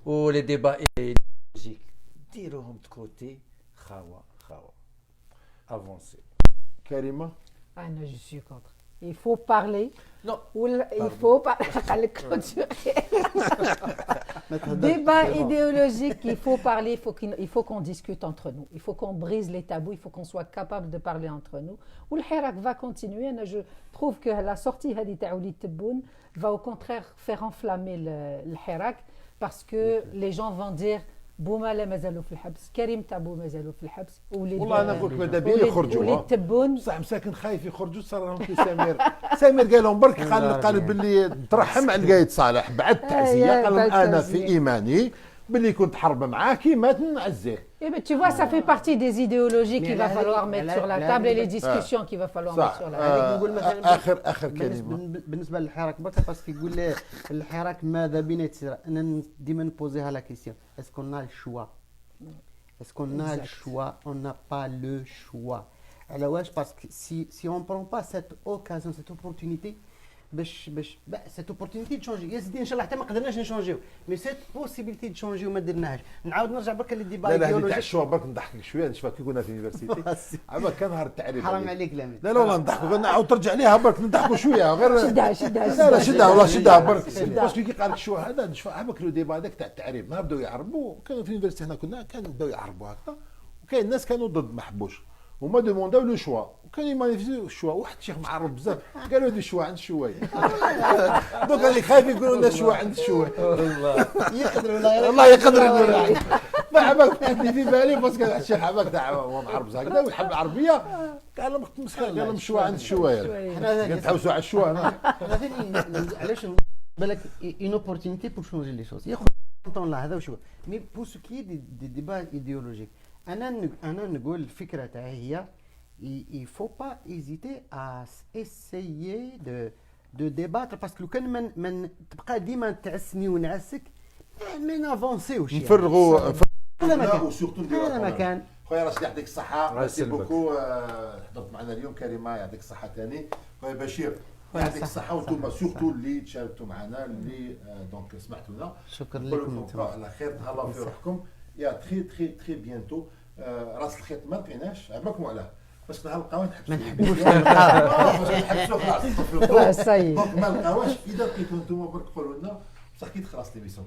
ولي ديبا ايديولوجيك ديروهم دكوتي خاوه افونسي. كريمه je suis contre. Il faut parler. Non. Il faut pas débat idéologique, il faut parler, il faut qu'on discute entre nous. Il faut qu'on brise les tabous, il faut qu'on soit capable de parler entre nous. Ou le Hirak va continuer. Je trouve que la sortie Hadi Taouli Tebboune va au contraire faire enflammer le Hirak parce que les gens vont dire بوما مازالوا في الحبس، كريم تابو مازالوا في الحبس، والله انا نقول لك ماذا بيا يخرجوا وليد تبون بصح مساكن خايف يخرجوا صار لهم في سمير قال لهم برك قال باللي ترحم على القايد صالح بعد تعزيه قال لهم انا في ايماني باللي كنت حرب معاه كيما نعزيه. Eh ben, tu vois, ça fait partie des idéologies qu'il va falloir mettre sur la table et les discussions qu'il va falloir mettre sur la table. اخر كلمه بالنسبه للحراك برك باسكو يقول لي الحراك ماذا بينا يتصير انا ديما نبوزيها لا كيسيون اسكو نا الشوا اسكو نا الشوا اون نا با لو شوا على واش باسكو سي اون برون با سيت اوكازيون سيت اوبورتونيتي باش سيت اوبورتونيتي تشونجي يا سيدي ان شاء الله حتى ما قدرناش نشونجيو مي سيت بوسيبيليتي تشونجيو ما درناهاش نعاود نرجع برك للديبا لا لا هذه تاع ايديولوجي الشوا برك نضحكك شويه نشوف كي كنا في اليونيفرسيتي عباك كان نهار التعريف حرام عليك لامي لا والله نضحكوا نعاود ترجع ليها برك نضحكوا شويه غير شدها لا لا شدها والله شدها برك شدها. باسكو كي قال لك شو هذا نشوف عباك لو ديبا هذاك تاع التعريب ما بداو يعربوا كانوا في اليونيفرسيتي هنا كانوا بداو يعربوا هكذا وكاين الناس كانوا ضد ما حبوش وما دومونداو لو شوا وكان يمانيفيزيو الشوا واحد الشيخ معرب بزاف قالوا هذا الشوا عند الشواي دوك اللي خايف يقولوا لنا الشوا عند الشواي يقدروا والله يقدر يقول ما عباك اللي في بالي باسكو الشيخ عباك تاع هو معرب هكذا ويحب العربيه قال لهم مسكين قال لهم الشوا عند الشواي حنا تحوسوا على الشوا هنا علاش بالك اون اوبورتونيتي بور شونجي لي شوز ياخذ طون لا هذا وشو مي بور سو كي دي ديبا ايديولوجيك انا نقول الفكره تاعي هي il faut pas hésiter à essayer de débattre parce que لو كان من تبقى ديما تعسني ونعسك ما نافونسيوش نفرغوا هذا ما كان وسورتو هذا ما كان خويا راشد يعطيك الصحة الله ميرسي يسلمك. بوكو حضرت معنا اليوم كريمة يعطيك الصحة ثاني خويا بشير يعطيك الصحة وانتم سورتو اللي تشاركتوا معنا اللي دونك سمعتوا لنا شكرا نقول لكم لكم انتم على خير تهلاو في روحكم يا تخي بيانتو راس الخيط ما لقيناش عباكم علاه باش نهار القهوة ما نحبسوا نحبوش نحبسوا خلاص خلاص، صاي. دونك ما لقاوش اذا لقيتوا انتم برك قولوا لنا بصح كي تخلص ليميسيون